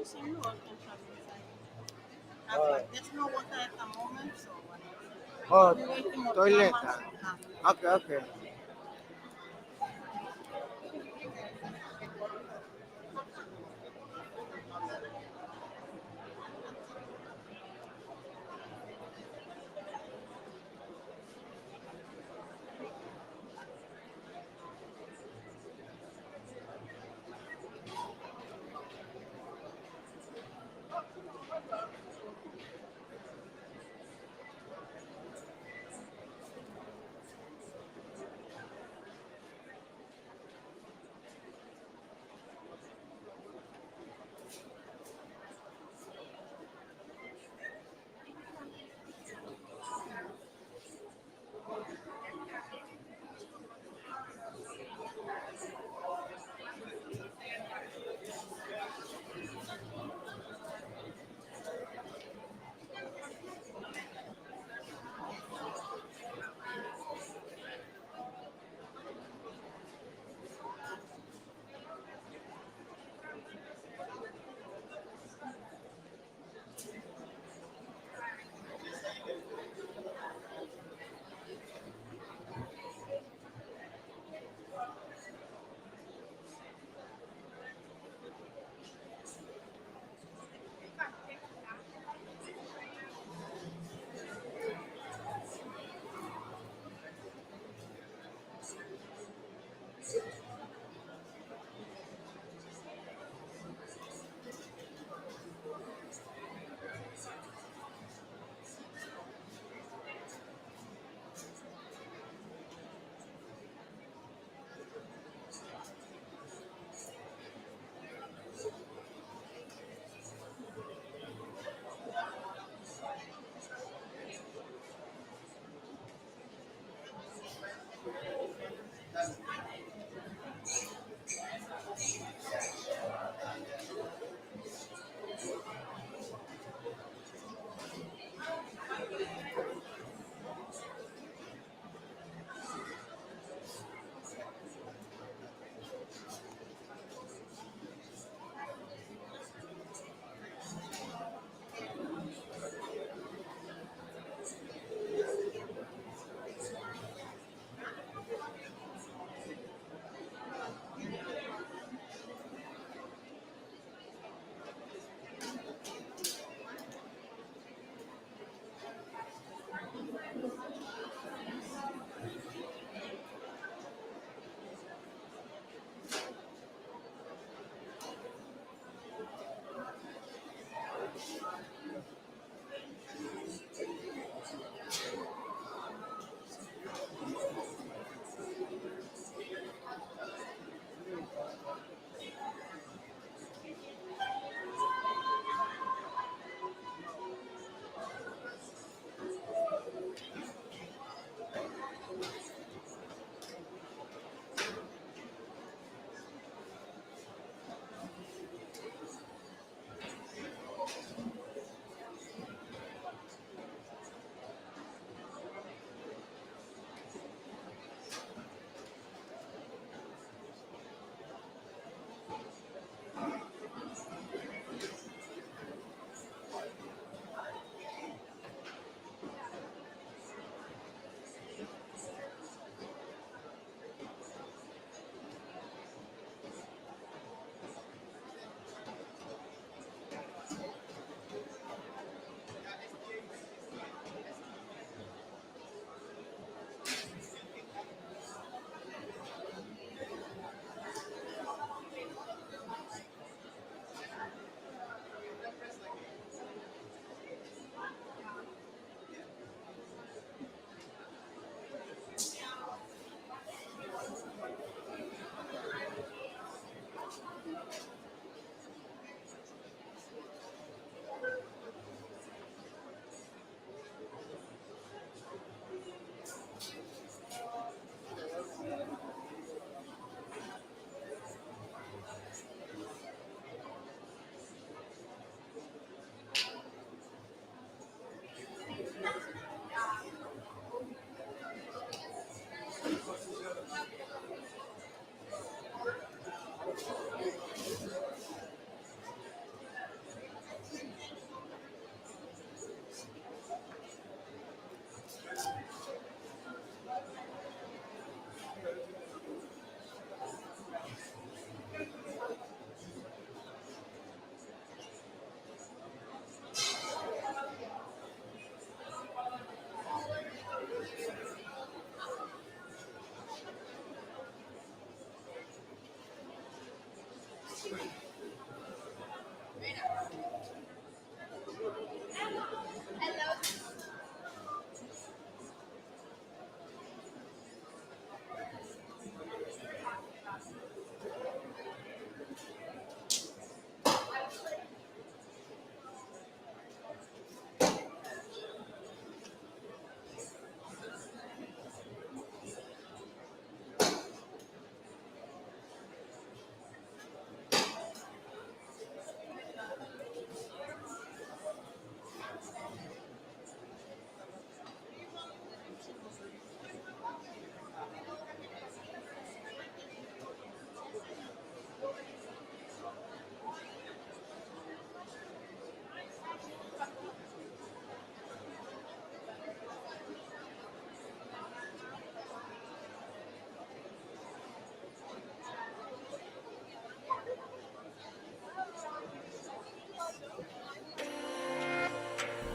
using or contracting side. Oh, But there's no water at the moment, so oh, we're waiting on toilet. plumbers to come. Okay, okay.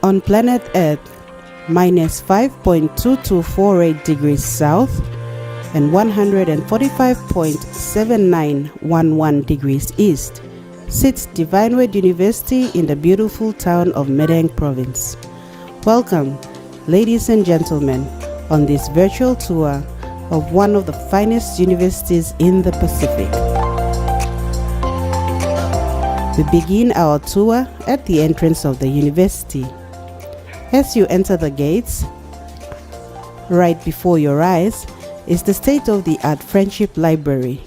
On planet Earth, minus 5.2248 degrees south and 145.7911 degrees east, sits Divine Word University in the beautiful town of Madang province. Welcome, ladies and gentlemen, on this virtual tour of one of the finest universities in the Pacific. We begin our tour at the entrance of the university. As you enter the gates, right before your eyes is the state-of-the-art Friendship Library,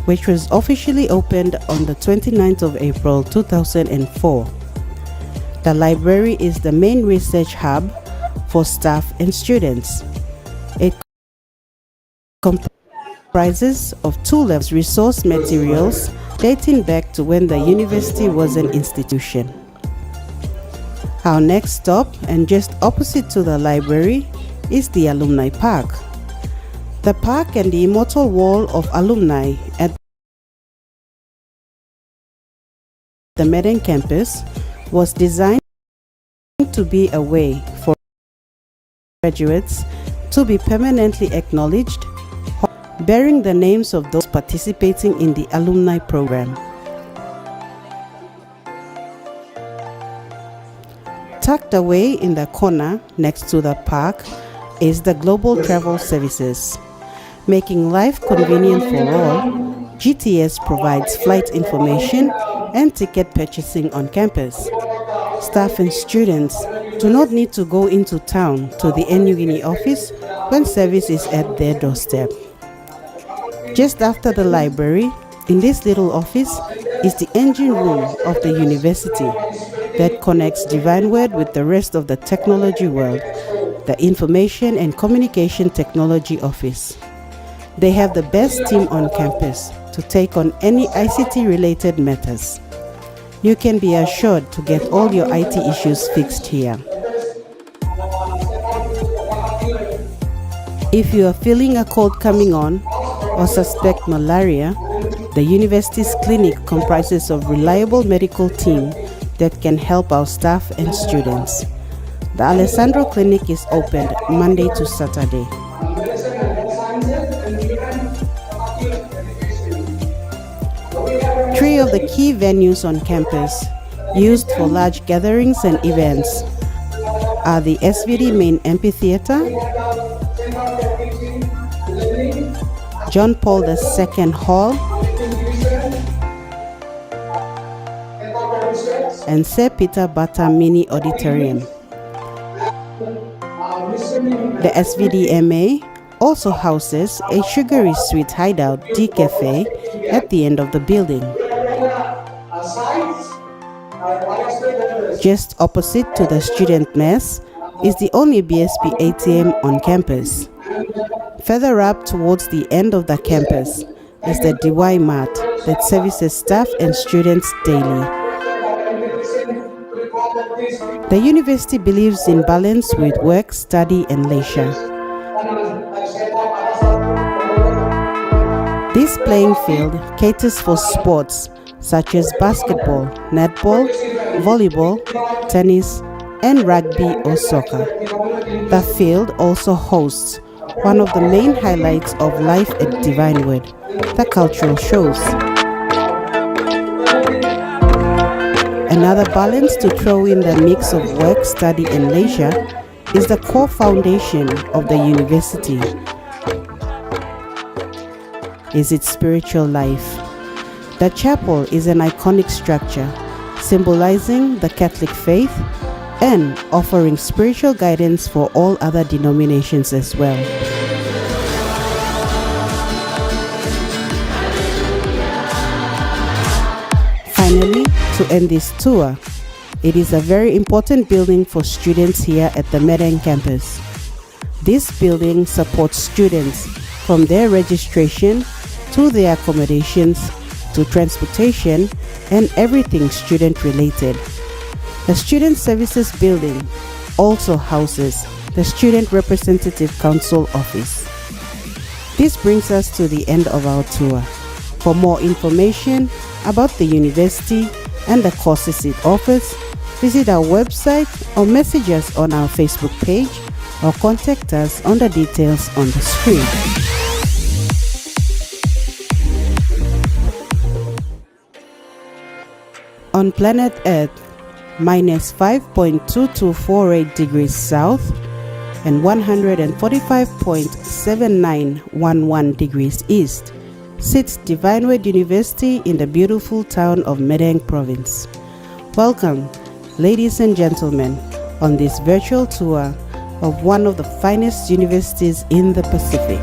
which was officially opened on the 29th of April 2004. The library is the main research hub for staff and students. It comprises of 2 levels resource materials dating back to when the university was an institution. Our next stop, and just opposite to the library, is the Alumni Park. The park and the immortal wall of alumni at the Madang campus was designed to be a way for graduates to be permanently acknowledged, bearing the names of those participating in the alumni program. Tucked away in the corner next to the park is the Global Travel Services. Making life convenient for all, GTS provides flight information and ticket purchasing on campus. Staff and students do not need to go into town to the NUGINI office when service is at their doorstep. Just after the library, in this little office, is the engine room of the university that connects Divine Word with the rest of the technology world, the Information and Communication Technology Office. They have the best team on campus to take on any ICT-related matters. You can be assured to get all your IT issues fixed here. If you are feeling a cold coming on or suspect malaria, the university's clinic comprises of reliable medical team that can help our staff and students. The Alessandro Clinic is opened Monday to Saturday. 3 of the key venues on campus used for large gatherings and events are the SVD Main Amphitheater, John Paul II Hall, and Sir Peter Bata Mini Auditorium. The SVDMA also houses a sugary sweet hideout D-Cafe at the end of the building. Just opposite to the student mess is the only BSP ATM on campus. Further up towards the end of the campus is the DWU Mart that services staff and students daily. The university believes in balance with work, study, and leisure. This playing field caters for sports such as basketball, netball, volleyball, tennis, and rugby or soccer. The field also hosts one of the main highlights of life at Divine Word, the cultural shows. Another balance to throw in the mix of work, study, and leisure is the core foundation of the university, is its spiritual life. The chapel is an iconic structure symbolizing the Catholic faith and offering spiritual guidance for all other denominations as well. Finally, to end this tour, it is a very important building for students here at the Madang campus. This building supports students from their registration to their accommodations to transportation and everything student related. The Student Services Building also houses the Student Representative Council Office. This brings us to the end of our tour. For more information about the university and the courses it offers, Visit our website or message us on our Facebook page or contact us on the details on the screen. On planet Earth, minus 5.2248 degrees south and 145.7911 degrees east, sits Divine Word University in the beautiful town of Madang province. Welcome, ladies and gentlemen, on this virtual tour of one of the finest universities in the Pacific.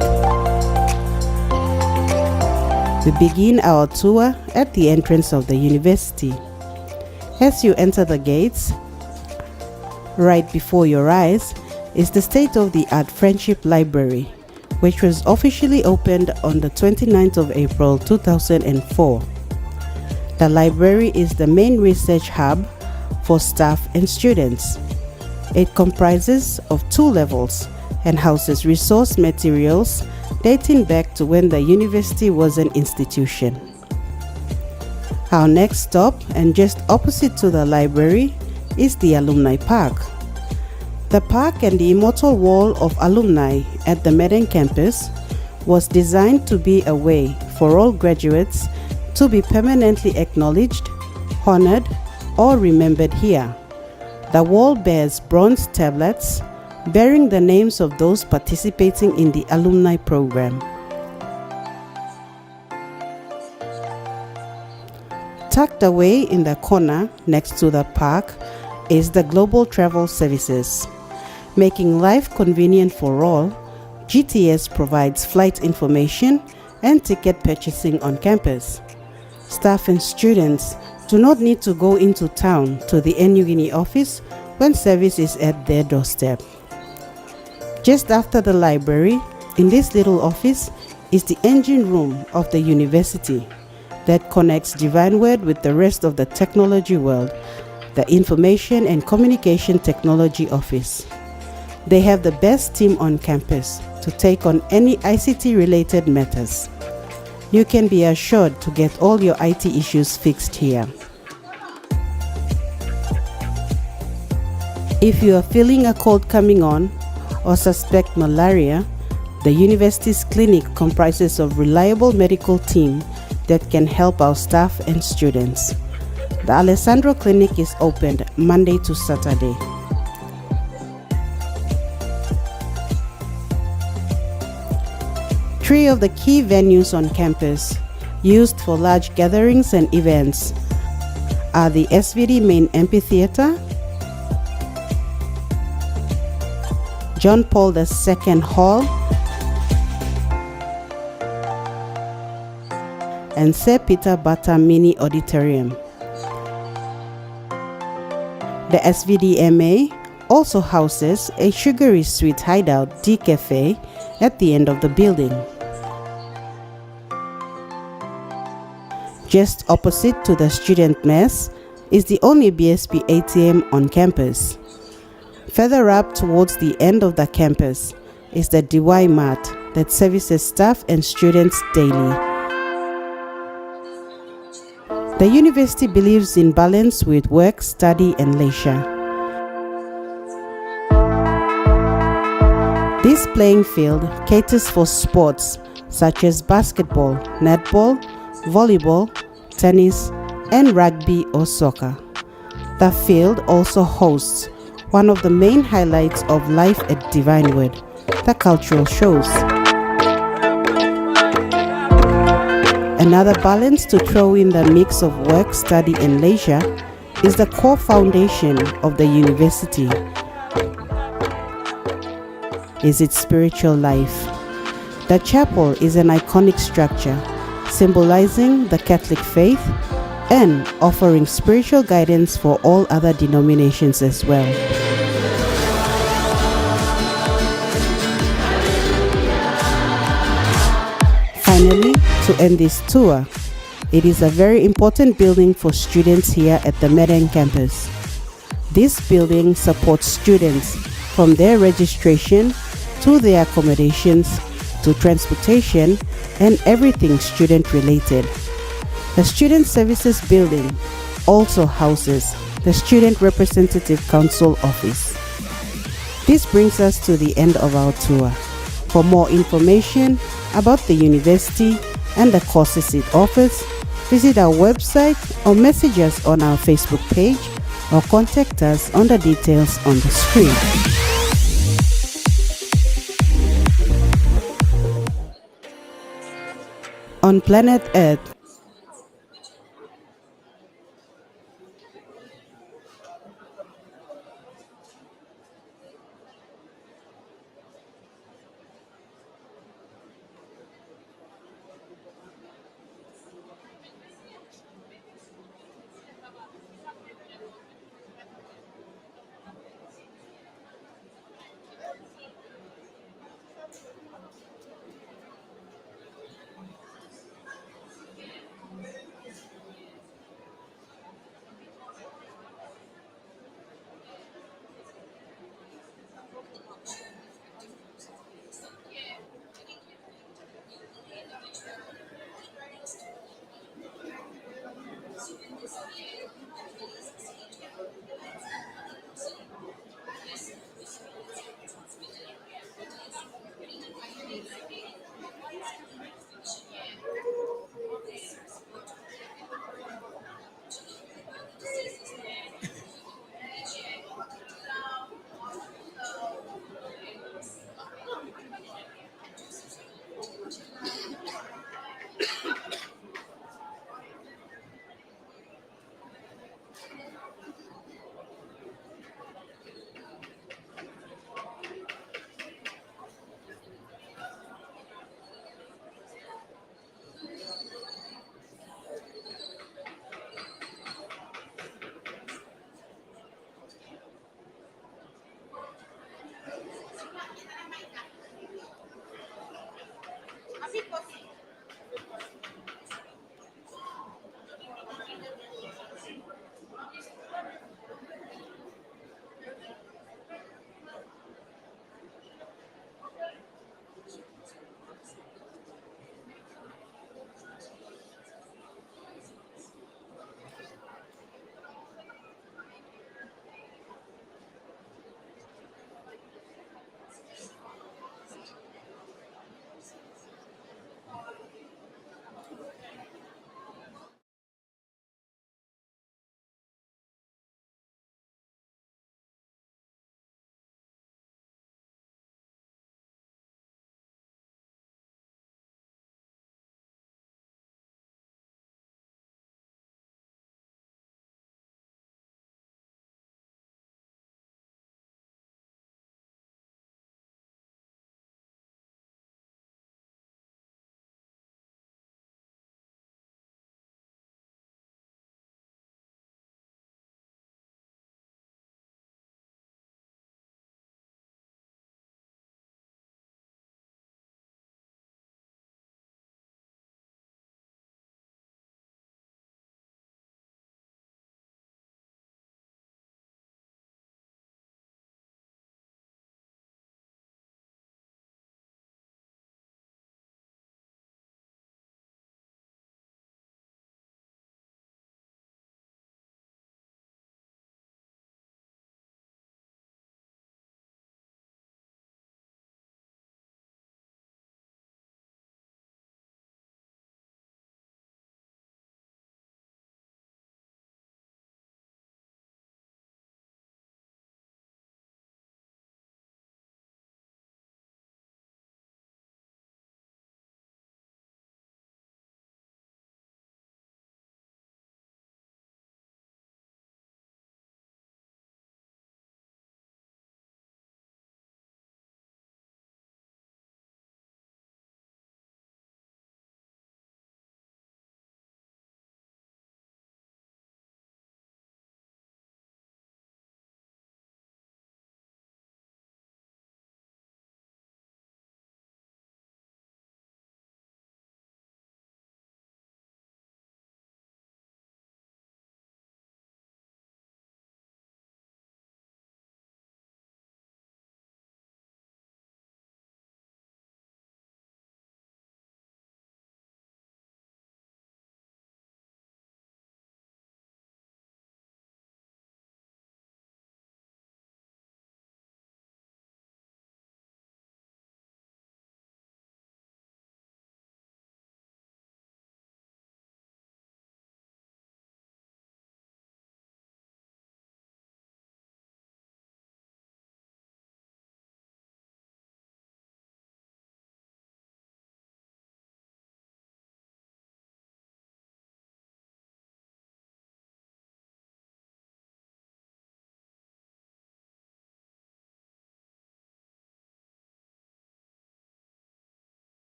We begin our tour at the entrance of the university. As you enter the gates, right before your eyes is the state-of-the-art Friendship Library, which was officially opened on the 29th of April 2004. The library is the main research hub for staff and students. It comprises of 2 levels and houses resource materials dating back to when the university was an institution. Our next stop, and just opposite to the library, is the Alumni Park. The park and the immortal wall of alumni at the Madang campus was designed to be a way for all graduates to be permanently acknowledged, honored, or remembered here. The wall bears bronze tablets bearing the names of those participating in the alumni program. Tucked away in the corner next to the park is the Global Travel Services. Making life convenient for all, GTS provides flight information and ticket purchasing on campus. Staff and students do not need to go into town to the NUGINI office when service is at their doorstep. Just after the library, in this little office, is the engine room of the university that connects Divine Word with the rest of the technology world, the Information and Communication Technology Office. They have the best team on campus to take on any ICT-related matters. You can be assured to get all your IT issues fixed here. If you are feeling a cold coming on or suspect malaria, the university's clinic comprises of reliable medical team that can help our staff and students. The Alessandro Clinic is opened Monday to Saturday. Three of the key venues on campus used for large gatherings and events are the SVD Main Amphitheater, John Paul II Hall, and Sir Peter Bata Mini Auditorium. The SVDMA also houses a sugary sweet hideout tea cafe at the end of the building. Just opposite to the student mess is the only BSP ATM on campus. Further up towards the end of the campus is the DWU Mart that services staff and students daily. The university believes in balance with work, study, and leisure. This playing field caters for sports such as basketball, netball, volleyball, tennis, and rugby or soccer. The field also hosts one of the main highlights of life at Divine Word, the cultural shows. Another balance to throw in the mix of work, study, and leisure is the core foundation of the university, is its spiritual life. The chapel is an iconic structure symbolizing the Catholic faith and offering spiritual guidance for all other denominations as well. Finally, to end this tour, it is a very important building for students here at the Madang campus. This building supports students from their registration to their accommodations to transportation and everything student related. The Student Services Building also houses the Student Representative Council office. This brings us to the end of our tour. For more information about the university and the courses it offers, visit our website or message us on our Facebook page or contact us on the details on the screen. On planet Earth,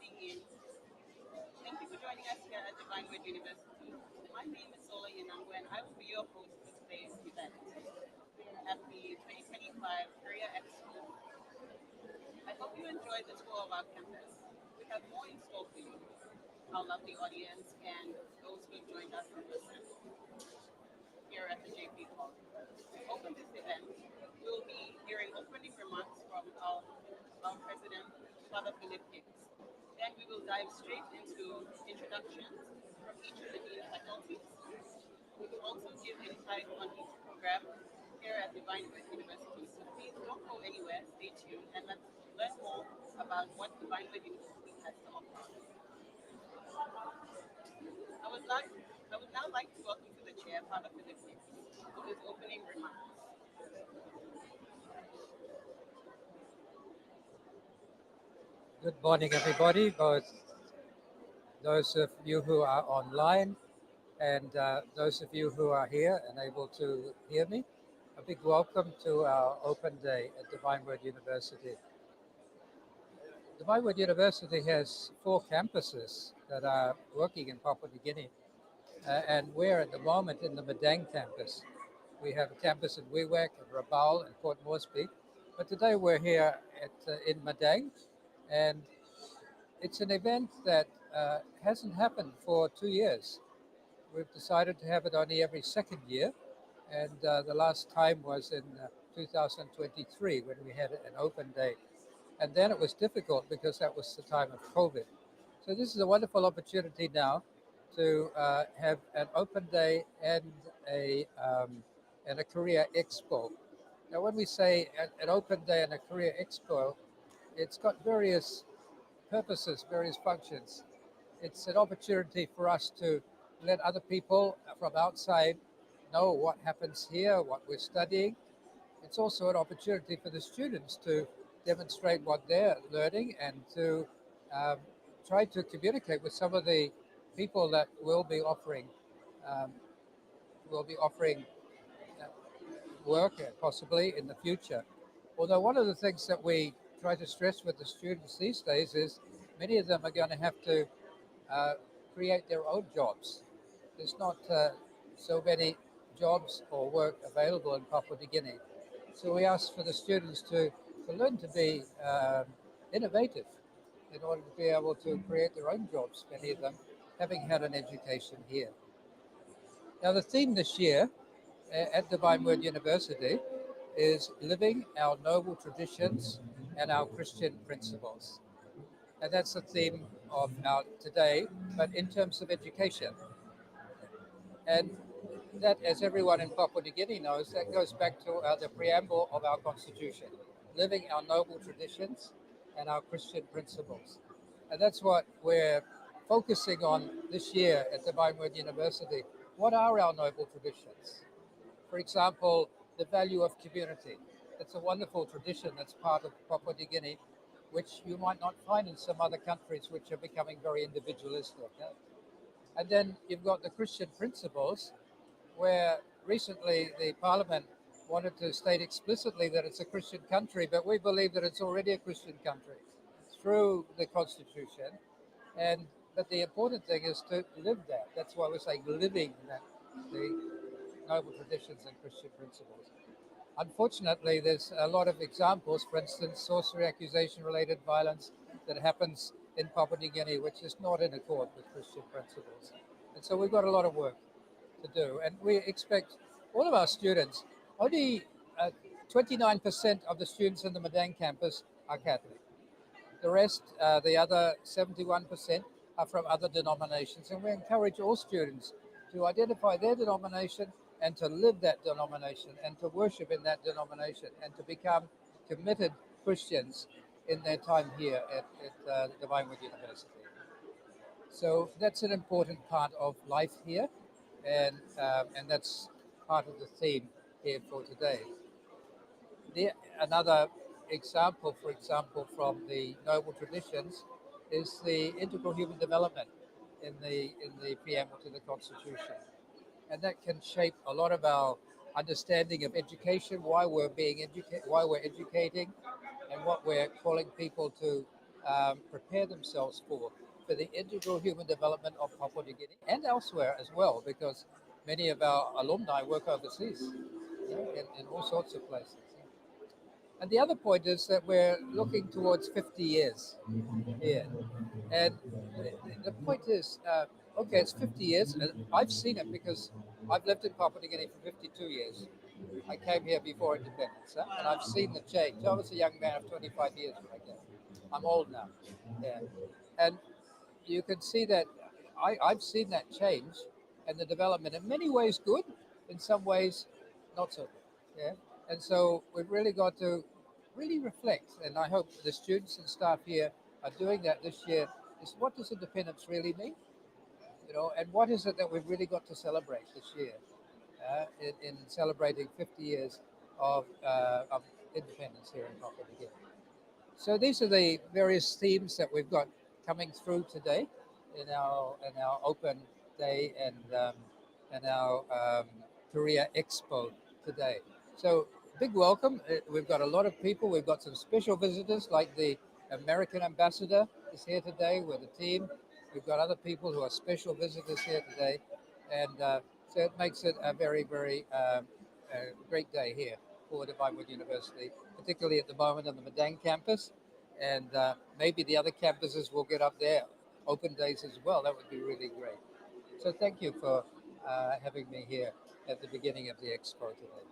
tuning in. Thank you for joining us here at Divine Word University. My name is Sola Yanangu and I will be your host for today's event. We're at the 2025 Career Expo. I hope you enjoyed the tour of our campus. We have more in store for you, our lovely audience, and those who have joined us in person here at the JP Hall. To open this event, we will be hearing opening remarks from our president, Father Philip Gibbs. Then we will dive straight into introductions from each of the dean faculties. We will also give insight on each program here at Divine Word University. So please don't go anywhere, stay tuned, and let's learn more about what Divine Word University has to offer. I would now like to welcome to the chair, Father Philip Gibbs, for his opening remarks. Good morning, everybody, both those of you who are online and those of you who are here and able to hear me. A big welcome to our open day at Divine Word University. Divine Word University has 4 campuses that are working in Papua New Guinea, and we're at the moment in the Madang campus. We have a campus in Wewak, and Rabaul, and Port Moresby, but today we're here in Madang, and it's an event that hasn't happened for 2 years. We've decided to have it only every second year, and the last time was in 2023 when we had an open day. And then it was difficult because that was the time of COVID. So this is a wonderful opportunity now to have an open day and a career expo. Now, when we say an open day and a career expo, it's got various purposes, various functions. It's an opportunity for us to let other people from outside know what happens here, what we're studying. It's also an opportunity for the students to demonstrate what they're learning and to try to communicate with some of the people that will be offering um, work possibly in the future. Although one of the things that we try to stress with the students these days is many of them are going to have to create their own jobs. There's not so many jobs or work available in Papua New Guinea. So we ask for the students to learn to be innovative in order to be able to create their own jobs, many of them having had an education here. Now the theme this year at Divine Word University is living our noble traditions and our Christian principles. And that's the theme of our today, but in terms of education. And that, as everyone in Papua New Guinea knows, that goes back to the preamble of our constitution, living our noble traditions and our Christian principles. And that's what we're focusing on this year at Divine Word University. What are our noble traditions? For example, the value of community. It's a wonderful tradition that's part of Papua New Guinea, which you might not find in some other countries which are becoming very individualistic. And then you've got the Christian principles, where recently the Parliament wanted to state explicitly that it's a Christian country, but we believe that it's already a Christian country through the Constitution. But the important thing is to live that. That's why we're saying living that, the noble traditions and Christian principles. Unfortunately, there's a lot of examples, for instance, sorcery accusation-related violence that happens in Papua New Guinea, which is not in accord with Christian principles. And so we've got a lot of work to do. And we expect all of our students, only 29% of the students in the Madang campus are Catholic. The rest, the other 71%, are from other denominations. And we encourage all students to identify their denomination and to live that denomination and to worship in that denomination and to become committed Christians in their time here at Divine Word University. So that's an important part of life here, and that's part of the theme here for today. Another example, for example, from the noble traditions is the integral human development in the preamble to the Constitution. And that can shape a lot of our understanding of education, why we're educating, and what we're calling people to prepare themselves for the integral human development of Papua New Guinea and elsewhere as well, because many of our alumni work overseas, in all sorts of places. And the other point is that we're looking towards 50 years here. And the point is, okay, it's 50 years, and I've seen it because I've lived in Papua New Guinea for 52 years. I came here before independence, and I've seen the change. I was a young man of 25 years when I came. I'm old now. Yeah. And you can see that I've seen that change and the development in many ways good, in some ways not so good. Yeah. And so we've really got to really reflect, and I hope the students and staff here are doing that this year, is what does independence really mean? And what is it that we've really got to celebrate this year in celebrating 50 years of independence here in Papua New Guinea? So these are the various themes that we've got coming through today in our open day and our Korea Expo today. So big welcome. We've got a lot of people. We've got some special visitors like the American ambassador is here today with the team. We've got other people who are special visitors here today, and so it makes it a very, very great day here for Divine Wood University, particularly at the moment on the Madang campus, and maybe the other campuses will get up there open days as well. That would be really great. So thank you for having me here at the beginning of the expo today.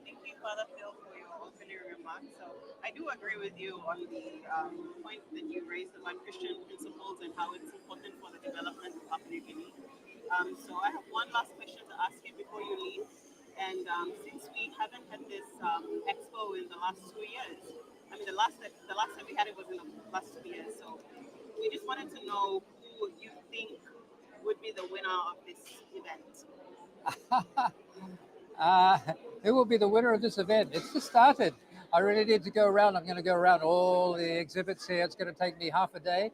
Thank you, Father Phil, for your opening remarks. So I do agree with you on the point that you raised about Christian principles and how it's important for the development of Papua New Guinea. So I have one last question to ask you before you leave. And since we haven't had this expo in the last 2 years, I mean the last time we had it was in the last 2 years. So we just wanted to know who you think would be the winner of this event. Who will be the winner of this event? It's just started. I really need to go around. I'm going to go around all the exhibits here. It's going to take me half a day,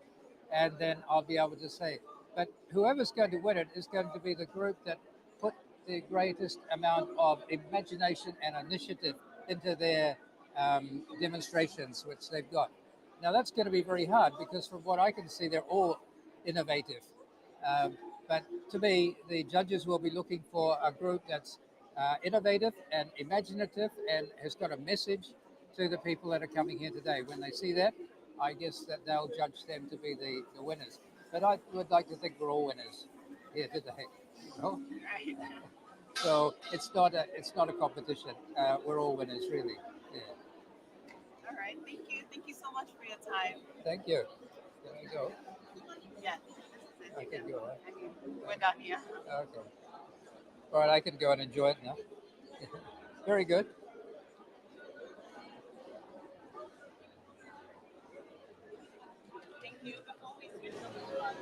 and then I'll be able to say. But whoever's going to win it is going to be the group that put the greatest amount of imagination and initiative into their demonstrations, which they've got. Now that's going to be very hard because from what I can see, they're all innovative. But to me, the judges will be looking for a group that's innovative and imaginative and has got a message to the people that are coming here today. When they see that, I guess that they'll judge them to be the winners. But I would like to think we're all winners here today. So it's not a competition. We're all winners, really. Yeah. All right. Thank you so much for your time. Thank you. Can I go? Yeah. I can go. Right? I mean, we're done here. Okay. All right, I can go and enjoy it now. Very good. Thank you. Before we switch over to our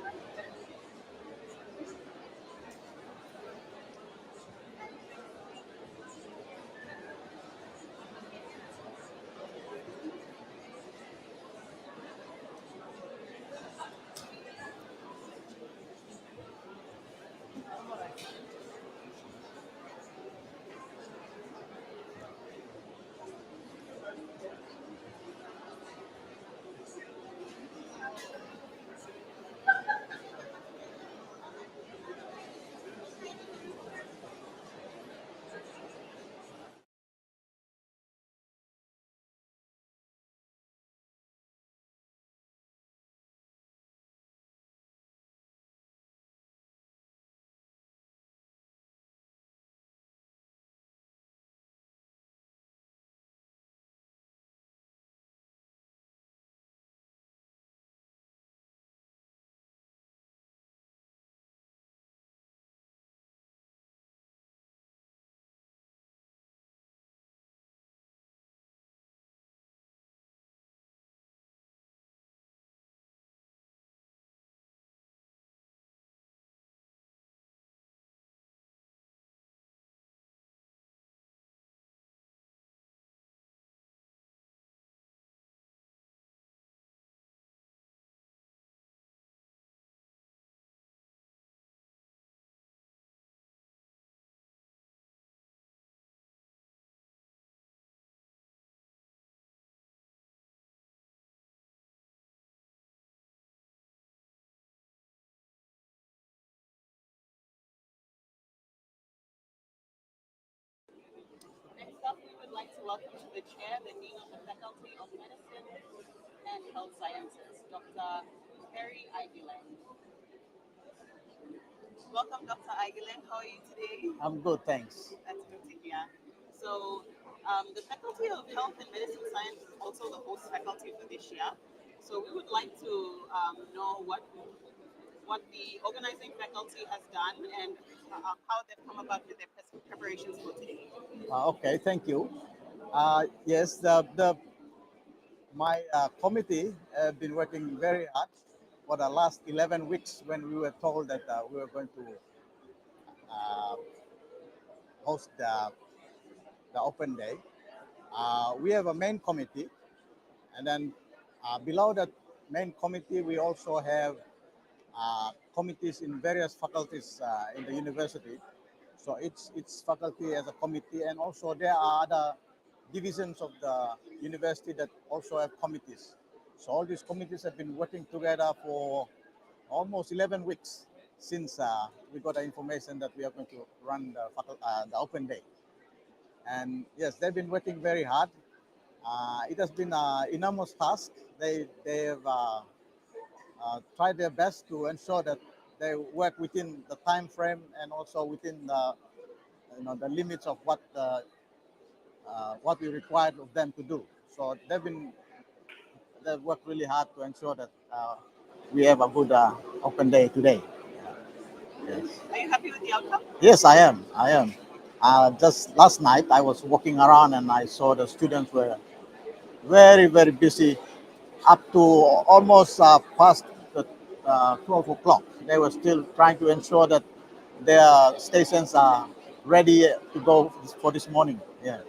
like to welcome to the chair the Dean of the Faculty of Medicine and Health Sciences, Dr. Aigeeleng. Welcome, Dr. Aigeeleng. How are you today? I'm good, thanks. That's good to hear. So, the Faculty of Health and Medicine Science is also the host faculty for this year. So, we would like to know what the organizing faculty has done and how they've come about with their preparations for today. Okay, thank you. Yes, my committee have been working very hard for the last 11 weeks when we were told that we were going to uh, host the open day. We have a main committee, and then below that main committee, we also have committees in various faculties in the university. So each faculty has a committee, and also there are other divisions of the university that also have committees. So all these committees have been working together for almost 11 weeks since we got the information that we are going to run the open day. And yes, they've been working very hard. It has been an enormous task. They have tried their best to ensure that they work within the time frame and also within the limits of what we required of them to do. So they've worked really hard to ensure that we have a good open day today. Yes. Are you happy with the outcome? Yes, I am. I am. Just last night, I was walking around and I saw the students were very, very busy up to almost past the, 12 o'clock. They were still trying to ensure that their stations are ready to go for this morning. Yeah.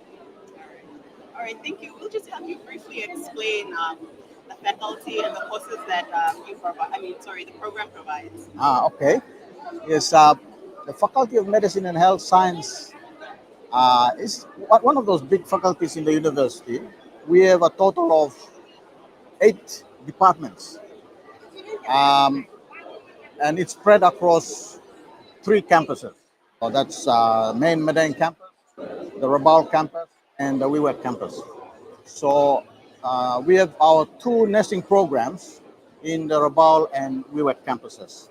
All right, thank you. We'll just have you briefly explain the faculty and the courses that you provide. The program provides. Okay. Yes, the Faculty of Medicine and Health Science is one of those big faculties in the university. We have a total of 8 departments, um, and it's spread across 3 campuses. So that's main Madang campus, the Rabaul campus, and the WeWeb campus. So we have our 2 nursing programs in the Rabaul and WeWeb campuses.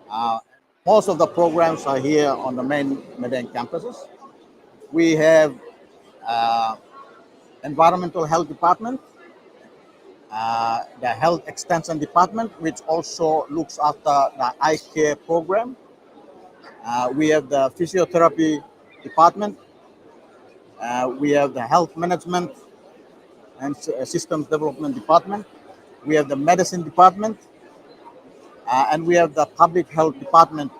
Uh, Most of the programs are here on the main Madang campuses. We have uh, environmental health department, the health extension department, which also looks after the eye care program. We have the physiotherapy department. We have the health management and systems development department. We have the medicine department, and we have the public health department,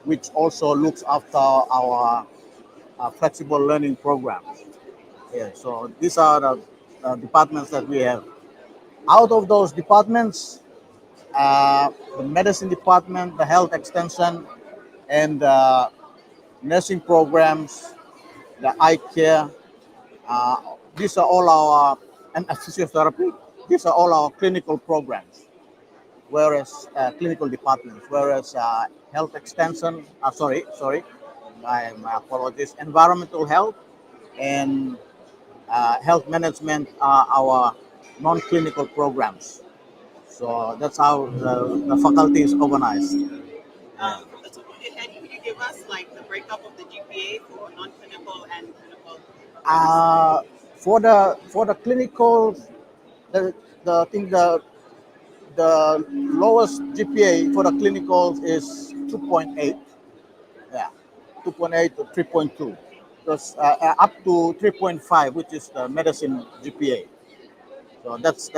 which also looks after our flexible learning programs. Yeah, so these are the departments that we have. Out of those departments, the medicine department, the health extension, and nursing programs, the eye care, uh, these are all our, and physiotherapy, these are all our clinical programs, whereas clinical departments, whereas health extension, my apologies, environmental health and health management are our non-clinical programs. So that's how the faculty is organized. From the top of your head, could you give us like the breakup of the GPA for non-clinical and clinical? Uh, for the clinical, the the thing the lowest GPA for the clinicals is 2.8. Yeah, 2.8 to 3.2. Because up to 3.5, which is the medicine GPA. So that's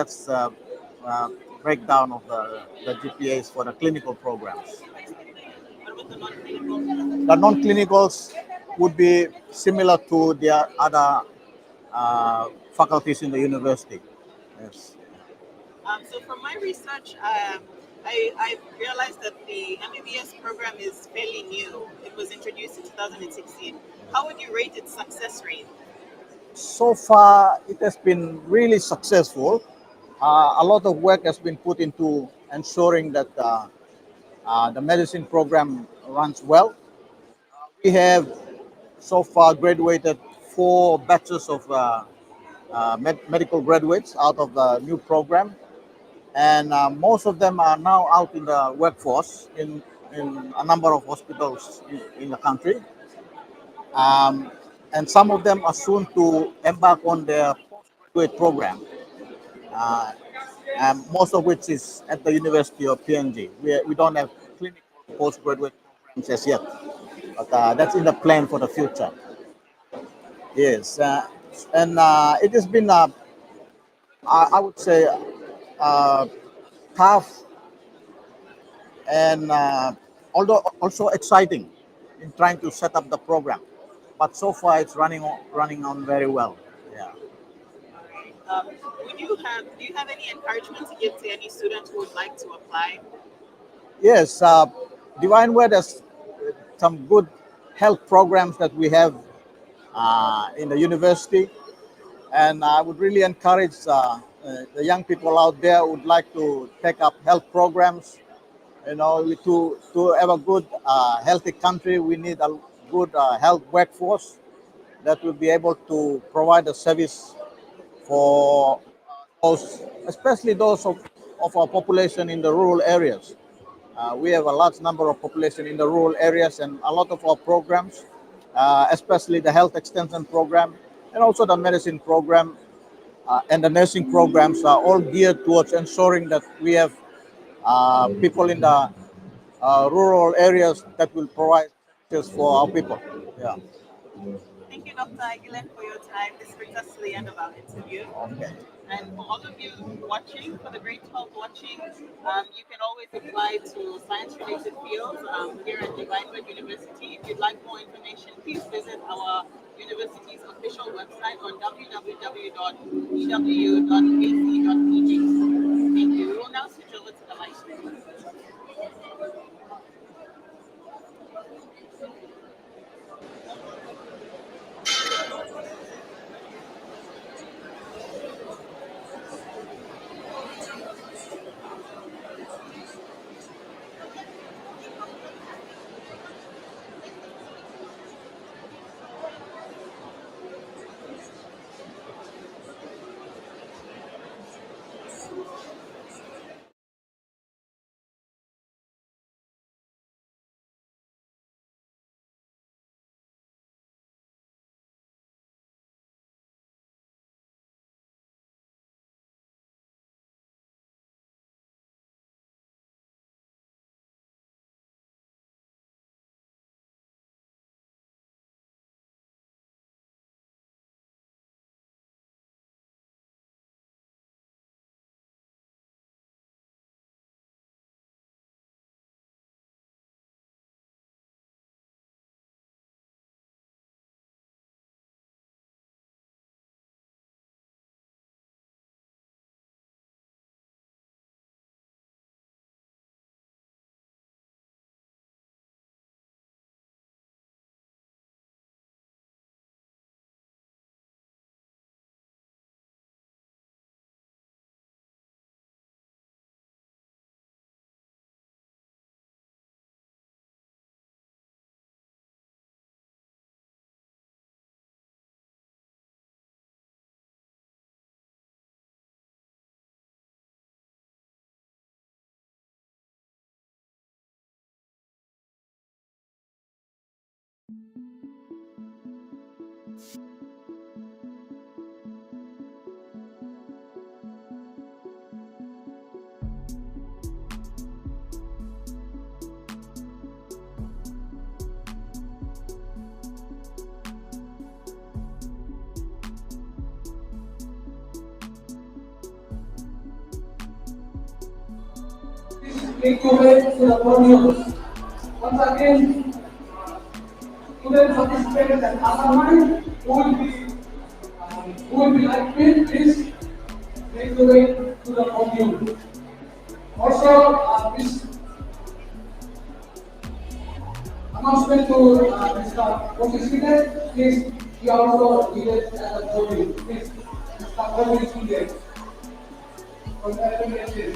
breakdown of the GPAs for the clinical programs. What about the non-clinical? The non-clinicals would be similar to the other faculties in the university. Yes. So from my research, I realized that the MBBS program is fairly new. It was introduced in 2016. How would you rate its success rate? So far, it has been really successful. A lot of work has been put into ensuring that the medicine program runs well. We have so far graduated 4 batches of medical graduates out of the new program, and most of them are now out in the workforce in a number of hospitals in the country. Um, and some of them are soon to embark on their postgraduate program, uh, most of which is at the University of PNG. We don't have clinical postgraduate programs as yet, but that's in the plan for the future. Yes, and it has been, I would say, uh, tough and although also exciting in trying to set up the program. But so far, it's running on very well. Yeah. Um, do you have any encouragement to give to any students who would like to apply? Yes, Divine Word has some good health programs that we have in the university, and I would really encourage the young people out there who would like to take up health programs. You know, to have a good, healthy country, we need a good health workforce that will be able to provide a service for those, especially those of our population in the rural areas. We have a large number of population in the rural areas, and a lot of our programs, especially the health extension program and also the medicine program and the nursing programs, are all geared towards ensuring that we have people in the rural areas that will provide services for our people. Yeah. Thank you, Dr. Aigeeleng, for your time. This brings us to the end of our interview. Okay. And for all of you watching, for the grade 12 watching, you can always apply to science-related fields here at Divine Word University. If you'd like more information, please visit our university's official website on www.dwu.ac.pg. Thank you. We will now switch over to the live stream. Equivalent to the podium. Once again, student participants and assignment who will be like me, please make the way to the podium. Also, this announcement to Mr. Prof. Please, he also needed at the podium. Please, Mr. Prof. from FMHS.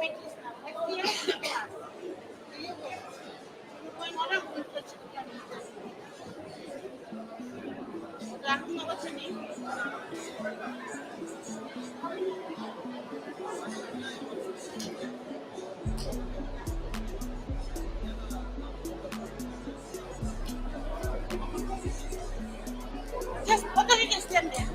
What's your name? Just, what are you just stand there?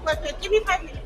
Wait, give me 5 minutes.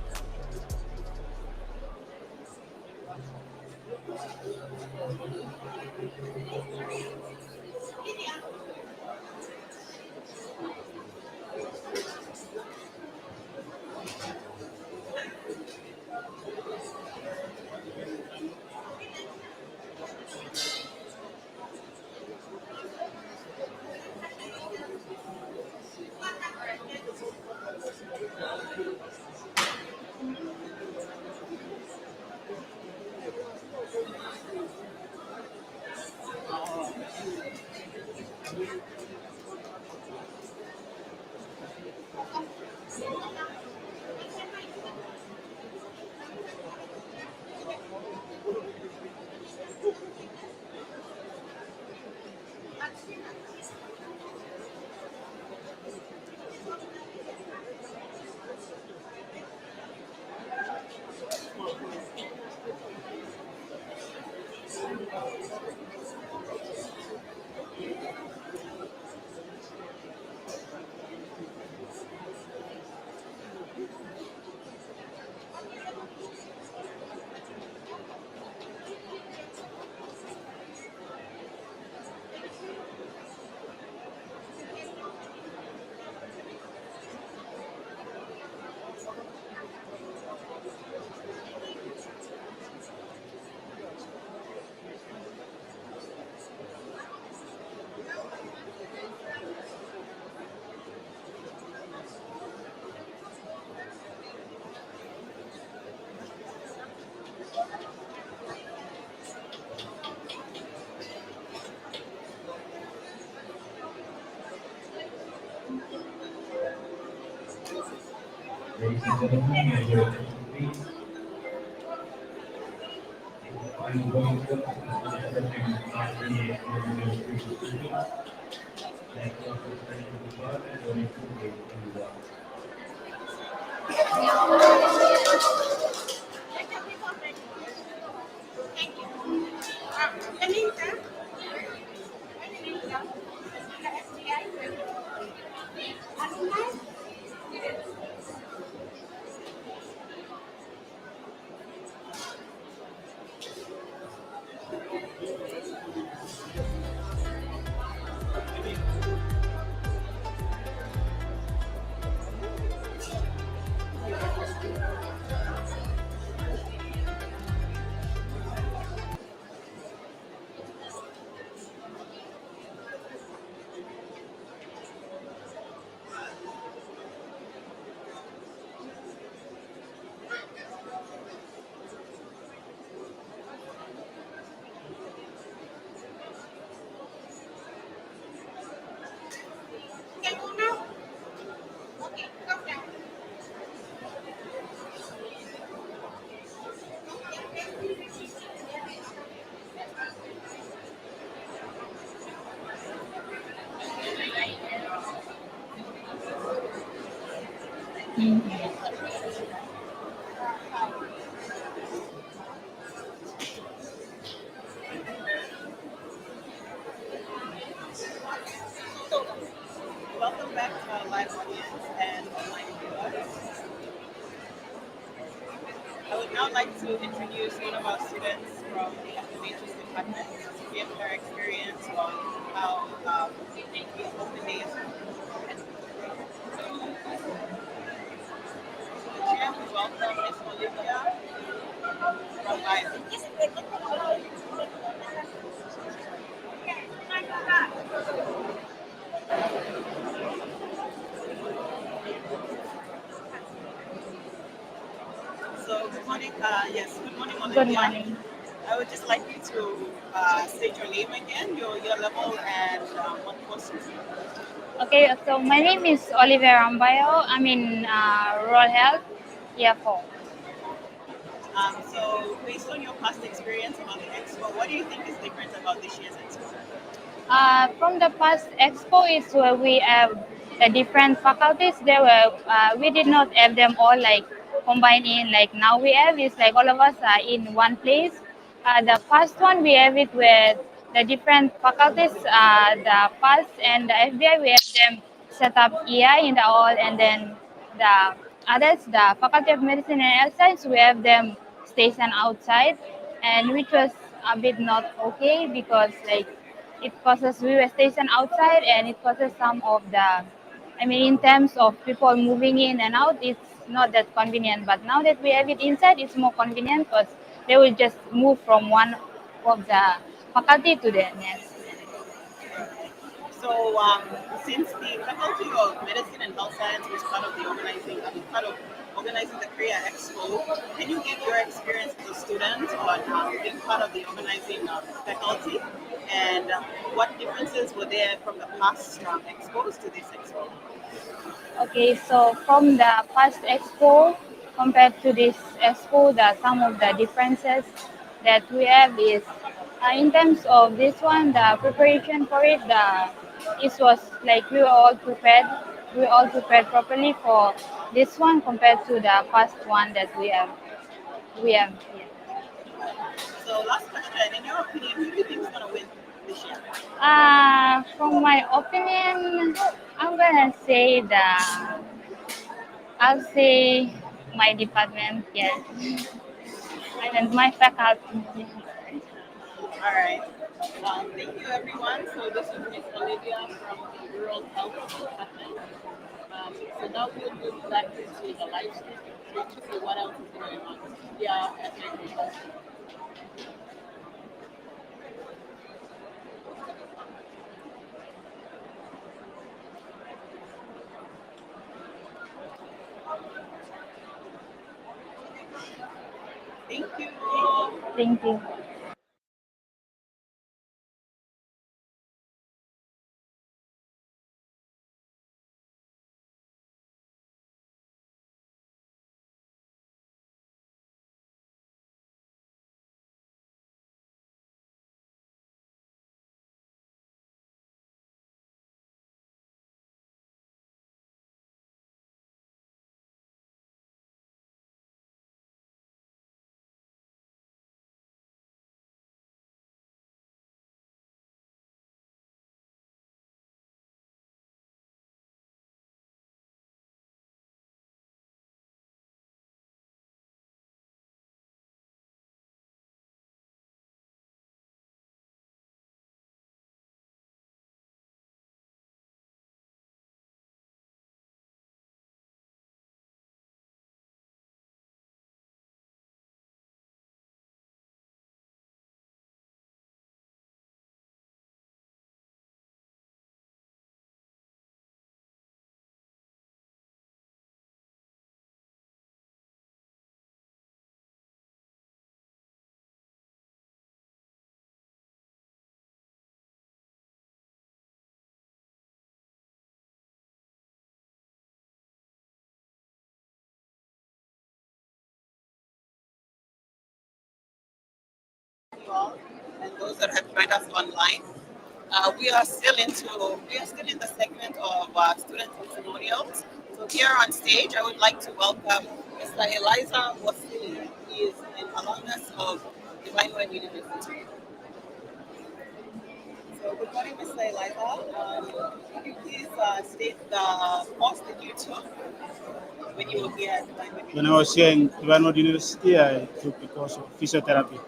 Ladies and gentlemen, may your attention please. I'm going to presenting RTA administration students that was ready to depart and going to gate number 1. Thank you. Your name, sir? What's your name, sir? The SBI? Alumni? Can go now? Okay, come down. to introduce one of our students from the FMHS department to give her experience on how the open days. Chair, we welcome Ms. Olivia from Bible. So good morning. Yes, good morning, Olivia. Good morning. I would just like you to state your name again, your level, and what course you do. Okay, so my name is Oliver Ambayo. I'm in rural health, year 4. So based on your past experience about the expo, what do you think is different about this year's expo? From the past expo is where we have the different faculties. There were we did not have them all like combined in like now we have is like all of us are in one place. The past one we have it with the different faculties. The past and the FBI we have them set up EI in the hall, and then the others, the Faculty of Medicine and Health Science, we have them stationed outside, and which was a bit not okay because like it causes we were stationed outside and it causes some of the in terms of people moving in and out, it's not that convenient. But now that we have it inside, it's more convenient because they will just move from one of the faculty to the next. So since the Faculty of Medicine and Health Science was part of the part of organizing the Korea Expo, can you give your experience as a student on being part of the organizing faculty, and what differences were there from the past expos to this expo? Okay, so from the past expo compared to this expo, some of the differences that we have is in terms of this one, the preparation for it, it was like we were all prepared properly for this one compared to the past one that we have here. So last question, in your opinion, who do you think is going to win this year? From my opinion, I'm gonna say I'll say my department, yes. And my faculty. All right. Thank you, everyone. So this is Miss Olivia from the Rural Health Department. So now we'll move back into the live stream to see what else is going on. Yeah, at FMHS. Thank you. Thank you. You all, and those that have joined us online. We are still in the segment of student testimonials. So here on stage, I would like to welcome Mr. Eliza Wasili. He is an alumnus of Divine Word University. So good morning, Mr. Eliza. Could you please state the course that you took? when you were here at Divine Wood When I was here in DWU University, I took the course of physiotherapy,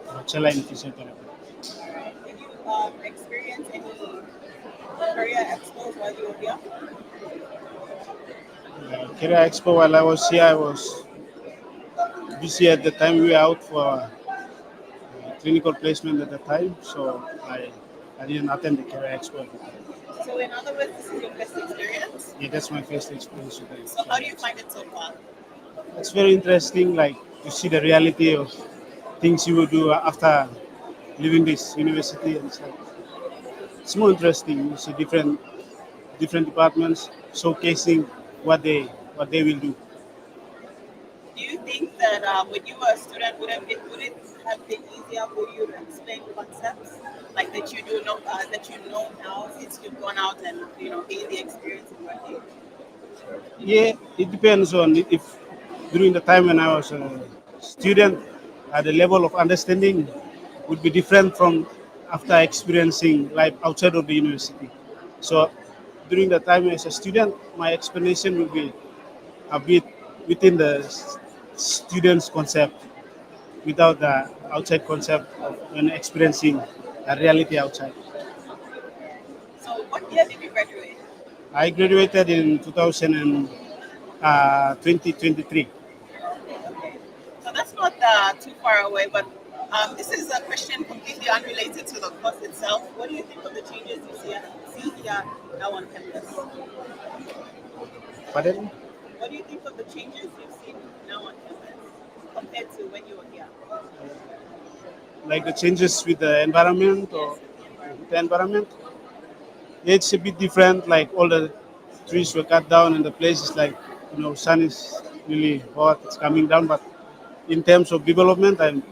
bachelor in physiotherapy. Did you experience any career expos while you were here? Career Expo, while I was here, I was busy at the time. We were out for clinical placement at the time, so I didn't attend the Career Expo at the time. So in other words, this is your first experience. Yeah, that's my first experience with the So how do Career you Expo. find it so far? It's very interesting, like to see the reality of things you will do after leaving this university, and it's more interesting. You see different departments showcasing what they will do. Do you think that when you were a student, would it have been easier for you to explain concepts like that you know now since you've gone out and gained the experience in working? Yeah, it depends on if during the time when I was a student, the level of understanding would be different from after experiencing life outside of the university. So during the time as a student, my explanation will be a bit within the student's concept, without the outside concept of when experiencing a reality outside. So what year did you graduate? I graduated in 2023. Okay. So that's not too far away, but this is a question completely unrelated to the course itself. What do you think of the changes you see here now on campus? But then, What do you think of the changes you've seen now on campus compared to when you were here? like the changes with the environment Yes, or with the with environment. the environment, it's a bit different. Like all the trees were cut down, and the place is like sun is really hot. It's coming down, but in terms of development, I'm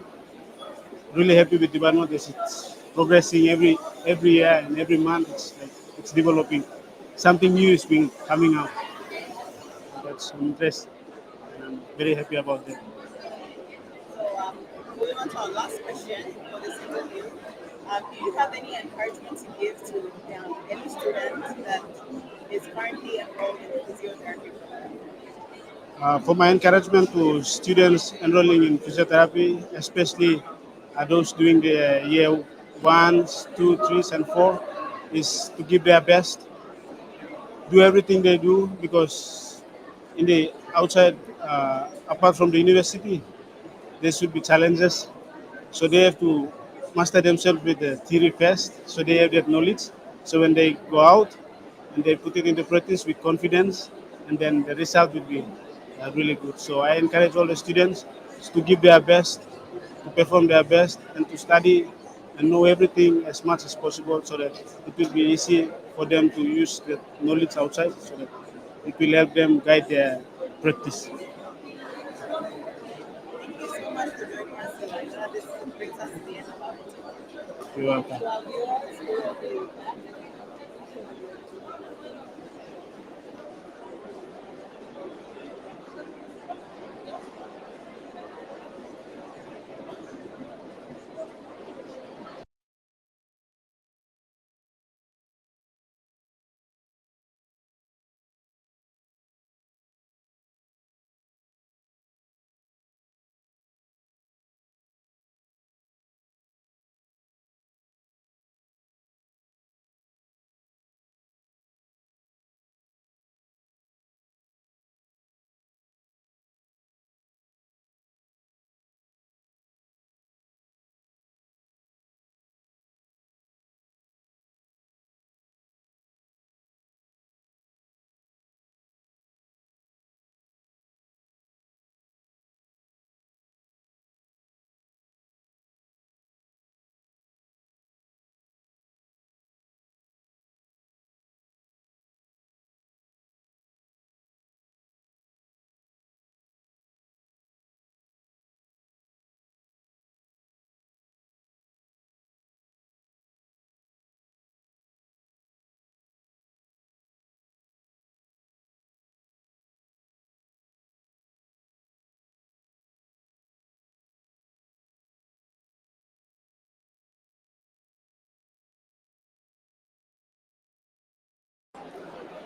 really happy with development. It's progressing every year and every month. It's like it's developing. Something new is being coming out. That's interesting, and I'm very happy about that. So, moving on to our last question for this interview, do you have any encouragement to give to any student that is currently enrolled in the physiotherapy program? For my encouragement to students enrolling in physiotherapy, especially those doing the year ones, two, threes, and four, is to give their best, do everything they do because in the outside, apart from the university, there should be challenges. So they have to master themselves with the theory first, so they have that knowledge. So when they go out and they put it into practice with confidence, and then the result will be really good. So I encourage all the students to give their best, to perform their best, and to study and know everything as much as possible, so that it will be easy for them to use the knowledge outside, so that it will help them guide their practice. Thank you so much for joining us, Elijah. This brings us to the end of our interview. You're welcome. To our viewers who will be back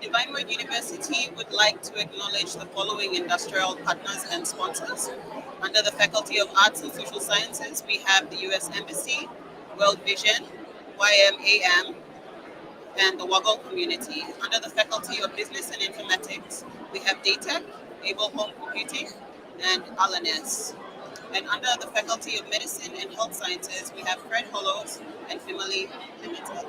Divine Word University would like to acknowledge the following industrial partners and sponsors. Under the Faculty of Arts and Social Sciences, we have the U.S. Embassy, World Vision, YMAM, and the Waggle community. Under the Faculty of Business and Informatics, we have DATEC, Able Home Computing, and Alanes. And under the Faculty of Medicine and Health Sciences, we have Fred Hollows and Family Limited.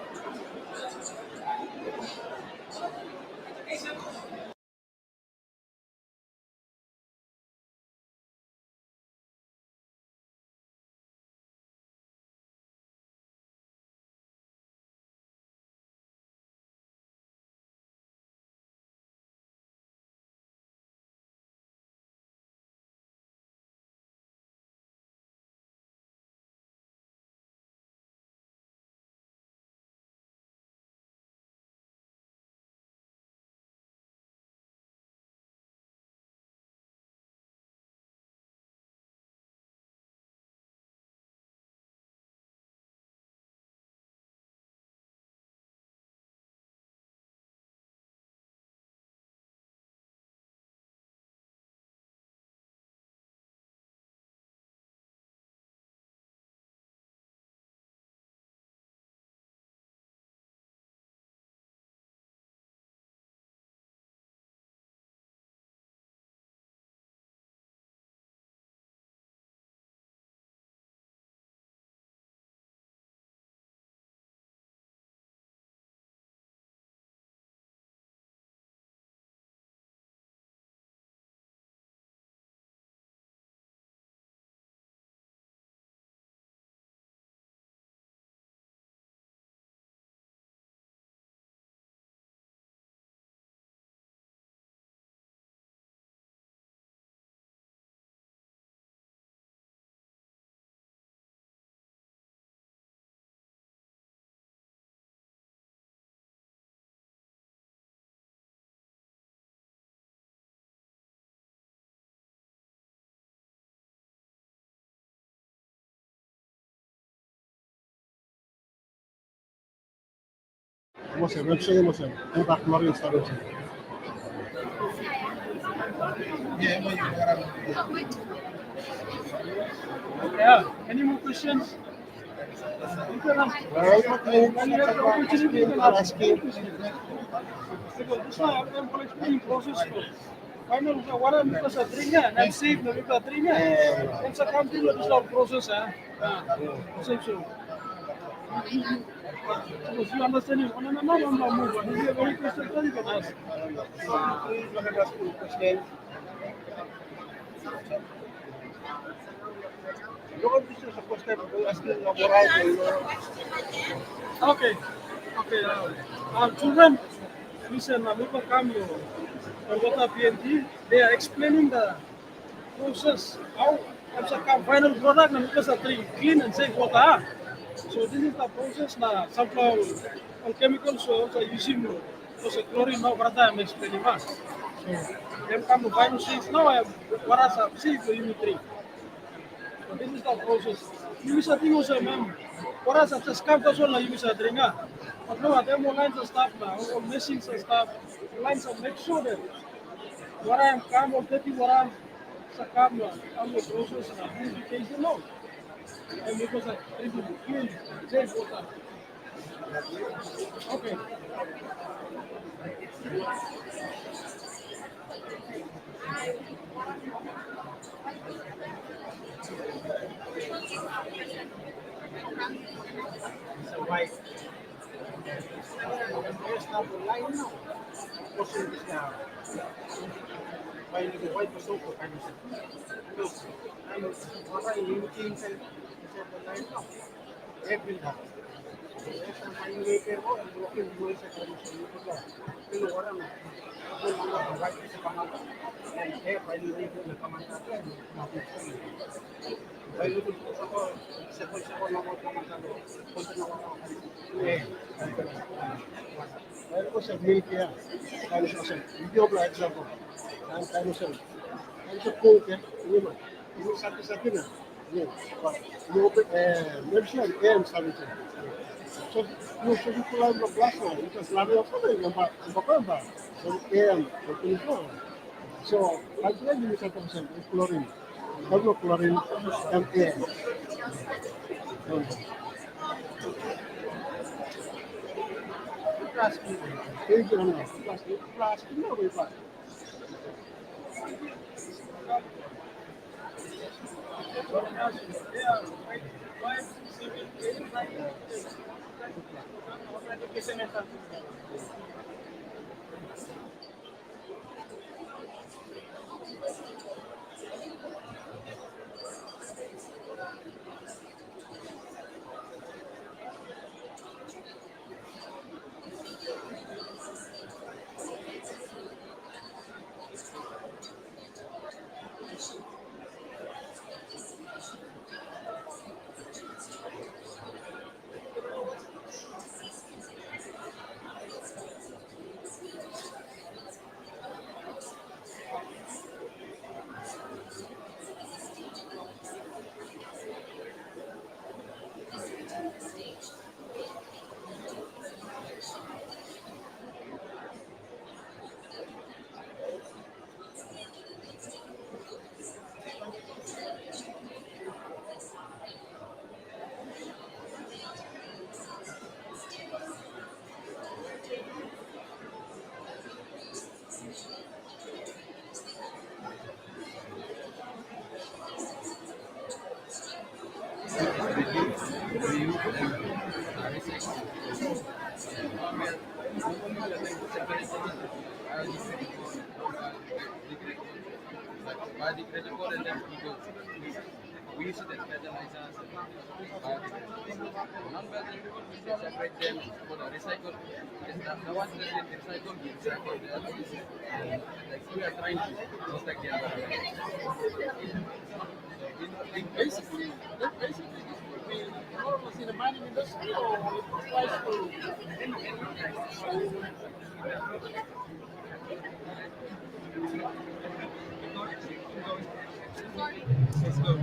Yeah. Any more questions? You can ask. When you have the opportunity, you can ask questions. Because this one I'm explaining process. Final what I'm because of three and I'm safe na because three and sa country lo this process so if you understand it, no, move on. If you have any questions, you can ask. Okay, okay. Children, listen, people come here and go to PNG. They are explaining the process how to come final product and because of clean and safe water. So this is the process now. Sunflower on chemicals so also using also chlorine now brother I'm explaining us. So them come to final things now I have what else I see for unit 3. So this is the process. You bisa tinggal sa ma'am. Para sa scam to so na you bisa dringa. But no, them lines and stuff now, or machines and stuff. Lines and make sure that what I'm come or taking what I'm sa cam na ang process na purification no. And because I it will clean safe water. Okay. So why? So, yung particular na klase, ito sinabi ako na yung mababa. So, AM, so, 24. So, lagi-lagi yung sa percent, yung chlorine. Chlorine and AM. Plastic. Plastic. Plastic na ba pa? Biodegradable and then we use it as fertilizer. Non-biodegradable, we separate them for the recycle. The ones that get recycled, we recycle the others. Like we are trying to protect the environment. Basically, we more of us in the mining industry or it applies to let's go.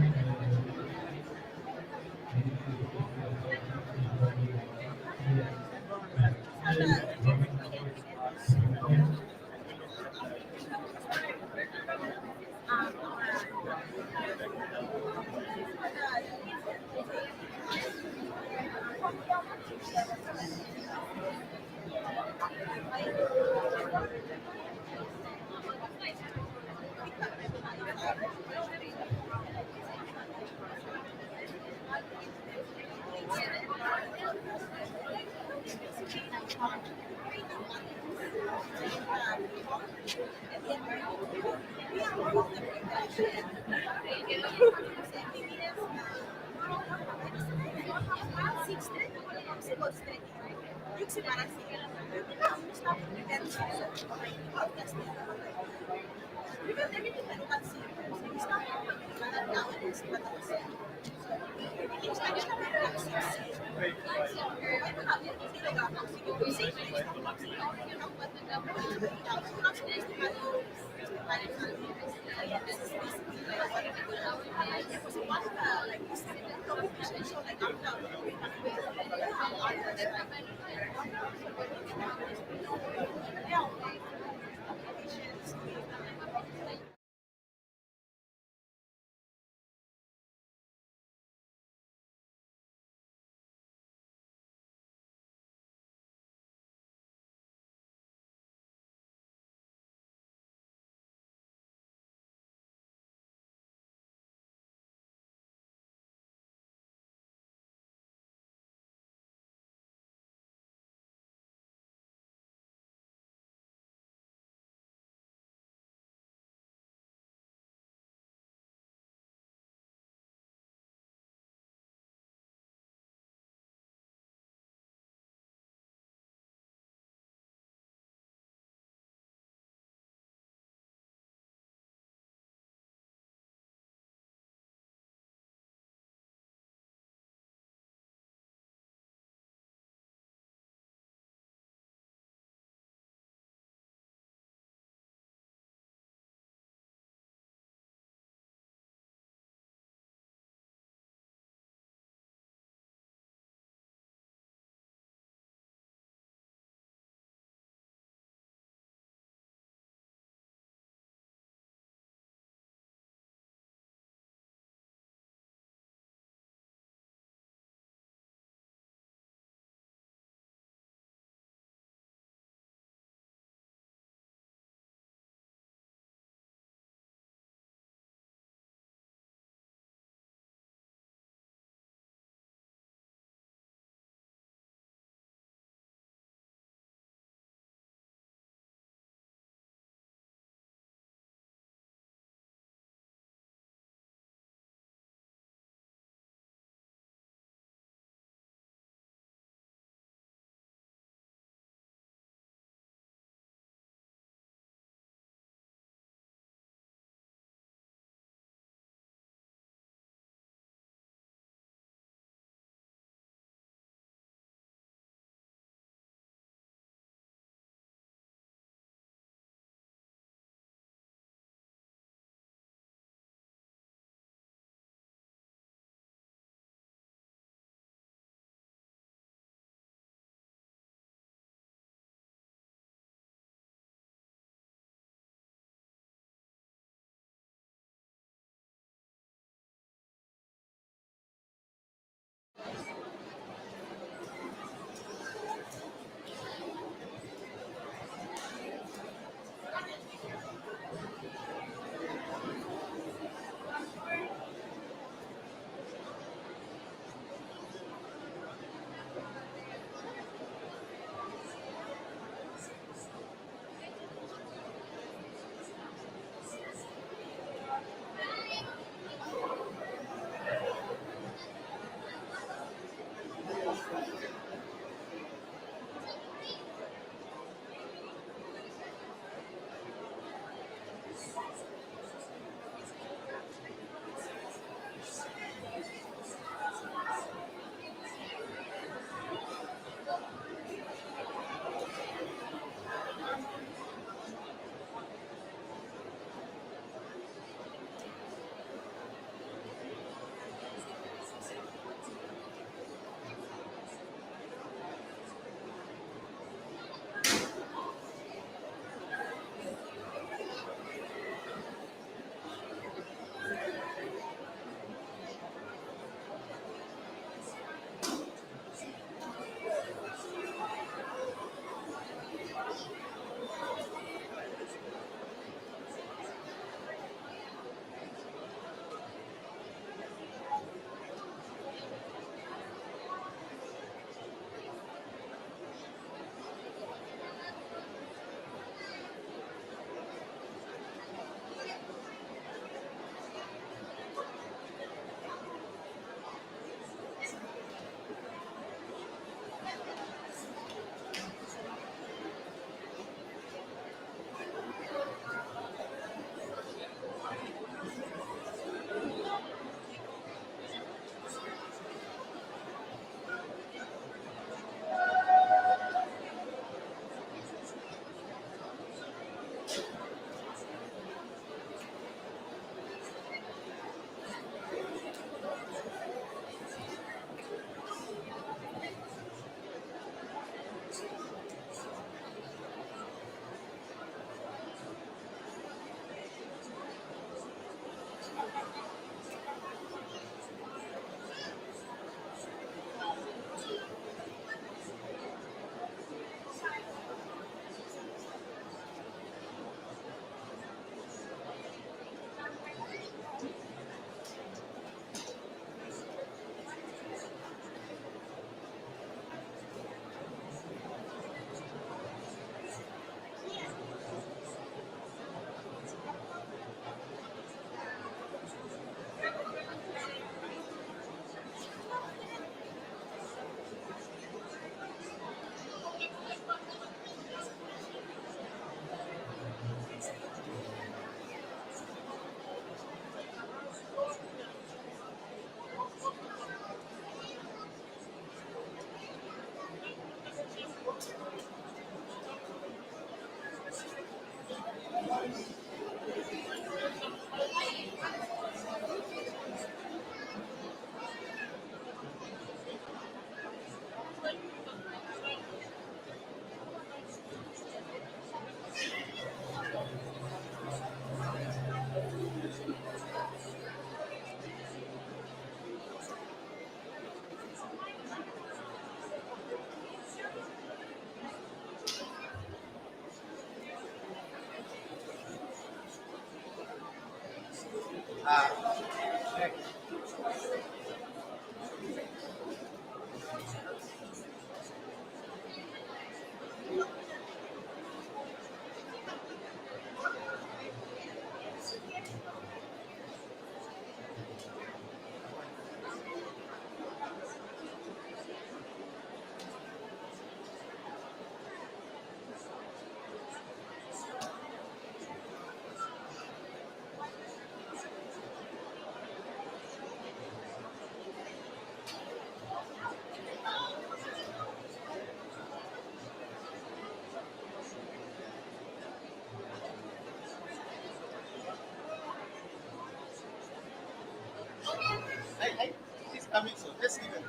He's coming soon. Let's give it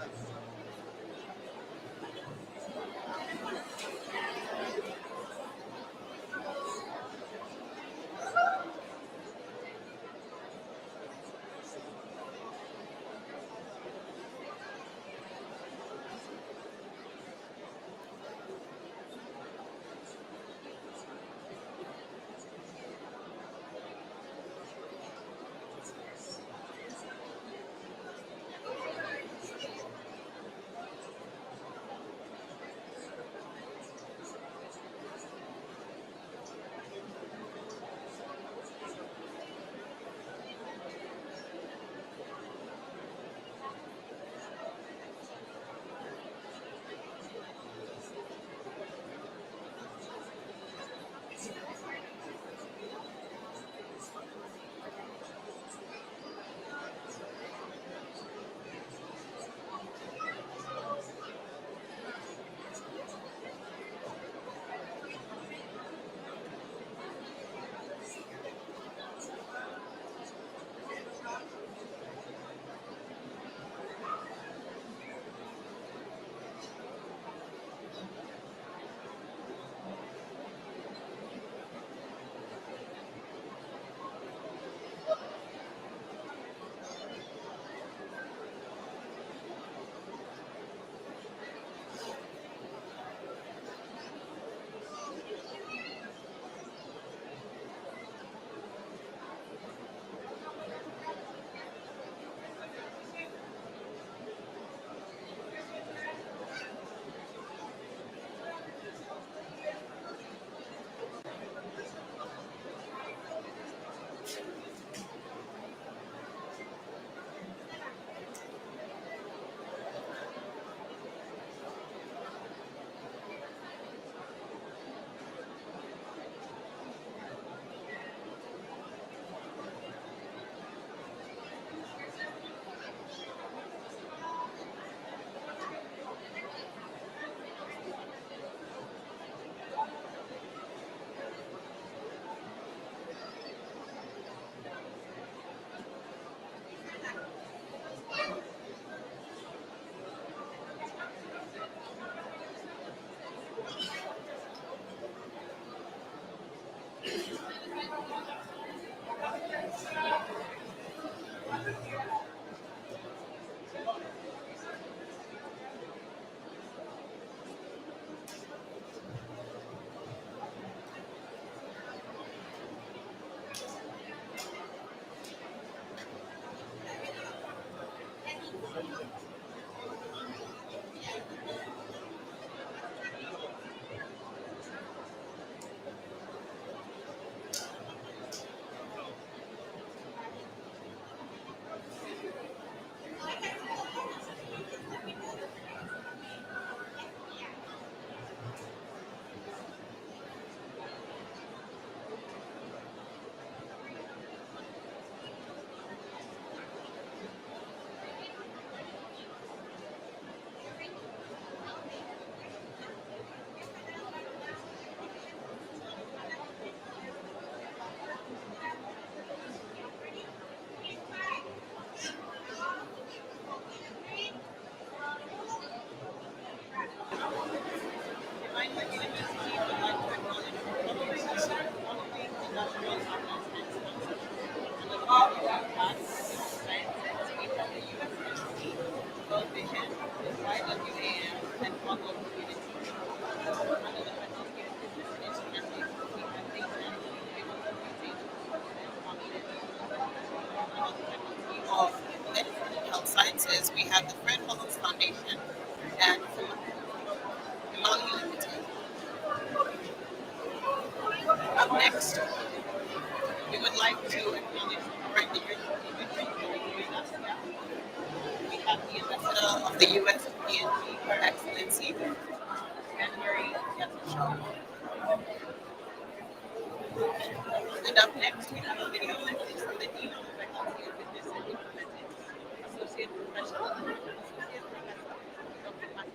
time. have the Fred Phillips Foundation and Imali Limited. Up next, we would like to acknowledge right here. We have the Ambassador of the U.S. PNG, Her Excellency, January Yatusho. And up next, we have a video message from the Dean of the Faculty of Business and Informatics, Associate Professor, Associate Professor, Dr. Martin.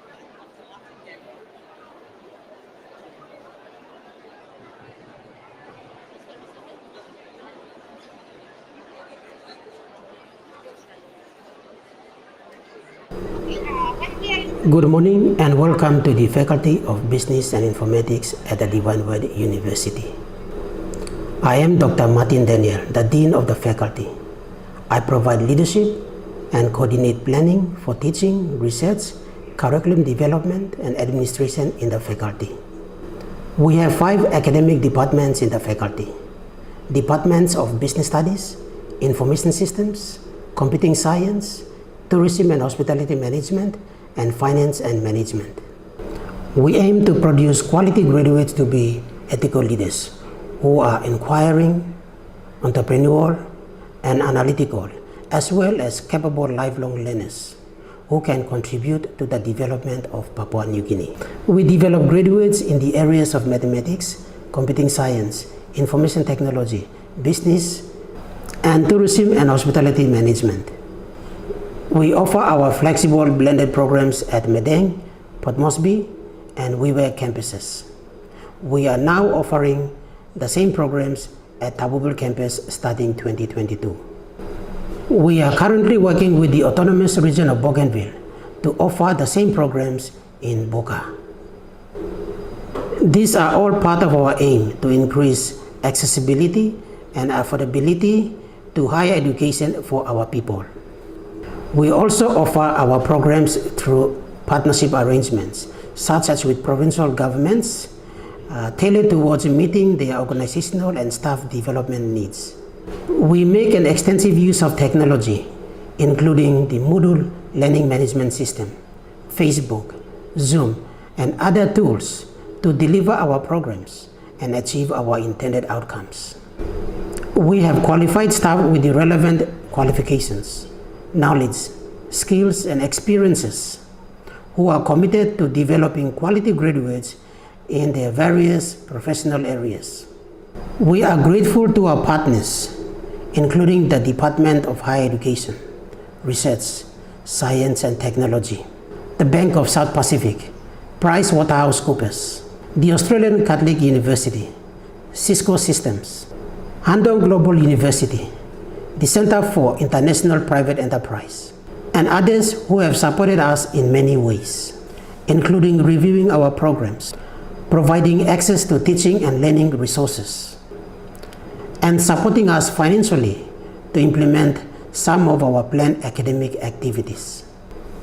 Good morning and welcome to the Faculty of Business and Informatics at the Divine Word University. I am Dr. Martin Daniel, the Dean of the Faculty. I provide leadership and coordinate planning for teaching, research, curriculum development, and administration in the faculty. We have 5 academic departments in the faculty. Departments of Business Studies, Information Systems, Computing Science, Tourism and Hospitality Management, and Finance and Management. We aim to produce quality graduates to be ethical leaders who are inquiring, entrepreneurial, and analytical, as well as capable lifelong learners who can contribute to the development of Papua New Guinea. We develop graduates in the areas of mathematics, computing science, information technology, business, and tourism and hospitality management. We offer our flexible blended programs at Madang, Port Moresby, and WeWork campuses. We are now offering the same programs at Tabubel campus starting 2022. We are currently working with the Autonomous Region of Bougainville to offer the same programs in Boka. These are all part of our aim to increase accessibility and affordability to higher education for our people. We also offer our programs through partnership arrangements, such as with provincial governments, tailored towards meeting their organizational and staff development needs. We make an extensive use of technology, including the Moodle Learning Management System, Facebook, Zoom, and other tools to deliver our programs and achieve our intended outcomes. We have qualified staff with the relevant qualifications, knowledge, skills, and experiences who are committed to developing quality graduates in their various professional areas. We are grateful to our partners, including the Department of Higher Education, Research, Science and Technology, the Bank of South Pacific, PricewaterhouseCoopers, the Australian Catholic University, Cisco Systems, Handong Global University, the Center for International Private Enterprise, and others who have supported us in many ways, including reviewing our programs, providing access to teaching and learning resources, and supporting us financially to implement some of our planned academic activities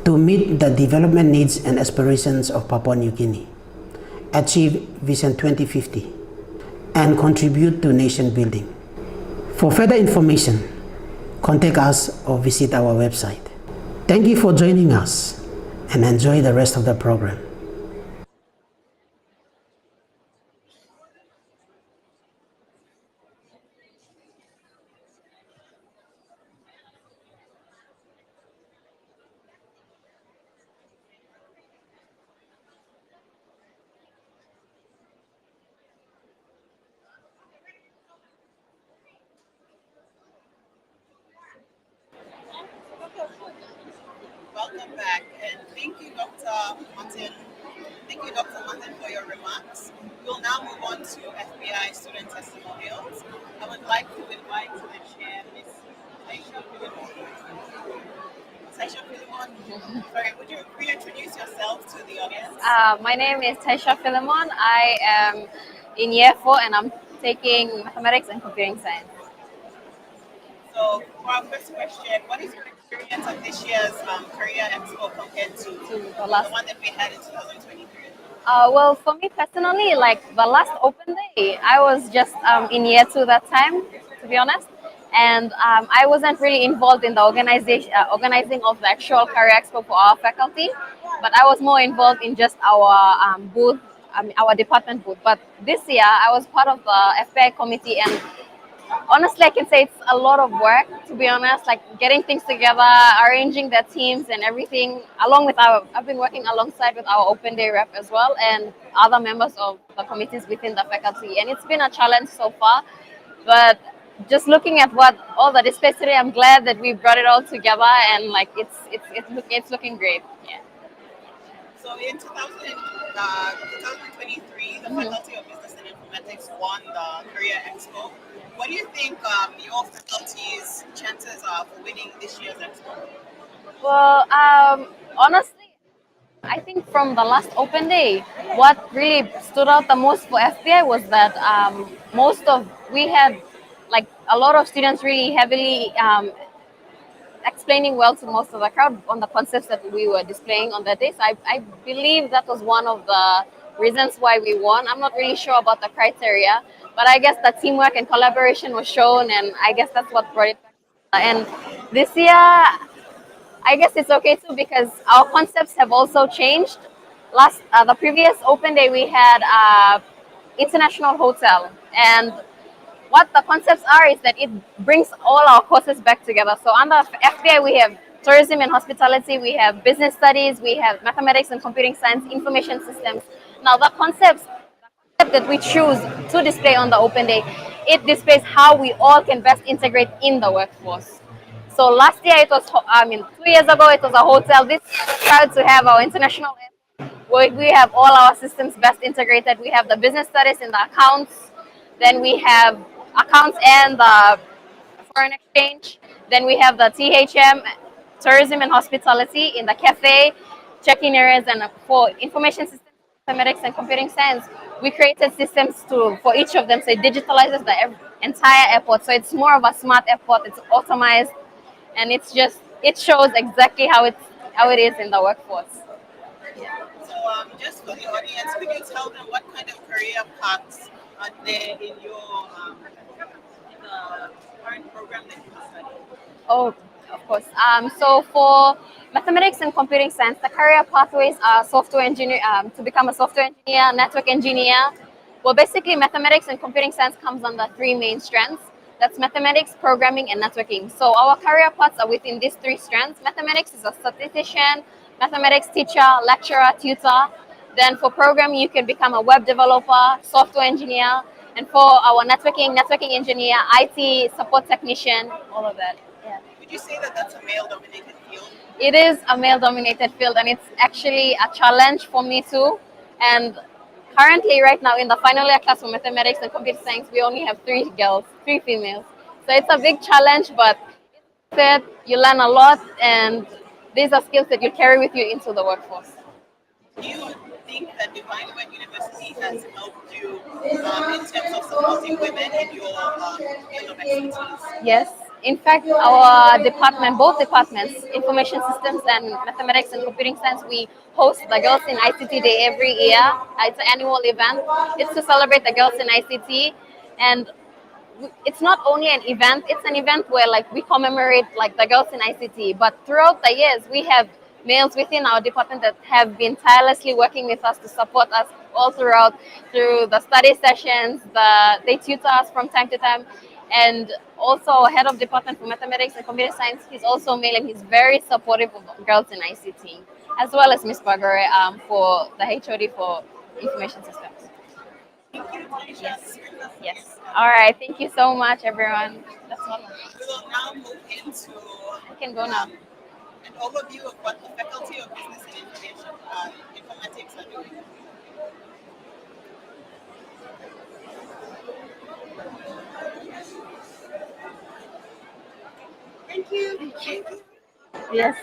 to meet the development needs and aspirations of Papua New Guinea, achieve Vision 2050, and contribute to nation building. For further information, contact us or visit our website. Thank you for joining us and enjoy the rest of the program. Welcome back, and thank you, Dr. Martin. Thank you, Dr. Martin, for your remarks. We'll now move on to FBI student testimonials. I would like to invite to the chair Ms. Taisha Philemon. Taisha Philemon, sorry, would you reintroduce yourself to the audience? My name is Taisha Philemon. I am in year 4 and I'm taking mathematics and computing science. So, for our first question, what is your experience of this year's Career Expo compared to the one that we had in 2023? Well, for me personally, like the last open day, I was just in year 2 that time, to be honest. And I wasn't really involved in the organizing of the actual career expo for our faculty, but I was more involved in just our booth, our department booth. But this year, I was part of the FPI committee, and honestly, I can say it's a lot of work, to be honest, like getting things together, arranging the teams and everything, along with I've been working alongside with our open day rep as well and other members of the committees within the faculty. And it's been a challenge so far, but just looking at what all the displays today, I'm glad that we brought it all together, and like it's looking great. Yeah. So in 2023, the Faculty of Business and Informatics won the Career Expo. What do you think your faculty's chances are for winning this year's Expo? Well, honestly, I think from the last open day, what really stood out the most for FBI was that we had like a lot of students really heavily explaining well to most of the crowd on the concepts that we were displaying on that day. So I believe that was one of the reasons why we won. I'm not really sure about the criteria, but I guess the teamwork and collaboration was shown, and I guess that's what brought it back. And this year, I guess it's okay too because our concepts have also changed. The previous open day we had international hotel, and what the concepts are is that it brings all our courses back together. So under FBI we have tourism and hospitality, we have business studies, we have mathematics and computing science, information systems. Now the concept that we choose to display on the open day, it displays how we all can best integrate in the workforce. So last year it was, 2 years ago it was a hotel. This proud to have our international where we have all our systems best integrated. We have the business studies in the accounts, then we have accounts and the foreign exchange. Then we have the THM, tourism and hospitality in the cafe, check-in areas, and for information systems, mathematics, and computing science, we created systems for each of them. So it digitalizes the entire airport. So it's more of a smart airport. It's automized, and it shows exactly how it is in the workforce. So just for the audience, could you tell them what kind of career paths are there in your in the current program that you study? Oh, of course. So for mathematics and computing science, the career pathways are software engineer to become a software engineer, network engineer. Well, basically, mathematics and computing science comes under three main strands. That's mathematics, programming, and networking. So our career paths are within these three strands. Mathematics is a statistician, mathematics teacher, lecturer, tutor. Then for programming, you can become a web developer, software engineer, and for our networking engineer, IT support technician, all of that. Yeah. Would you say that that's a male-dominated field? It is a male-dominated field, and it's actually a challenge for me too. And currently, right now, in the final year class for mathematics and computer science, we only have 3 females. So it's a big challenge, but you learn a lot, and these are skills that you carry with you into the workforce. Do you think that Divine Word University has helped you in terms of supporting women in your field of expertise? Yes. In fact, our department, both departments, information systems and mathematics and computing science, we host the Girls in ICT Day every year. It's an annual event. It's to celebrate the girls in ICT, and it's not only an event, it's an event where like we commemorate like the girls in ICT, but throughout the years we have males within our department that have been tirelessly working with us to support us all through the study sessions. They tutor us from time to time, and also our head of department for mathematics and computer science, he's also male and he's very supportive of girls in ICT, as well as Miss Bagore for the HOD for information systems. Yes. Yes. All right. Thank you so much, everyone. That's all. We will now move into I can go now. an overview of what the Faculty of Business and Informatics are doing. Thank you. Thank you. Yes.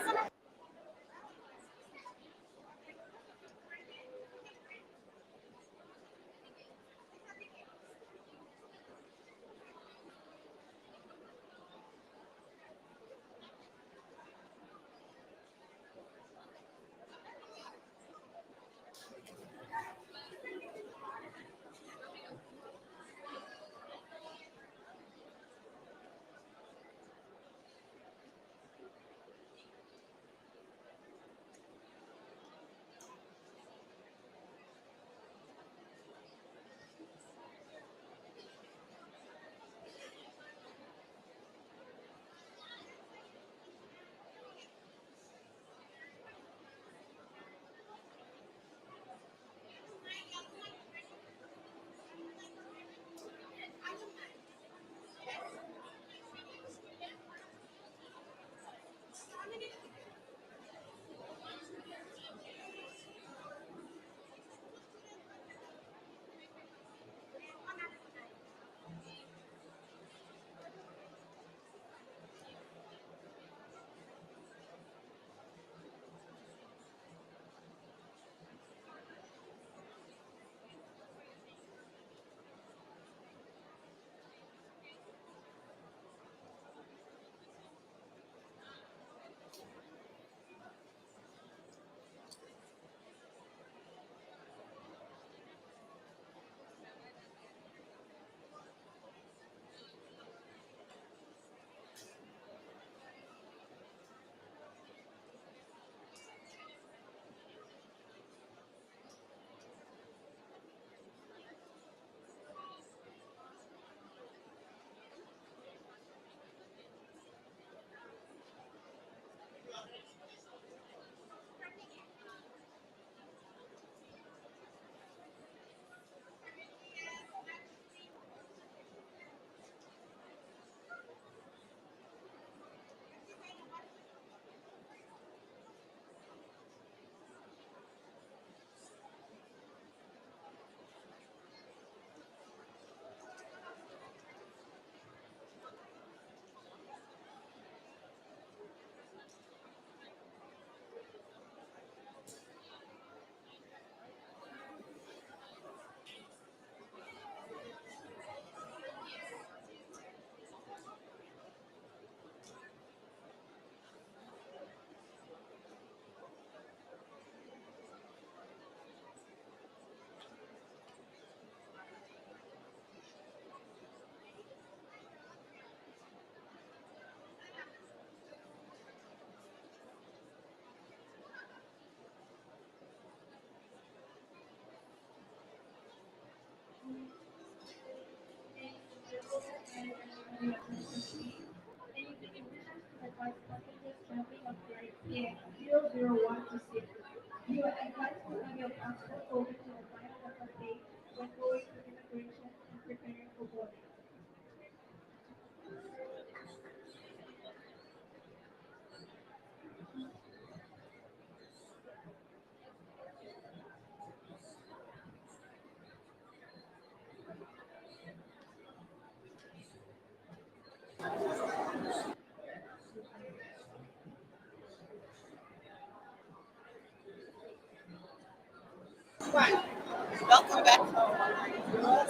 Welcome back.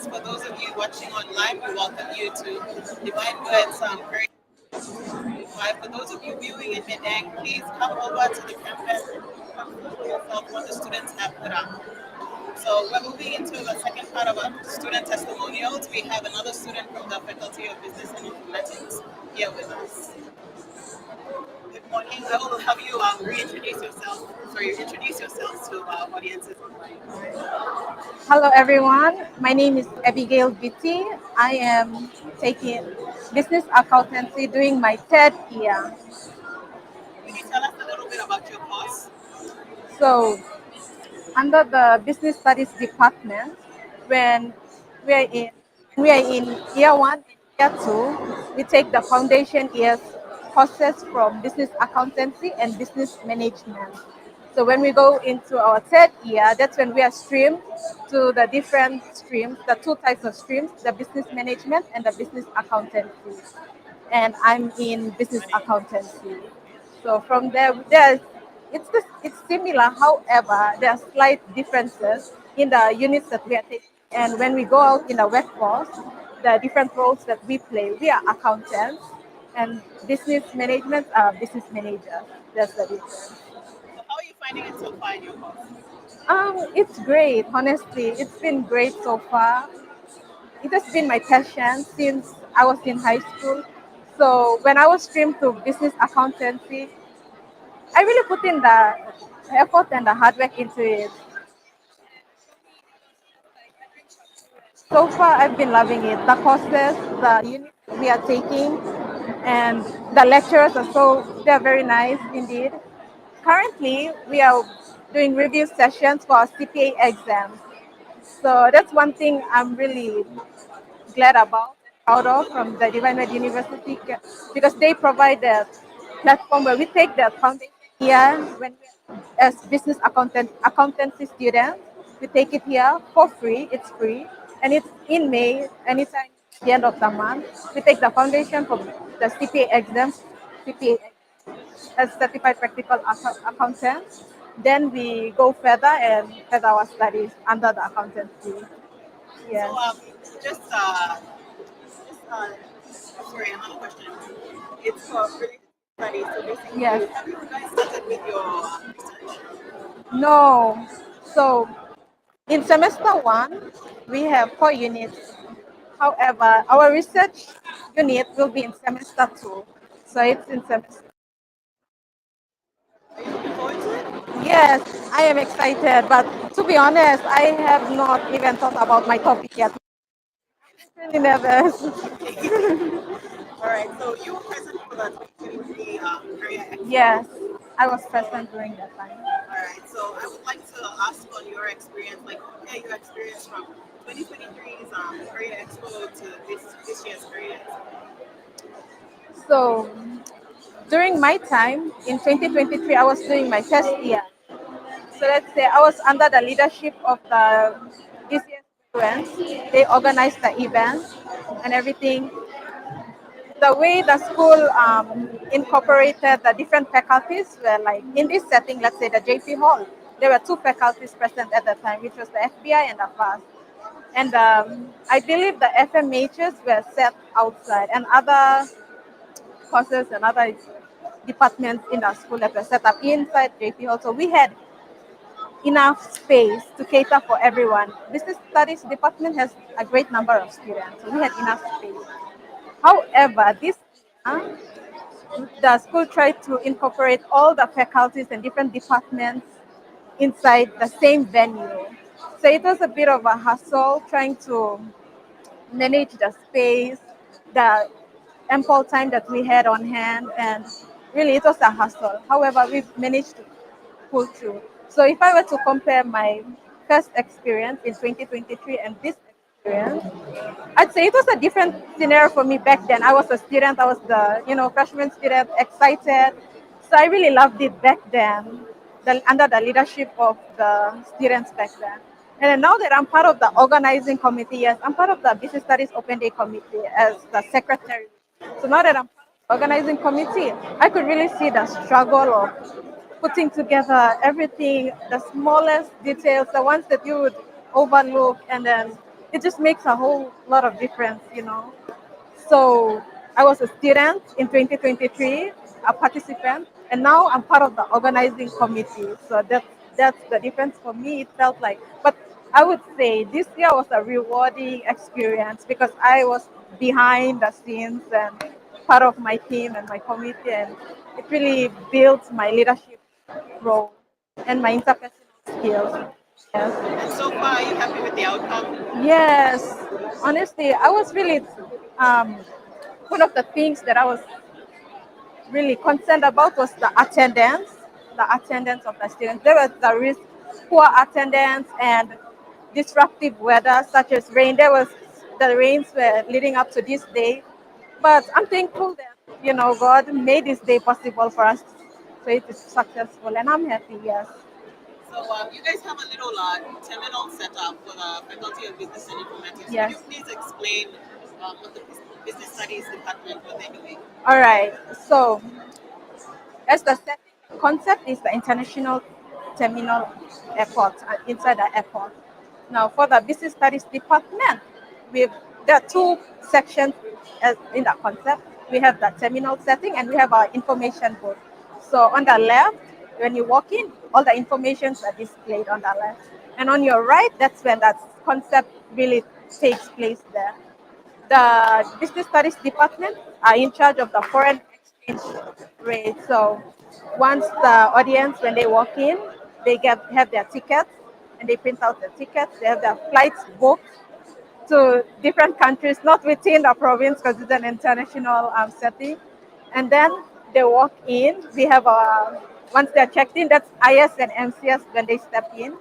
For those of you watching online, we welcome you to Divine Words Career. For those of you viewing in Madang, please come over to the campus and yourself what the students have put up. So we're moving into the second part of our student testimonials. We have another student from the Faculty of Business and Informatics here with us. Good morning. I will have you introduce yourselves to our audiences online. Hello everyone, my name is Abigail Bitty. I am taking business accountancy doing my third year. Can you tell us a little bit about your course? So under the business studies department, when we are in year one and year two, we take the foundation years courses from business accountancy and business management. So when we go into our third year, that's when we are streamed to the different streams, the two types of streams, the business management and the business accountancy. And I'm in business accountancy. So from there, it's similar. However, there are slight differences in the units that we are taking. And when we go out in the workforce, the different roles that we play, we are accountants, and business management are business managers. That's the difference. So how are you finding it so far in your course? It's great. Honestly, it's been great so far. It has been my passion since I was in high school. So when I was streamed to business accountancy, I really put in the effort and the hard work into it. So far, I've been loving it. The courses, the units we are taking, and the lecturers they're very nice indeed. Currently, we are doing review sessions for our CPA exams. So that's one thing I'm really glad about, proud of from the Divine Med University because they provide the platform where we take the foundation here when we, as business accountancy students, we take it here for free. It's free, and it's in May. Anytime at the end of the month, we take the foundation for the CPA exams, CPA as certified practical accountants. Then we go further and further our studies under the accountancy. Yes. So sorry, another question. It's for related studies. So basically, Yes. have you guys started with your research? No. So in semester one, we have 4 units. However, our research unit will be in semester two. So it's in semester. Are you looking forward to it? Yes, I am excited. But to be honest, I have not even thought about my topic yet. I'm really nervous. All right. So you were present for the 2023 Career Expo. Yes, I was present during that time. All right. So I would like to ask on your experience, like compare your experience from 2023's Career Expo to this year's Career Expo. So during my time in 2023, I was doing my first year. So let's say I was under the leadership of the DCS students. They organized the event and everything. The way the school incorporated the different faculties were like in this setting, let's say the JP Hall, there were two faculties present at the time, which was the FBI and the FASS. And I believe the FMHS were set outside, and other courses and other departments in our school that were set up inside JP Hall. So we had enough space to cater for everyone. Business Studies department has a great number of students, so we had enough space. However, this year, the school tried to incorporate all the faculties and different departments inside the same venue. So it was a bit of a hassle trying to manage the space, the ample time that we had on hand, and really it was a hassle. However, we managed school too. So if I were to compare my first experience in 2023 and this experience, I'd say it was a different scenario for me back then. I was a student. I was the freshman student, excited. So I really loved it back then, under the leadership of the students back then. And then now that I'm part of the organizing committee, yes, I'm part of the Business Studies Open Day committee as the secretary. So now that I'm part of the organizing committee, I could really see the struggle of putting together everything, the smallest details, the ones that you would overlook, and then it just makes a whole lot of difference. So I was a student in 2023, a participant, and now I'm part of the organizing committee. So that's the difference for me. It felt like, but I would say this year was a rewarding experience because I was behind the scenes and part of my team and my committee, and it really built my leadership role and my interpersonal skills. Yes. And so far, are you happy with the outcome? Yes, honestly, I was really um, one of the things that I was really concerned about was the attendance of the students. There was the risk, poor attendance and disruptive weather such as rain. The rains were leading up to this day, but I'm thankful that God made this day possible for us, so it is successful, and I'm happy. Yes. So you guys have a little terminal setup for the Faculty of Business and Informatics. Yes. Could you please explain what the Business Studies Department, what they're doing? All right. So as the setting concept is the international terminal airport, inside the airport. Now, for the business studies department, we there are two sections in the concept. We have the terminal setting and we have our information booth. So on the left, when you walk in, all the informations are displayed on the left. And on your right, that's when that concept really takes place there. The business studies department are in charge of the foreign exchange rate. So once the audience, when they walk in, they have their tickets and they print out the tickets. They have their flights booked to different countries, not within the province because it's an international setting. And then they walk in. We have once they're checked in, that's IS and MCS when they step in,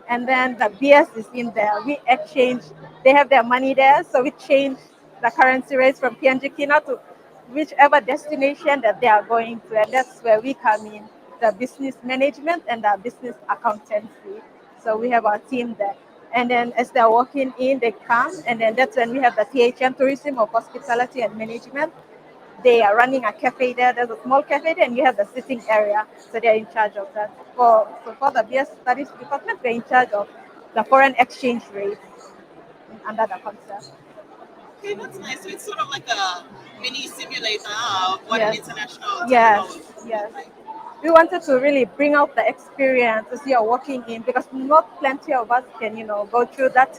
and then the BS is in there. We exchange, they have their money there, so we change the currency rates from PNG Kina to whichever destination that they are going to, and that's where we come in, the business management and the business accountancy. So we have our team there. And then as they're walking in, they come, and then that's when we have the THM, Tourism of Hospitality and Management. They are running a cafe there. There's a small cafe there, and you have the sitting area. So they're in charge of that. For the BS Studies Department, they're in charge of the foreign exchange rate under the concept. Okay, that's nice. So it's sort of like a mini simulator of what an Yes. international Yes. terminal would Yes. look like. We wanted to really bring out the experience as you're walking in because not plenty of us can, go through that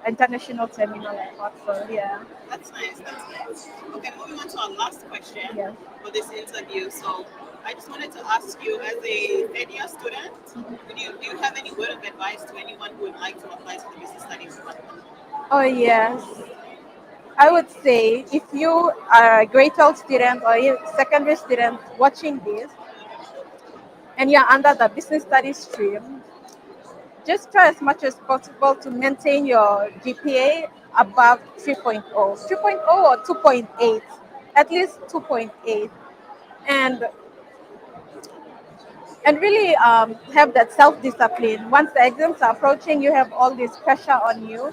international terminal airport. So yeah. That's nice. That's nice. Okay, moving on to our last question Yes. for this interview. So I just wanted to ask you, as a third-year student, do you have any word of advice to anyone who would like to apply to the business studies department? Oh yes. I would say if you are a grade 12 student or a secondary student watching this and you're under the business studies stream, just try as much as possible to maintain your GPA above 3.0, 3.0 or 2.8, at least 2.8. And and really have that self-discipline. Once the exams are approaching, you have all this pressure on you.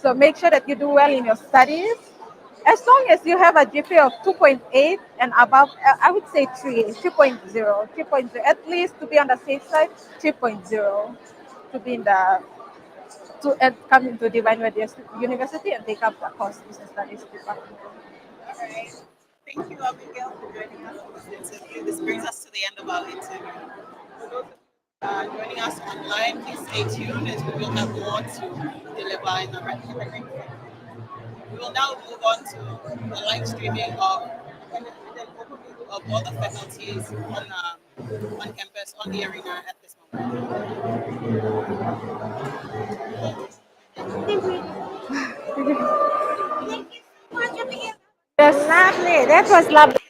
So make sure that you do well in your studies. As long as you have a GPA of 2.8 and above, I would say 3.0, 3.0, at least to be on the safe side, 3.0 to be in the come into Divine Word University and take up the course business studies department. All right. Thank you, Abigail, for joining us for this interview. This brings us to the end of our interview. For those of you joining us online, please stay tuned as we will have more to deliver in the next section. We will now move on to the live streaming of an overview of all the faculties on campus, on the arena at this moment. That's lovely. That was lovely.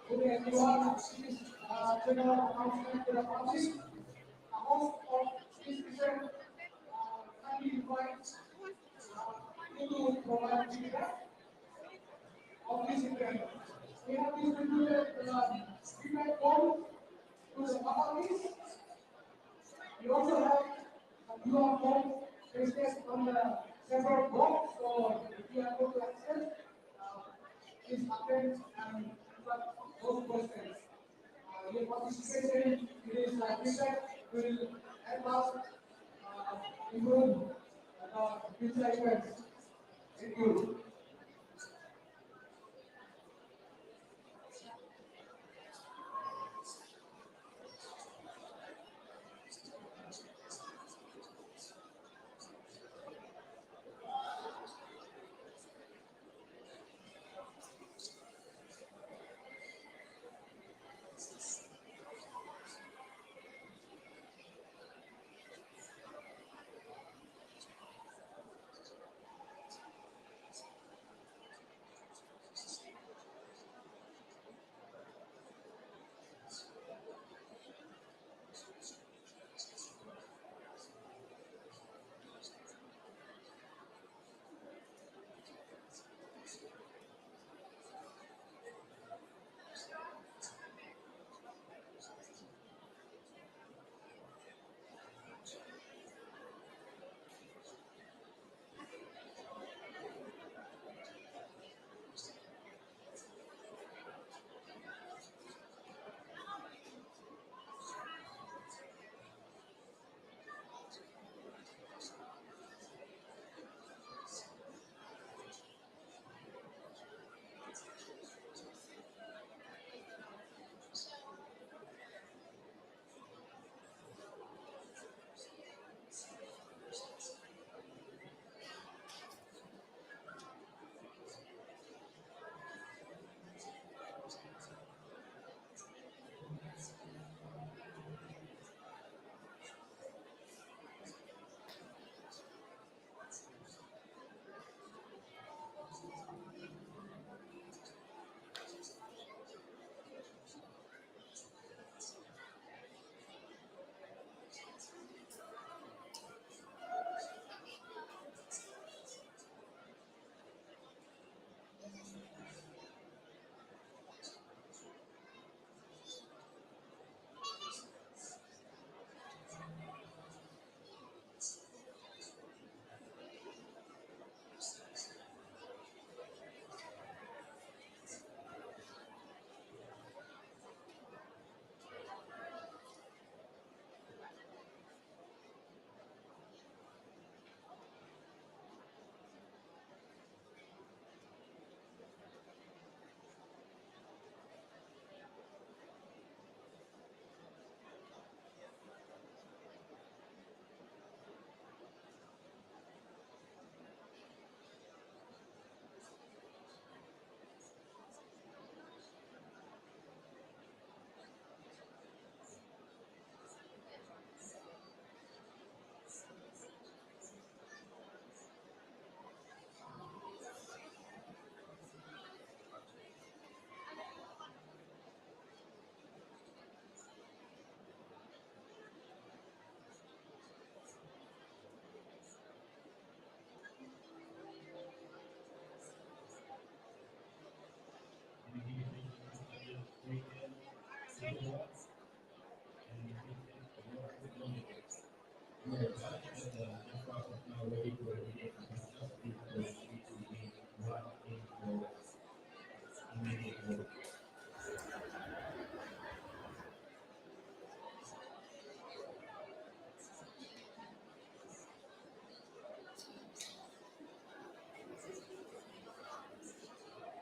Good day, everyone. This is General Announcement to the public. The host of this event kindly invites me to provide feedback of this event. We have distributed feedback forms to the faculties. We also have a QR code pasted on the several blocks, so if you are able to access, please attend and answer those questions. Your participation in this feedback will help us improve the future events. Thank you.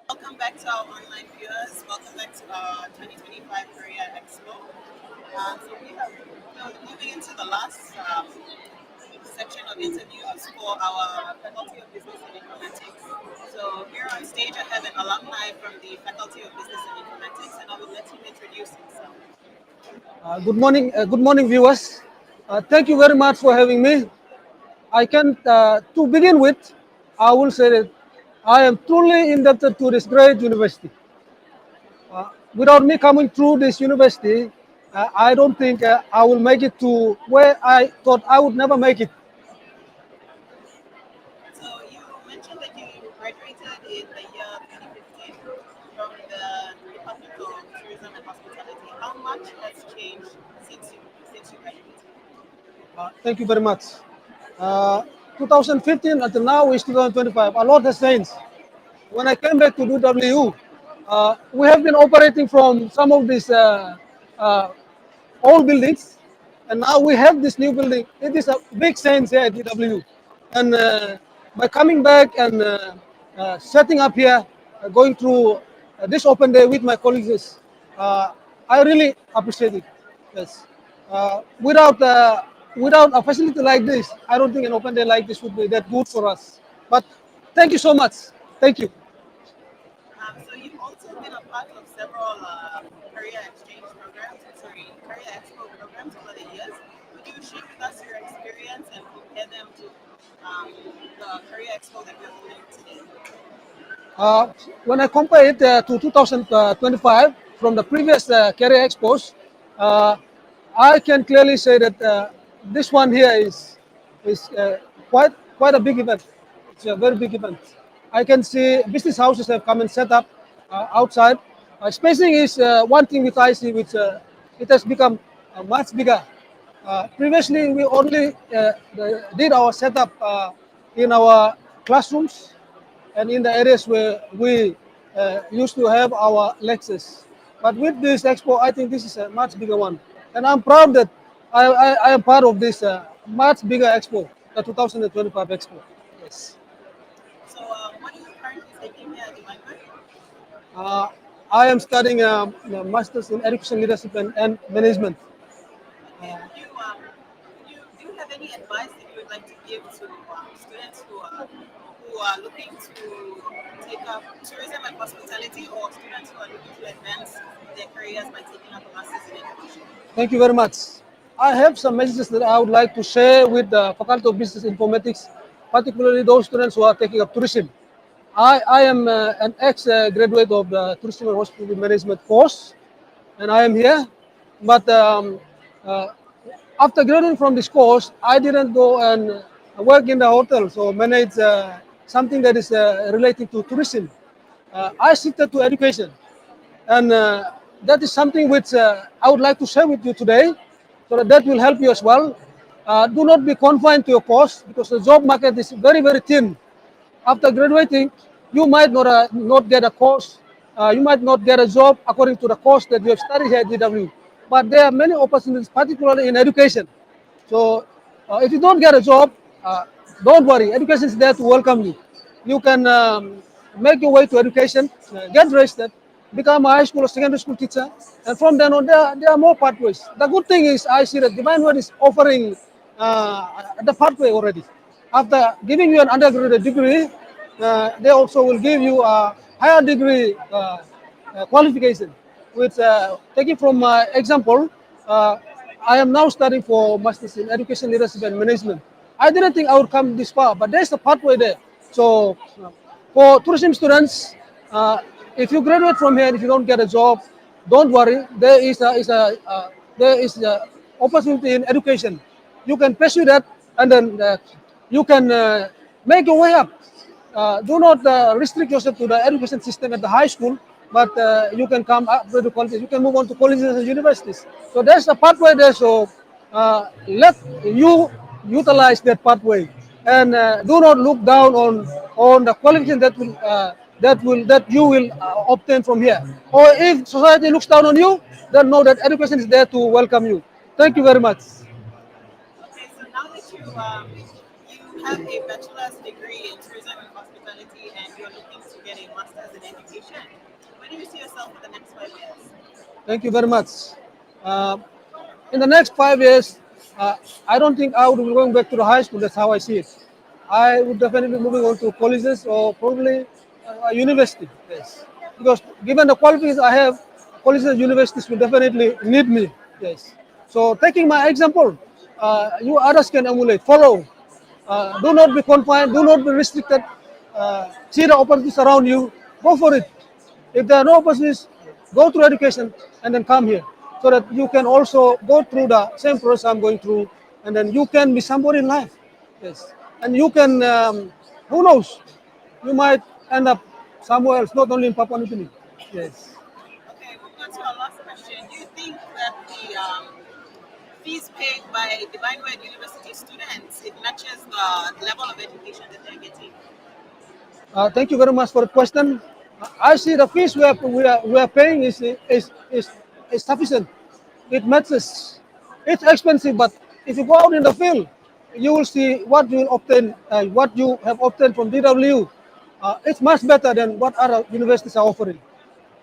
Welcome back to our online viewers. Welcome back to our 2025 Career Expo. So we are moving into the last section of interviews for our Faculty of Business and Informatics. So here on stage I have an alumni from the Faculty of Business and Informatics, and I will let him introduce himself. Good morning, viewers. Thank you very much for having me. To begin with, I will say that I am truly indebted to this great university. without me coming through this university, I don't think I will make it to where I thought I would never make it. So you mentioned that you graduated in the year 2015 from the Department of Tourism and Hospitality. How much has changed since you graduated? Thank you very much. 2015 until now is 2025. A lot has changed. When I came back to DWU, we have been operating from some of these uh, old buildings, and now we have this new building. It is a big change here at DWU. And by coming back and setting up here, going through this open day with my colleagues, I really appreciate it. Yes. Without a facility like this, I don't think an open day like this would be that good for us. But thank you so much. Thank you. So you've also been a part of several career exchange programs, career expo programs over the years. Could you share with us your experience and compare them to the career expo that we're holding today? When I compare it to 2025 from the previous career expos, uh, I can clearly say that this one here is quite a big event. It's a very big event. I can see business houses have come and set up outside. Spacing is one thing which I see, which it has become much bigger. Previously, we only did our setup in our classrooms and in the areas where we used to have our lectures. But with this expo, I think this is a much bigger one. And I'm proud that I am part of this much bigger expo, the 2025 expo. Yes. So what are you currently taking here at the library? Uh, I am studying a master's in education leadership and management. Okay. Do you have any advice that you would like to give to students who are looking to take up tourism and hospitality, or students who are looking to advance their careers by taking up a master's in education? Thank you very much. I have some messages that I would like to share with the Faculty of Business Informatics, particularly those students who are taking up tourism. I am an ex-graduate of the Tourism and Hospitality Management course, and I am here. But uh, after graduating from this course, I didn't go and work in the hotel, so manage something that is related to tourism. I shifted to education, and that is something which I would like to share with you today, so that will help you as well. Do not be confined to your course, because the job market is very, very thin. After graduating, you might not get a course, you might not get a job according to the course that you have studied here at DW. But there are many opportunities, particularly in education. So if you don't get a job, don't worry. Education is there to welcome you. You can make your way to education, get registered, become a high school or secondary school teacher, and from then on, there are more pathways. The good thing is, I see that Divine Word is offering the pathway already. After giving you an undergraduate degree, they also will give you a higher degree qualification. Which, taking from my example, I am now studying for Masters in Education, Leadership and Management. I didn't think I would come this far, but there's a pathway there. So, for tourism students, if you graduate from here and if you don't get a job, don't worry. There is a opportunity in education. You can pursue that, and then you can make your way up. Do not restrict yourself to the education system at the high school, but you can come up to the colleges. You can move on to colleges and universities. So there's a pathway there. So let you utilize that pathway, and do not look down on the qualification that you will obtain from here. Or if society looks down on you, then know that education is there to welcome you. Thank you very much. Okay, so now that you have a bachelor's degree in tourism and hospitality, and you're looking to get a master's in education, where do you see yourself for the next 5 years? Thank you very much. Uh, in the next 5 years, I don't think I would be going back to the high school. That's how I see it. I would definitely be moving on to colleges or probably a university. Yes, because given the qualities I have, colleges and universities will definitely need me. Yes. So taking my example, you others can emulate, follow. Do not be confined. Do not be restricted. See the opportunities around you. Go for it. If there are no opportunities, go through education and then come here, so that you can also go through the same process I'm going through, and then you can be somebody in life. Yes, and you can, who knows, you might end up somewhere else, not only in Papua New Guinea. Yes. Okay, we'll go to our last question. Do you think that the fees paid by Divine Word University students, it matches the level of education that they're getting? Thank you very much for the question. I see the fees we are paying is sufficient. It matches. It's expensive, but if you go out in the field, you will see what you will obtain, what you have obtained from DWU. It's much better than what other universities are offering.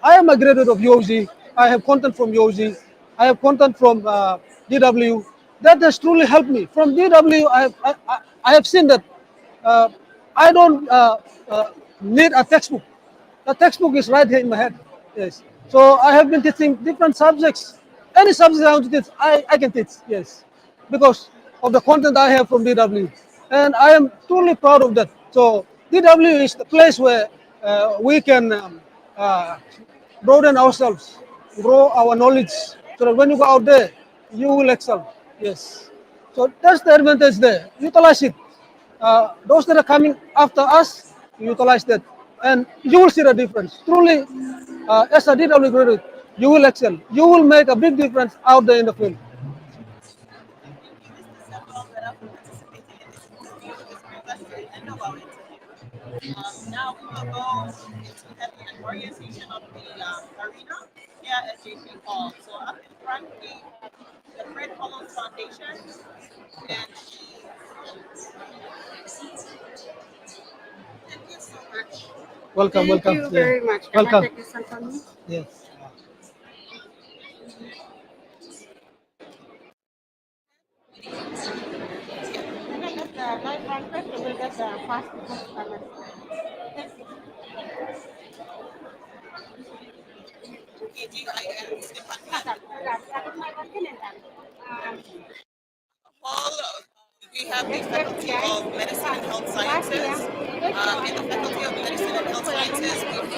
I am a graduate of UOG. I have content from UOG. I have content from DW. That has truly helped me. From DW, I have seen that uh, I don't need a textbook. The textbook is right here in my head. Yes. So I have been teaching different subjects. Any subject I want to teach, I can teach. Yes. Because of the content I have from DW. And I am truly proud of that. So DW is the place where we can uh, broaden ourselves, grow our knowledge, so that when you go out there, you will excel. Yes. So that's the advantage there. Utilize it. Those that are coming after us, utilize that, and you will see the difference. Truly, as a DW graduate, you will excel. You will make a big difference out there in the field. Thank you, Mr. Samuel, for participating in this interview. This brings us to the end of our interview. Now we will go into having an orientation of the arena here at JP Hall. So up in front we have the Fred Hollows Foundation, and thank you so much. Welcome, Thank welcome. you very much. Can I Welcome. take this one from you? Yes. Can I get the light one first, or will get the fast customer? Thank you. Hall, we have the Faculty of Medicine and Health Sciences. In the Faculty of Medicine and Health Sciences, we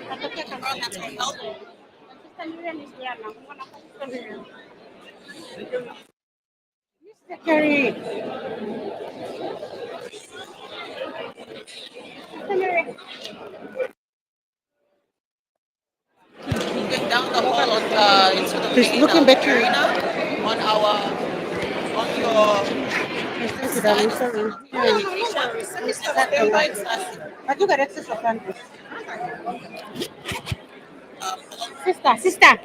have the environmental health. Secretary. Moving down the hall into the He's main looking better. arena on your side is education. Second floor invites us. I do got access of countries. Sister.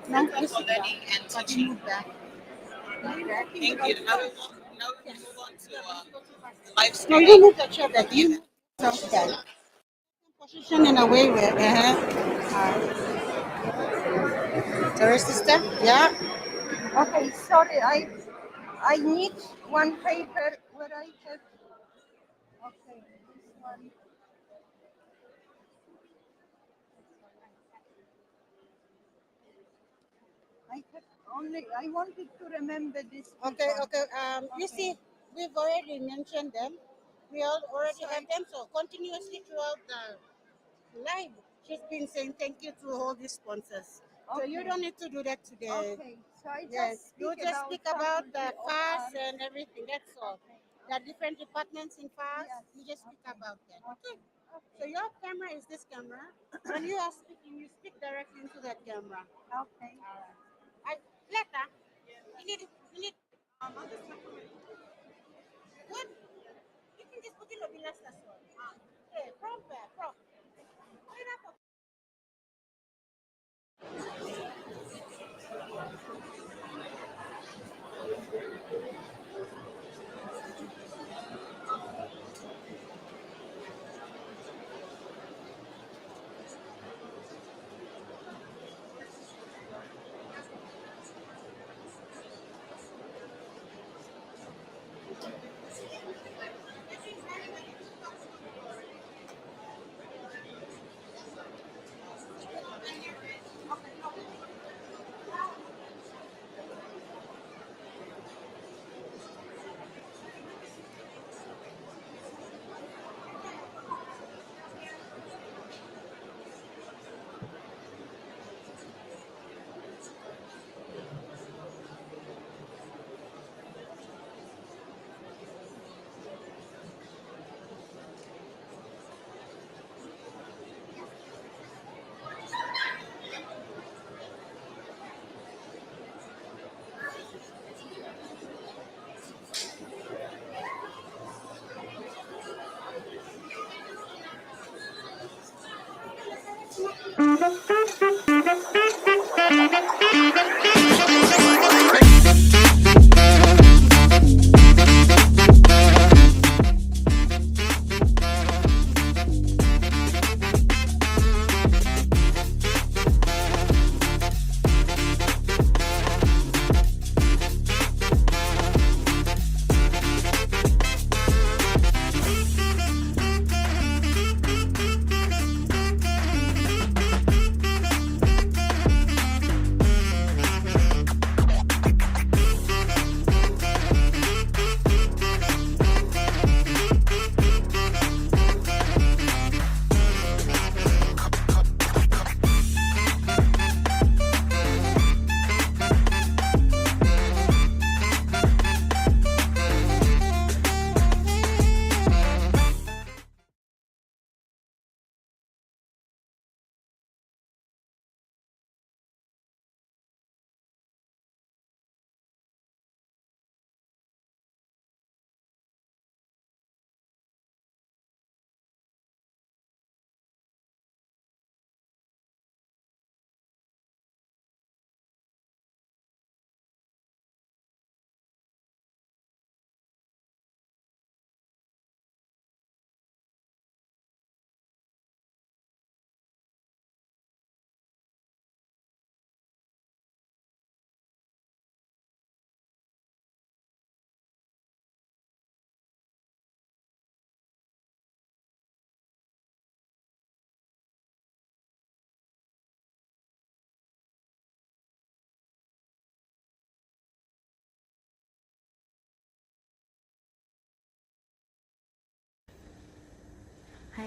No, For learning and teaching. Thank you. Now we move on to live No, streaming. you move the chair that you move that. Position in a way where sorry, sister. Yeah. Okay, sorry. I need one paper where I have. Okay, this one. I have only. I wanted to remember this. Okay, okay. You see, we've already mentioned them. We all already have them. So continuously throughout the live, she's been saying thank you to all these sponsors. So you don't need to do that today. Okay. So I just you just speak about the FASS and everything. That's all. The different departments in FASS. You just speak about that. Okay. So your camera is this camera. When you are speaking, you speak directly into that camera. Okay. All right. Later. You need. On this one. Good. You can just put it on the last as well. Okay. Prof. Wait up.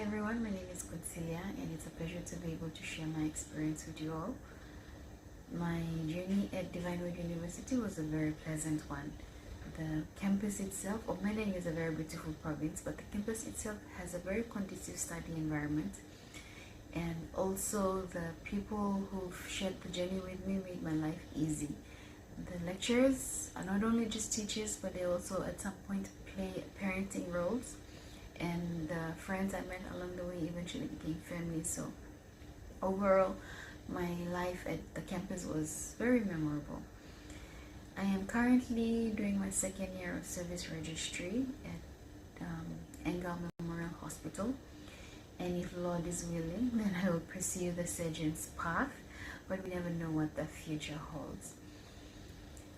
Hi everyone, my name is Consilia and it's a pleasure to be able to share my experience with you all. My journey at Divine Word University was a very pleasant one. The campus itself, Madang is a very beautiful province, but the campus itself has a very conducive study environment. And also the people who've shared the journey with me made my life easy. The lecturers are not only just teachers, but they also at some point play parenting roles. And the friends I met along the way eventually became family. So overall, my life at the campus was very memorable. I am currently doing my second year of service registry at Aigeeleng Memorial Hospital. And if Lord is willing, then I will pursue the surgeon's path, but we never know what the future holds.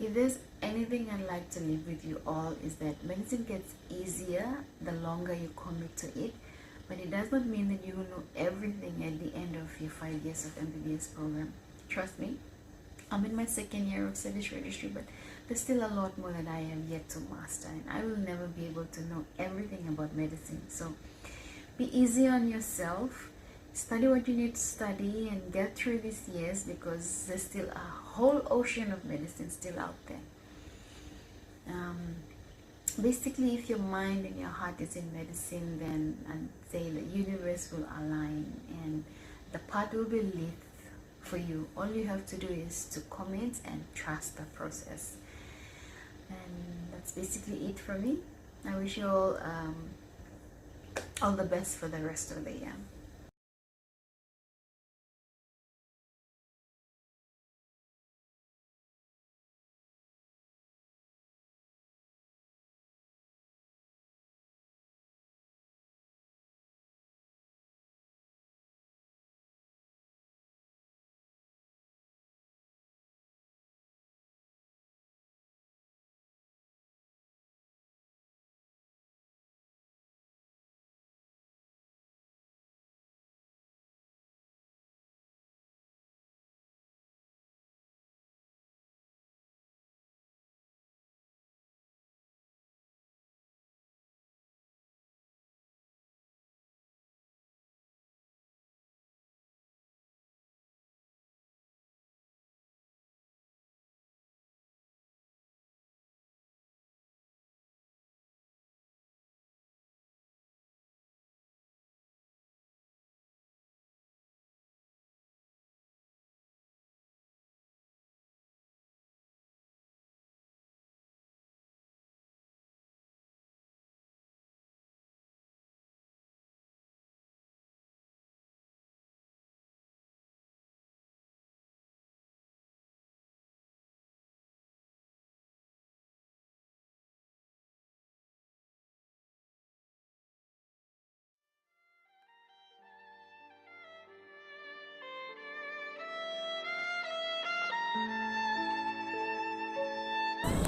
If there's anything I'd like to leave with you all is that medicine gets easier the longer you commit to it, but it does not mean that you will know everything at the end of your 5 years of MBBS program. Trust me, I'm in my second year of service registry, but there's still a lot more that I have yet to master, and I will never be able to know everything about medicine. So be easy on yourself. Study what you need to study and get through these years, because there's still a whole ocean of medicine still out there. Basically, if your mind and your heart is in medicine, then I'd say the universe will align and the path will be lit for you. All you have to do is to commit and trust the process. And that's basically it for me. I wish you all the best for the rest of the year.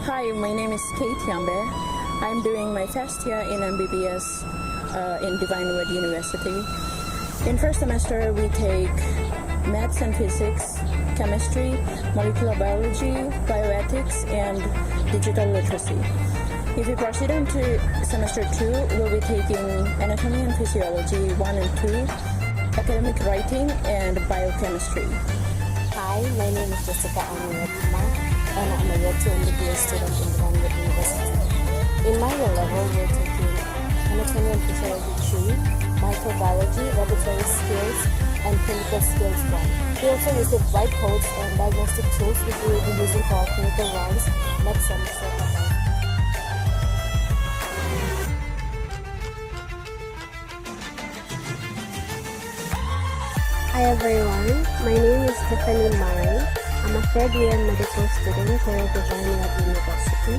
Hi, my name is Kate Yambe. I'm doing my first year in MBBS in Divine Word University. In first semester, we take maths and physics, chemistry, molecular biology, bioethics, and digital literacy. If we proceed on to semester 2, we'll be taking anatomy and physiology 1 and 2, academic writing, and biochemistry. Hi, my name is Jessica Amuratma, and I'm a year 2 MBBS student in Divine Word University. In my year level, we're taking anatomy and physiology 2, microbiology, laboratory skills, and clinical skills 1. We also receive white codes and diagnostic tools which we will be using for our clinical rounds next semester. Hi everyone, my name is Tiffany Murray. I'm a third year medical student here at Divine Word University.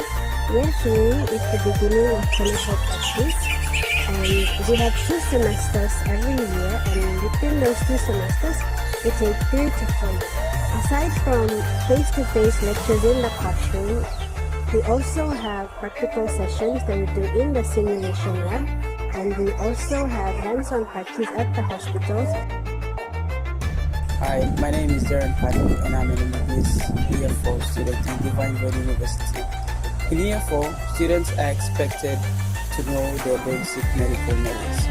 Year 3 is the beginning of clinical practice, and we have 2 semesters every year, and between those 2 semesters we take 3 to 4 months. Aside from face-to-face lectures in the classroom, we also have practical sessions that we do in the simulation lab, and we also have hands-on practice at the hospitals. Hi, my name is Darren Paddy and I'm an MBBS Year 4 student in Divine Word University. In Year 4, students are expected to know their basic medical knowledge.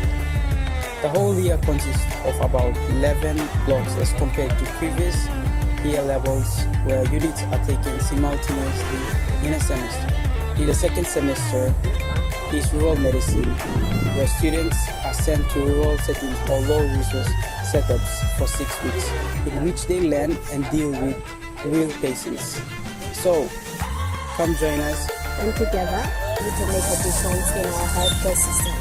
The whole year consists of about 11 blocks as compared to previous year levels where units are taken simultaneously in a semester. In the second semester is rural medicine, where students are sent to rural settings or low-resource setups for 6 weeks, in which they learn and deal with real patients. So, come join us. And together, we can make a difference in our healthcare system.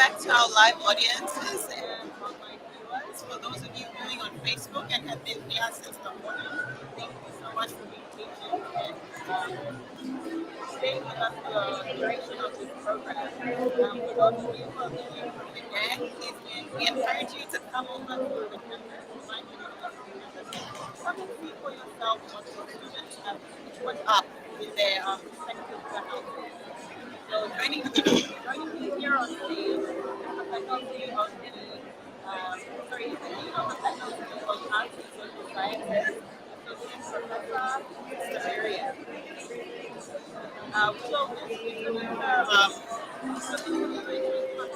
back to our live audiences and online viewers. For those of you viewing on Facebook and have been here since the morning, thank you so much for being patient and staying with us for the duration of this program. For those of you who are viewing from the gang, we encourage you to come over to the campus, Divine University campus. Come and see for yourself what your students have put up in their respective houses. So joining me here on stage is the faculty of the Dean of the Faculty of Arts and Social Sciences, Associate Professor Mr. We will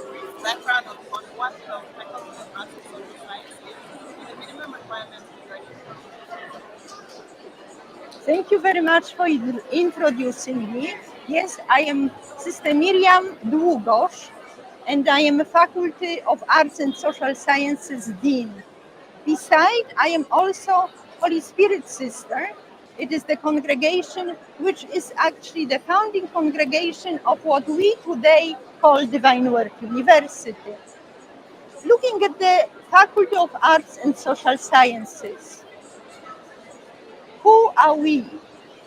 background on what the Faculty of Arts and Social Science is and the minimum requirements for graduate. Thank you very much for introducing me. Yes, I am Sister Miriam Długosz, and I am a Faculty of Arts and Social Sciences Dean. Besides, I am also Holy Spirit Sister. It is the congregation which is actually the founding congregation of what we today call Divine Word University. Looking at the Faculty of Arts and Social Sciences, who are we?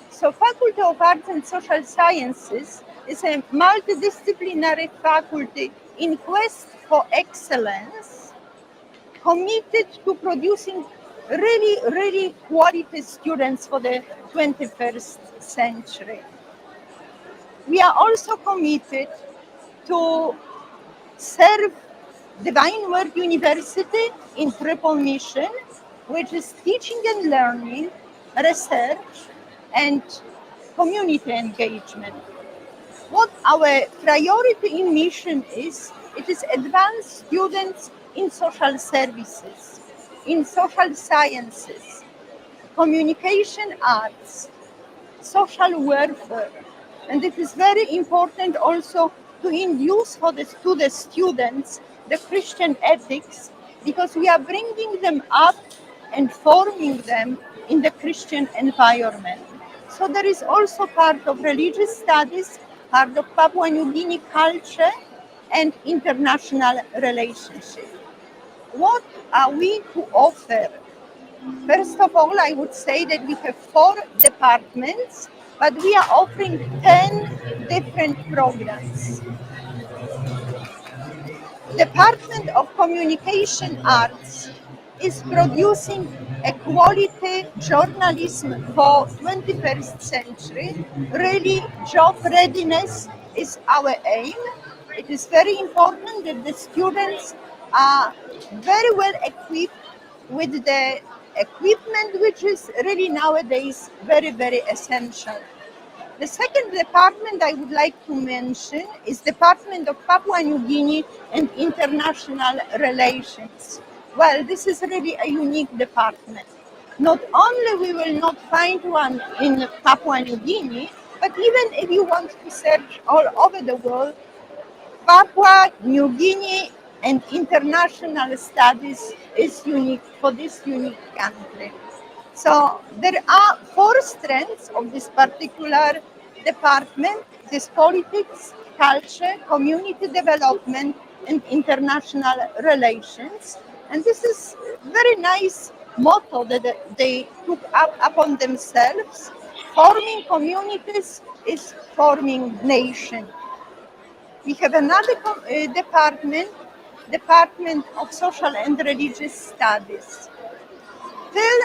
So Faculty of Arts and Social Sciences is a multidisciplinary faculty in quest for excellence, committed to producing really quality students for the 21st century. We are also committed to serve Divine Word University in triple mission, which is teaching and learning, research, and community engagement. What our priority in mission is, it is advance students in social services, in social sciences, communication arts, social welfare, and it is very important also to induce to the students the Christian ethics, because we are bringing them up and forming them in the Christian environment. So there is also part of religious studies, part of Papua New Guinea culture, and international relationship. What are we to offer? First of all, I would say that we have 4 departments, but we are offering 10 different programs. Department of Communication Arts is producing a quality journalism for 21st century. Really, job readiness is our aim. It is very important that the students are very well equipped with the equipment which is really nowadays very essential. The second department I would like to mention is Department of Papua New Guinea and International Relations. Well, this is really a unique department. Not only we will not find one in Papua New Guinea, but even if you want to search all over the world, Papua New Guinea and international studies is unique for this unique country. So there are 4 strengths of this particular department: this politics, culture, community development, and international relations. And this is very nice motto that they took up upon themselves. Forming communities is forming nation. We have another Department of Social and Religious Studies. Till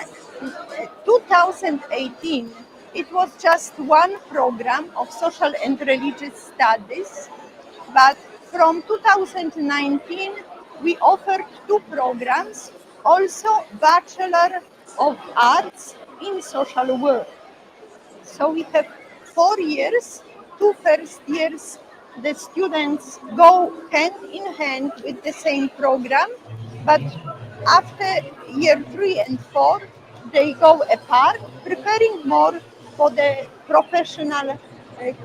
2018, it was just one program of social and religious studies, but from 2019, we offered 2 programs, also Bachelor of Arts in Social Work. So we have 4 years, 2 first years, the students go hand in hand with the same program, but after year 3 and 4, they go apart, preparing more for the professional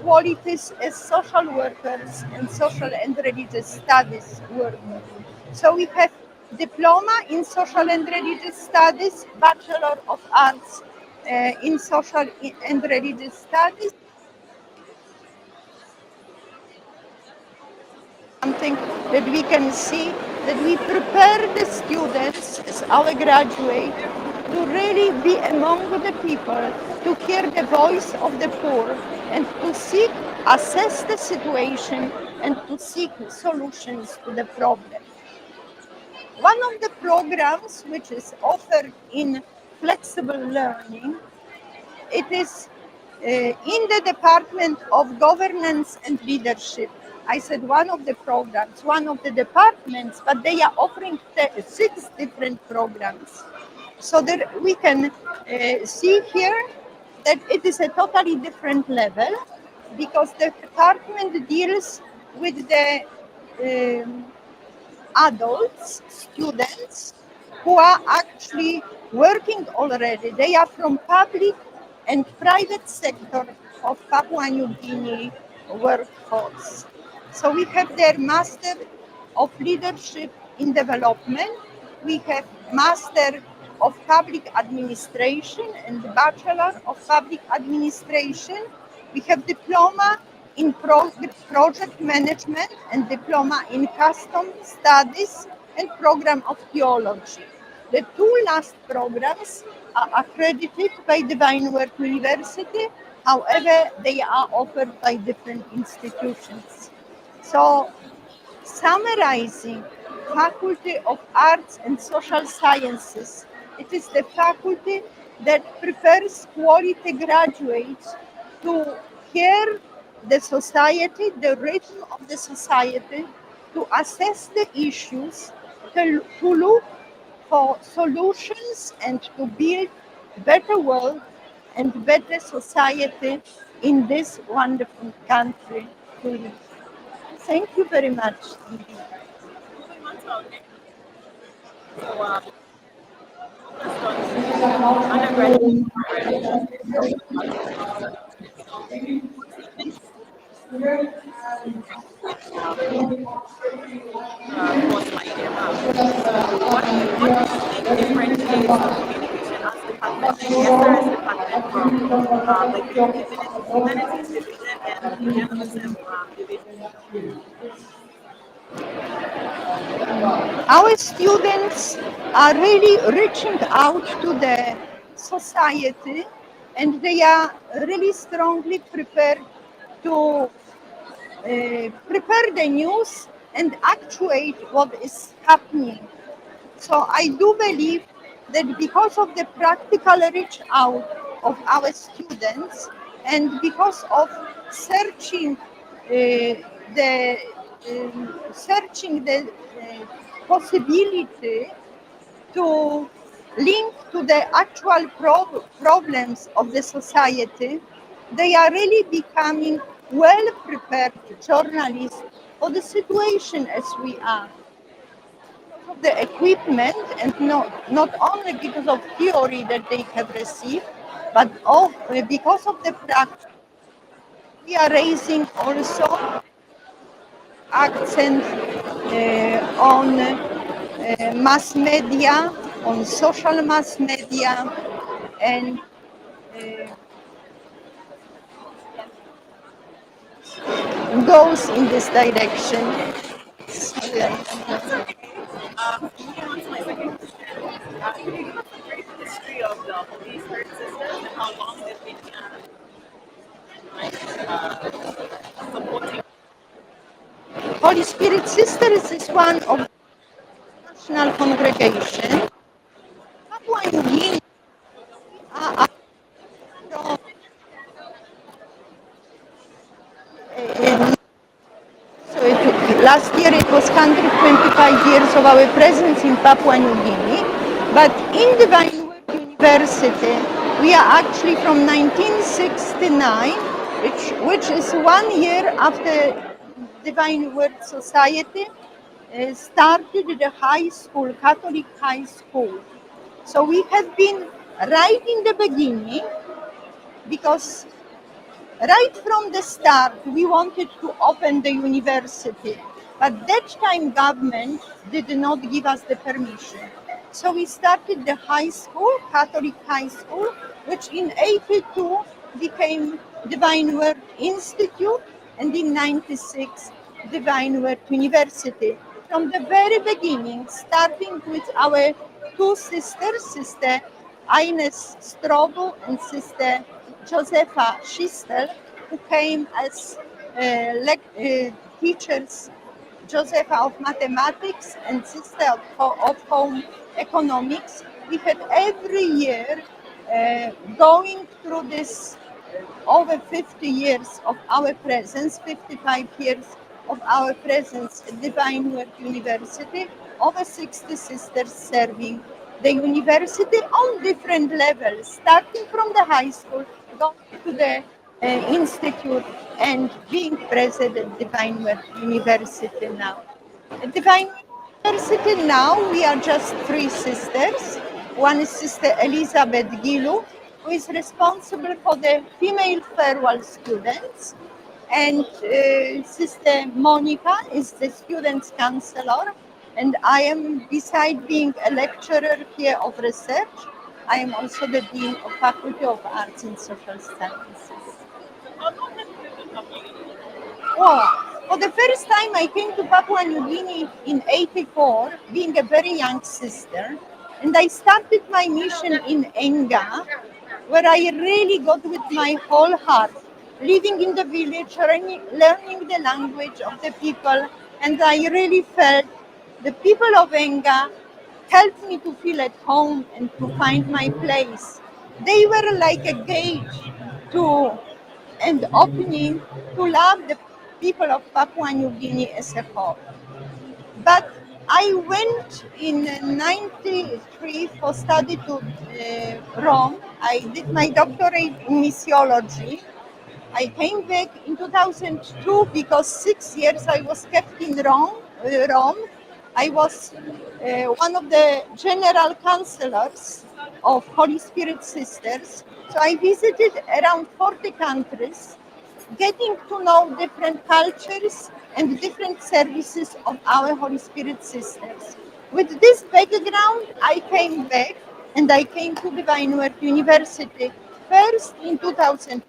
qualities as social workers and social and religious studies workers. So we have diploma in social and religious studies, Bachelor of Arts in social and religious studies, something that we can see, that we prepare the students as our graduate to really be among the people, to hear the voice of the poor, and to seek, assess the situation, and to seek solutions to the problem. One of the programs which is offered in flexible learning, it is in the Department of Governance and Leadership. I said one of the programs, one of the departments, but they are offering 6 different programs. So that we can see here that it is a totally different level, because the department deals with the adults, students who are actually working already. They are from public and private sector of Papua New Guinea workforce. So we have their Master of Leadership in Development. We have Master of Public Administration and Bachelor of Public Administration. We have Diploma in Project Management and Diploma in Custom Studies and Program of Theology. The 2 last programs are accredited by Divine Word University. However, they are offered by different institutions. So, summarizing, Faculty of Arts and Social Sciences, it is the faculty that prepares quality graduates to hear the society, the rhythm of the society, to assess the issues, to look for solutions, and to build better world and better society in this wonderful country to live. Thank you very much. Moving on to our next. So, undergraduate course like what do you think differentiates the communication arts department and the SRS department from the humanities division and the journalism division? Our students are really reaching out to the society, and they are really strongly prepared to prepare the news and actuate what is happening. So I do believe that because of the practical reach out of our students, and because of searching the possibility to link to the actual problems of the society, they are really becoming well prepared journalists for the situation as we are. Of the equipment, and not only because of theory that they have received, but because of the practice. We are raising also accent on mass media, on social mass media, and goes in this direction. Moving on to my second question. Can you give us a brief history of the Holy Spirit Sisters and how long they've been supporting? Holy Spirit Sisters is one of the national congregation. Papua New Guinea last year it was 125 years of our presence in Papua New Guinea, but in Divine Word University we are actually from 1969, which is 1 year after Divine Word Society started the high school, Catholic high school. So we have been right in the beginning, because right from the start we wanted to open the university, but that time government did not give us the permission. So we started the high school, Catholic high school, which in 82 became Divine Word Institute, and in 96 Divine Word University. From the very beginning, starting with our two sisters, Sister Ines Strobo and Sister Josefa Schistel, who came as teachers, Josefa of mathematics and Sister of home economics. We had every year going through this over 50 years of our presence, 55 years of our presence at Divine Word University, over 60 sisters serving the university on different levels, starting from the high school, going to the institute, and being present at Divine Word University now. At Divine University now, we are just three sisters. One is Sister Elizabeth Gilu, who is responsible for the female farewell students. And Sister Monica is the students' counselor. And I am, beside being a lecturer here of research, I am also the Dean of Faculty of Arts and Social Sciences. Well, for the first time I came to Papua New Guinea in '84, being a very young sister, and I started my mission in Enga, where I really got with my whole heart, living in the village, learning the language of the people, and I really felt the people of Enga helped me to feel at home and to find my place. They were like a gate to and opening to love the people of Papua New Guinea as a whole. But I went in '93 for study to Rome. I did my doctorate in missiology. I came back in 2002 because 6 years I was kept in Rome. I was one of the general counselors of Holy Spirit Sisters. So I visited around 40 countries, getting to know different cultures and different services of our Holy Spirit Sisters. With this background, I came back and I came to Divine Word University first in 2000.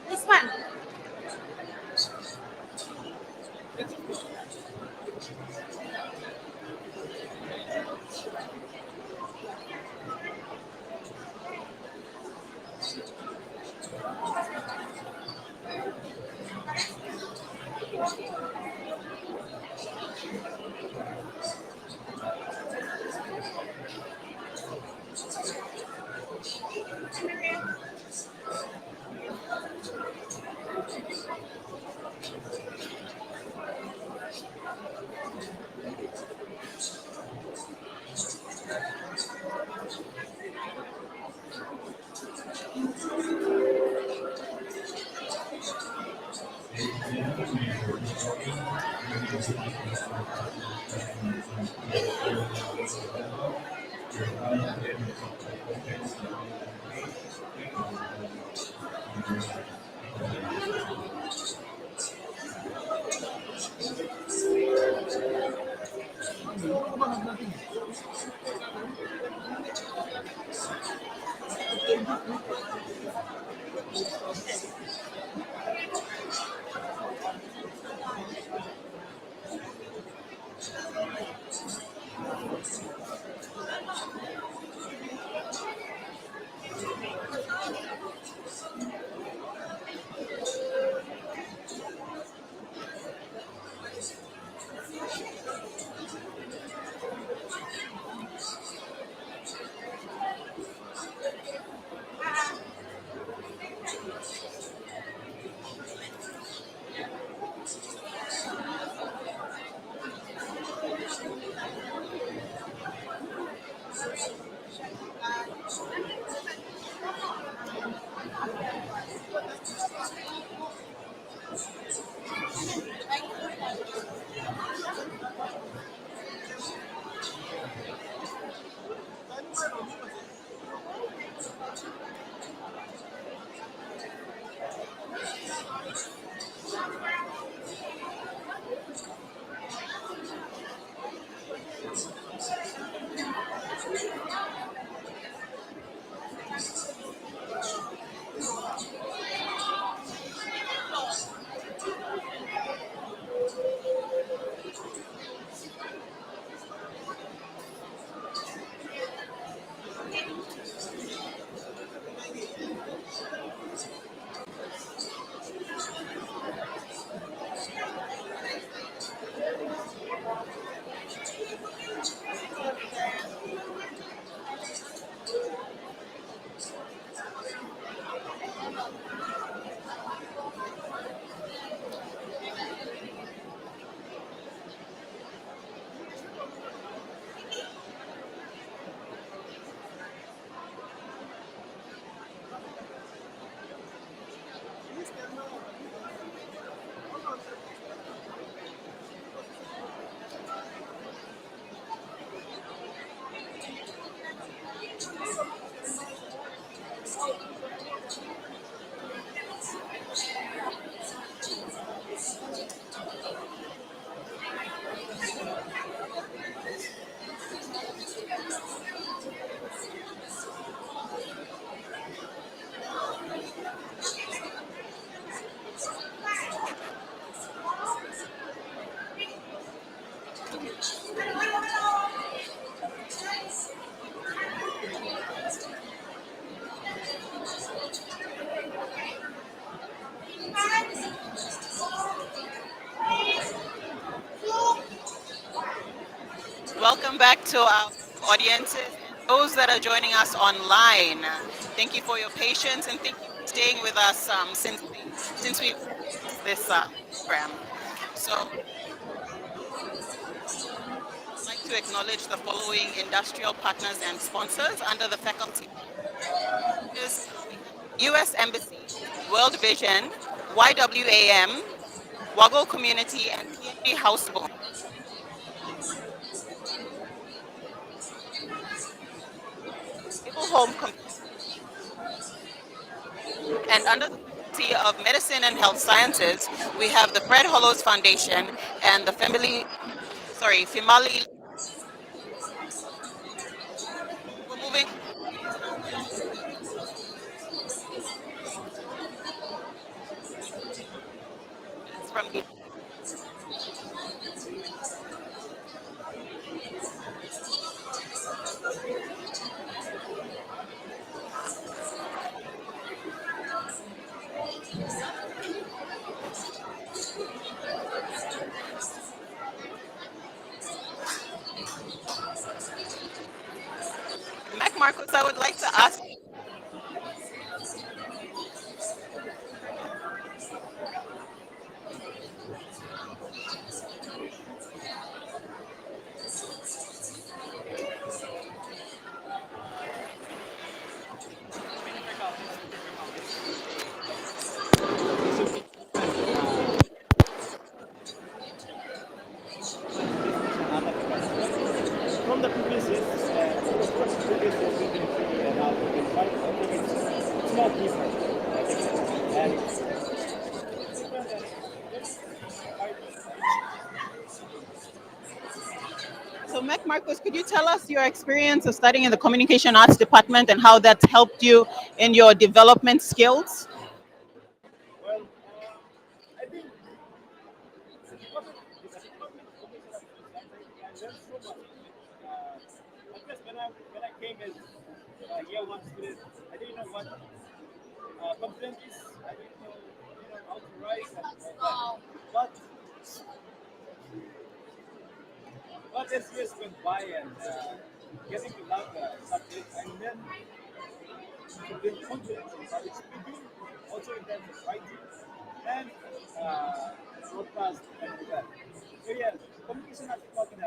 This one. Welcome back to our audiences and those that are joining us online. Thank you for your patience and thank you for staying with us since we released this program. So I'd like to acknowledge the following industrial partners and sponsors under the faculty. U.S. Embassy, World Vision, YWAM, Waggle Community, and PNG Houseboat. Home and under the Faculty of Medicine and Health Sciences, we have the Fred Hollows Foundation and the Family. We're moving. From here. not different. And So, Mac Marcos, could you tell us your experience of studying in the Communication Arts Department and how that's helped you in your development skills? well, I think the department is a department of communication I learned so much. At first, when I came as a year one student, I didn't know what confidence is. I didn't know how to write and all that. But as years went by and getting to love the subject, I learned to build confidence in public speaking, also in terms of writing and broadcast and all that. So yeah, communication as department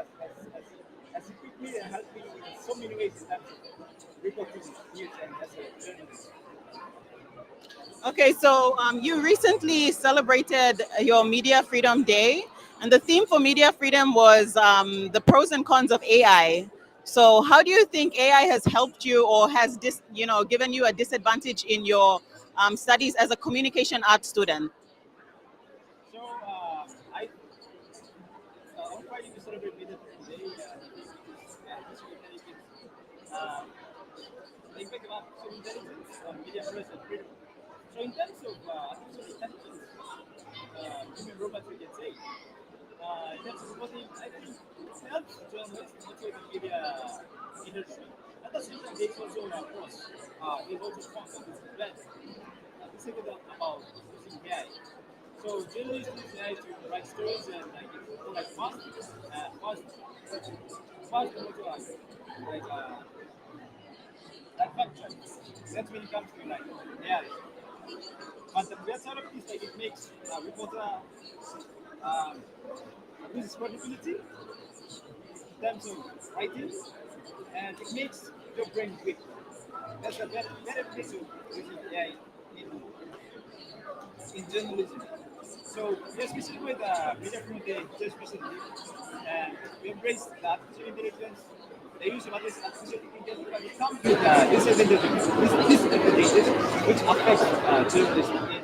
has equipped me and helped me in so many ways in terms of reporting news and as a journalist. Okay, so you recently celebrated your Media Freedom Day, and the theme for Media Freedom was the pros and cons of AI. So, how do you think AI has helped you, or has given you a disadvantage in your studies as a communication arts student? So on Friday we celebrate Media Freedom Day. Artificial intelligence. The impact of artificial intelligence on media press and freedom. So in terms of artificial intelligence, human robots we can say, in terms of reporting, I think it helps journalists motivate the media industry. At the same time, there's also, of course, there's also cons of this event. This is about using AI. So journalists use AI to write stories and like it's more like fast and also like fact check. That's when it comes to like AI. But the best side of it is like it makes a reporter um, loses credibility in terms of writing, and it makes your brain quick. That's a better place of using AI in journalism. So just recently with Media Freedom Day, just recently, and we embrace the artificial intelligence, the use of artificial intelligence, but it comes with disadvantages which affect journalism in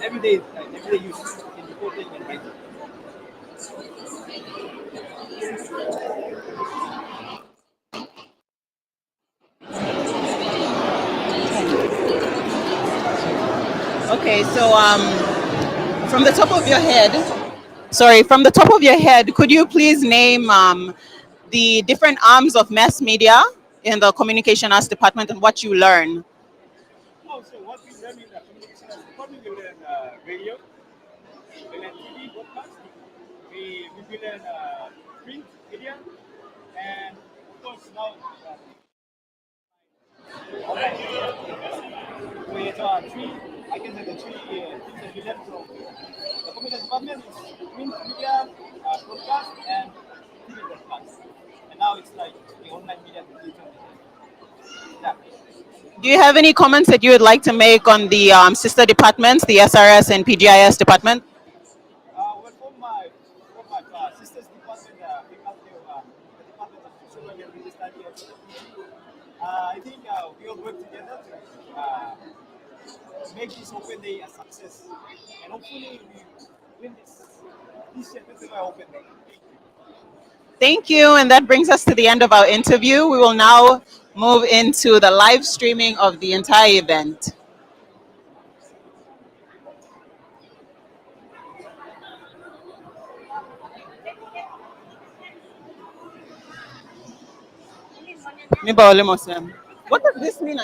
everyday use in reporting and writing. Okay, so from the top of your head, from the top of your head, could you please name the different arms of mass media in the Communication Arts Department and what you learn? Oh, so what we learn in the communication as department, we learn radio, we learn TV, broadcast, we learn print, media, and of course now online media. So it's three, I can say the three things that we learn from the communication department is print, media, broadcast, and TV broadcast. And now it's like the online media, the digital media. Yeah. Do you have any comments that you would like to make on the sister departments, the SRS and PGIS department? Well, for my sister's department, the department of social work and religious study of I think we all work together to make this open day a success. And hopefully we win this year. This is my open day. Thank you, and that brings us to the end of our interview. We will now move into the live streaming of the entire event. What does this mean?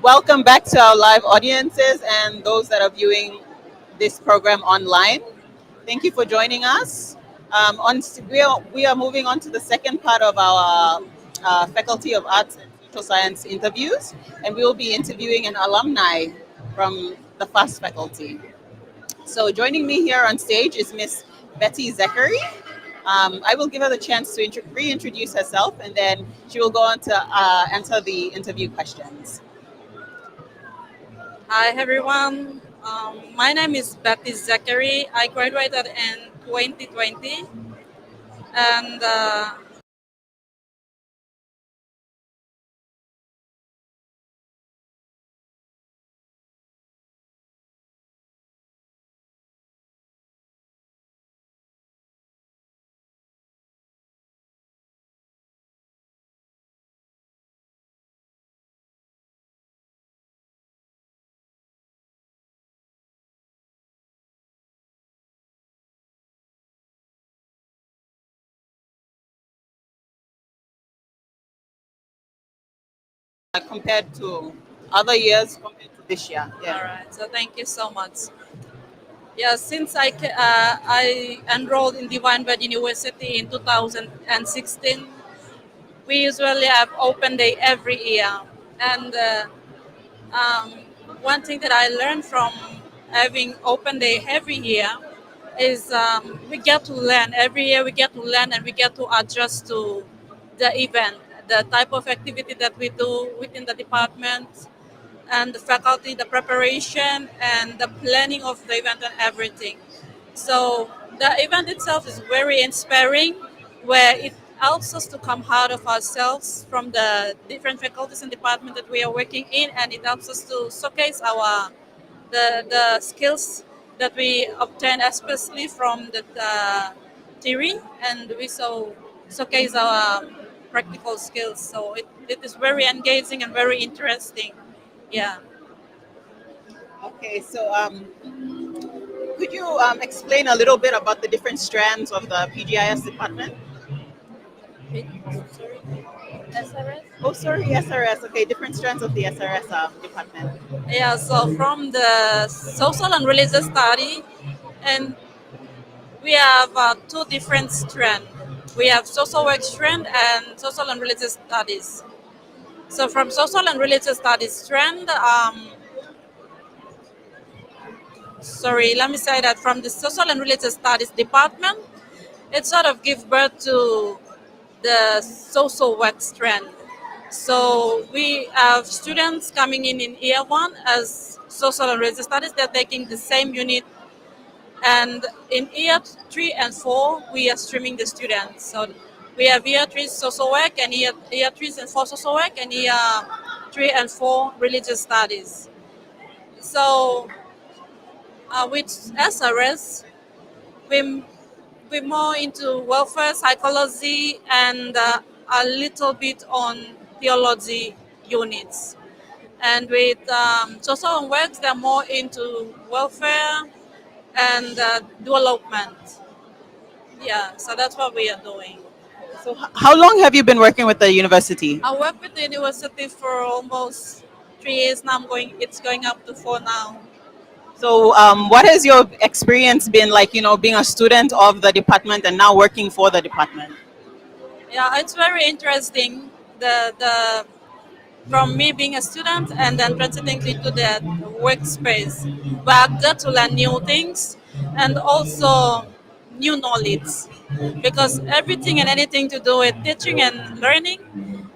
Welcome back to our live audiences and those that are viewing this program online. Thank you for joining us. We are moving on to the second part of our Faculty of Arts and Social Science interviews, and we will be interviewing an alumni from the FASS faculty. So joining me here on stage is Miss Betty Zachary. I will give her the chance to reintroduce herself, and then she will go on to answer the interview questions. Hi everyone. My name is Betty Zachary. I graduated in 2020, and Compared to other years, compared to this year. Yeah. all right. So thank you so much. Yeah, since I enrolled in Divine Word University in 2016, we usually have open day every year, and um, one thing that I learned from having open day every year is we get to learn every year. We get to learn and we get to adjust to the event, the type of activity that we do within the department, and the faculty, the preparation, and the planning of the event and everything. So the event itself is very inspiring, where it helps us to come out of ourselves from the different faculties and departments that we are working in, and it helps us to showcase our the skills that we obtain, especially from the theory, and we showcase our practical skills. So it is very engaging and very interesting. Yeah. Okay, so could you explain a little bit about the different strands of the PGIS department? SRS? Oh, sorry, SRS. Okay, different strands of the SRS department. Yeah, so from the social and religious study, and we have two different strands. We have social work strand and social and religious studies. So from social and religious studies strand, sorry, let me say that from the social and religious studies department, it sort of gives birth to the social work strand. So we have students coming in year one as social and religious studies. They're taking the same unit, and in year 3 and 4 we are streaming the students. So we have year 3 social work and year 3 and 4 social work, and year 3 and 4 religious studies. So with SRS, we're more into welfare psychology and a little bit on theology units. And with social works, they're more into welfare and development. Yeah, so that's what we are doing. So how long have you been working with the university? I work with the university for almost 3 years now. It's going up to 4 now. So what has your experience been like, being a student of the department and now working for the department? Yeah, it's very interesting. The from me being a student and then transiting into the workspace, where I got to learn new things and also new knowledge, because everything and anything to do with teaching and learning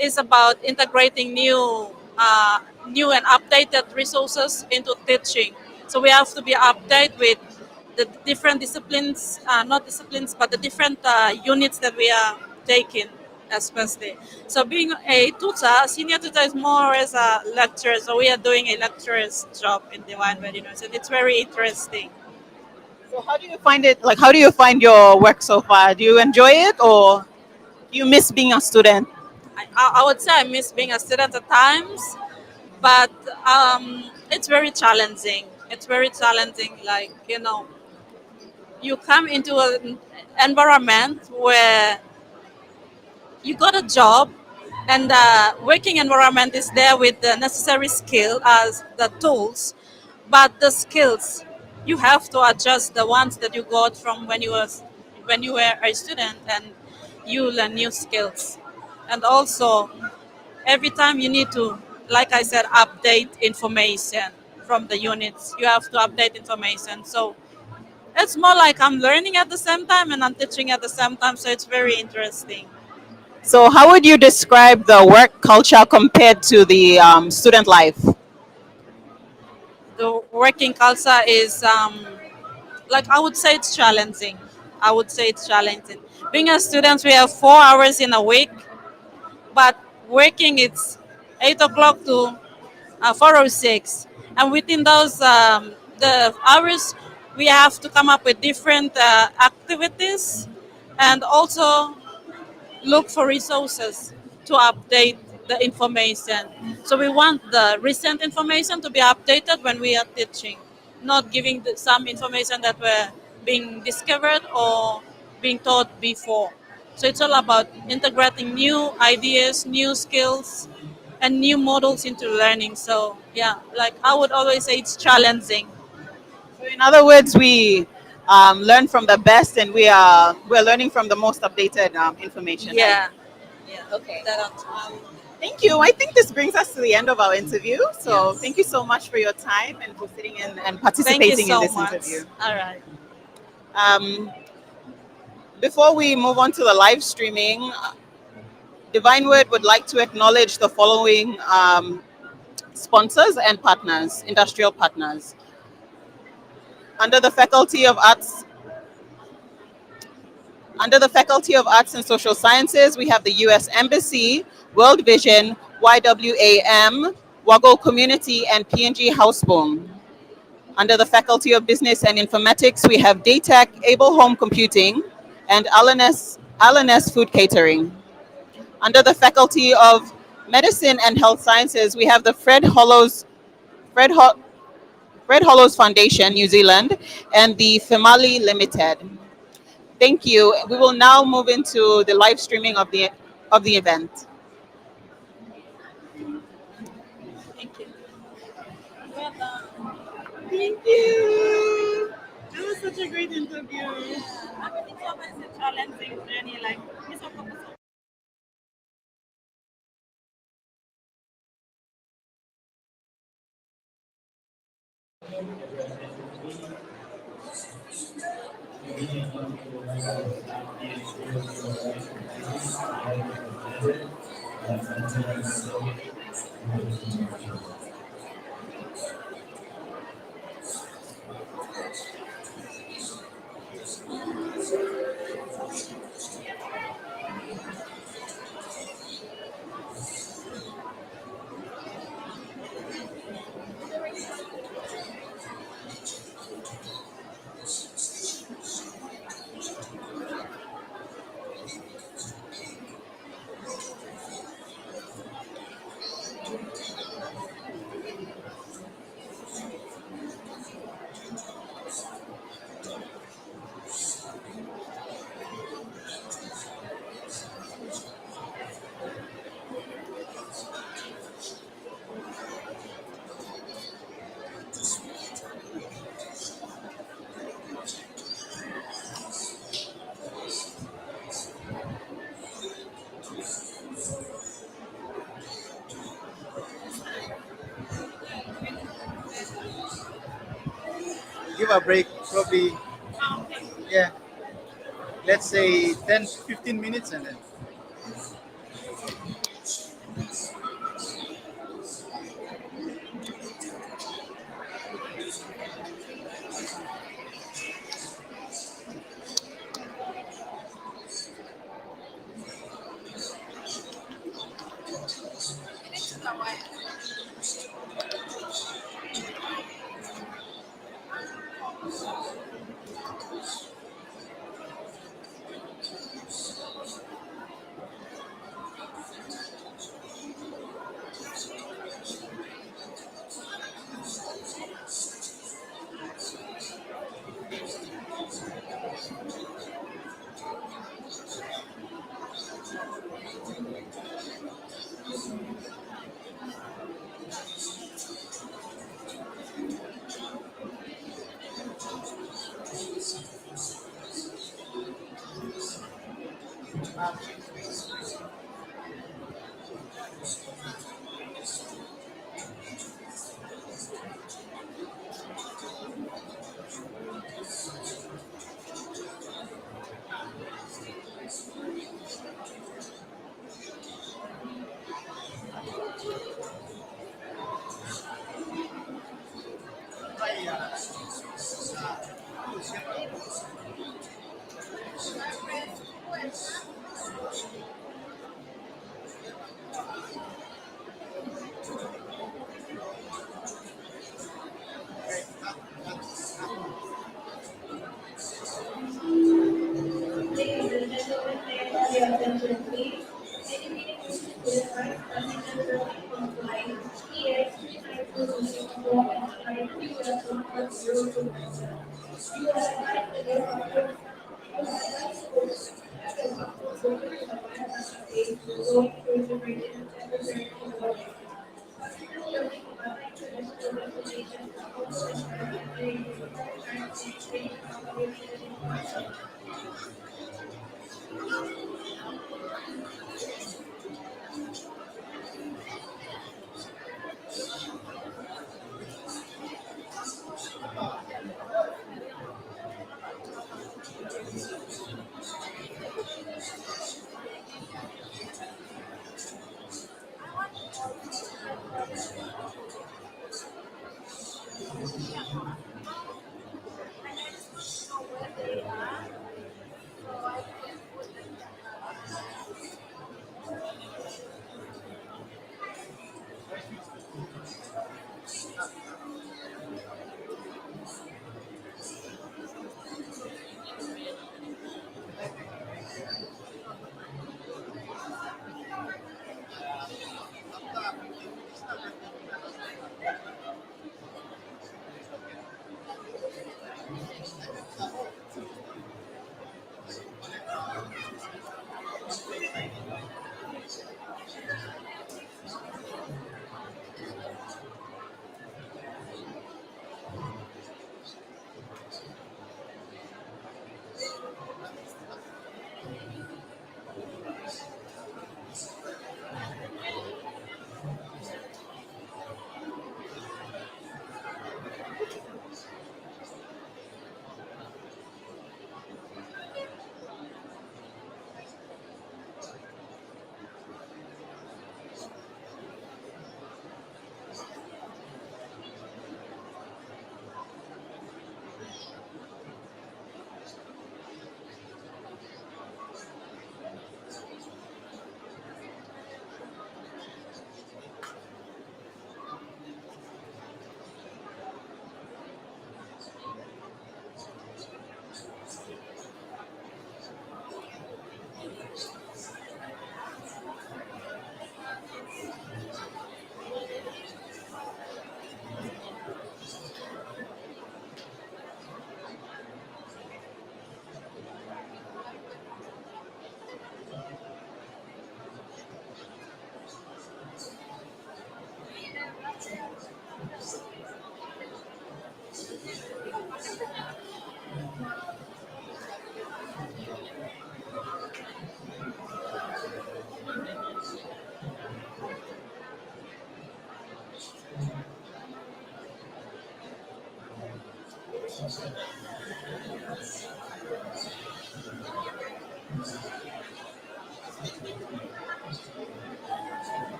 is about integrating new and updated resources into teaching. So we have to be updated with the different disciplines, not disciplines, but the different units that we are taking, especially. So being a tutor, senior tutor is more as a lecturer. So we are doing a lecturer's job in Divine Word University. It's very interesting. So how do you find it? Like, how do you find your work so far? Do you enjoy it, or do you miss being a student? I would say I miss being a student at times, but it's very challenging. It's very challenging. Like, you come into an environment where you got a job, and the working environment is there with the necessary skill as the tools, but the skills you have to adjust the ones that you got from when you were a student, and you learn new skills. And also every time you need to, like I said, update information from the units. You have to update information. So it's more like I'm learning at the same time and I'm teaching at the same time, so it's very interesting. So, how would you describe the work culture compared to the student life? The working culture is like I would say it's challenging. I would say it's challenging. Being a student, we have 4 hours in a week, but working it's 8 o'clock to 4:06, and within those the hours we have to come up with different activities, and also look for resources to update the information. So we want the recent information to be updated when we are teaching, not giving some information that were being discovered or being taught before. So it's all about integrating new ideas, new skills, and new models into learning. So yeah, like I would always say it's challenging. So, in other words, we learn from the best, and we're learning from the most updated information. Right? Yeah. Yeah. Okay. Thank you. I think this brings us to the end of our interview. So, thank you so much for your time and for sitting in and Thank you participating in so this much. interview. All right. Before we move on to the live streaming, Divine Word would like to acknowledge the following sponsors and partners, industrial partners. Under the Faculty of Arts, Under the Faculty of Arts and Social Sciences, we have the U.S. Embassy, World Vision, YWAM, Wago Community, and PNG Houseboom. Under the Faculty of Business and Informatics, we have Daytech, Able Home Computing, and Alanes Food Catering. Under the Faculty of Medicine and Health Sciences, we have the Fred, Ho- Fred Hollows Foundation, New Zealand, and the Femali Limited. Thank you. We will now move into the live streaming of the event. Thank you. Thank you. That was such a great interview. I mean, it's always a challenging journey. Like, it's a Give a break, probably, yeah, let's say 10, 15 minutes and then.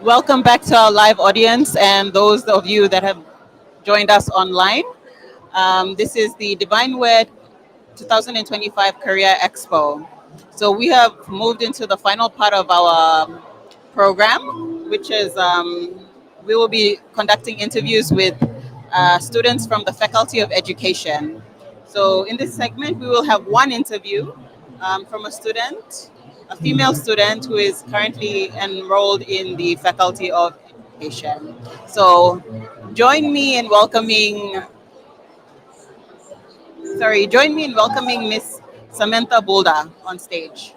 Welcome back to our live audience and those of you that have joined us online. This is the Divine Word 2025 Career Expo. So we have moved into the final part of our program, which is we will be conducting interviews with students from the Faculty of Education. So in this segment, we will have one interview from a student, a female student who is currently enrolled in the Faculty of Education. So join me in welcoming Miss Samantha Bulda on stage.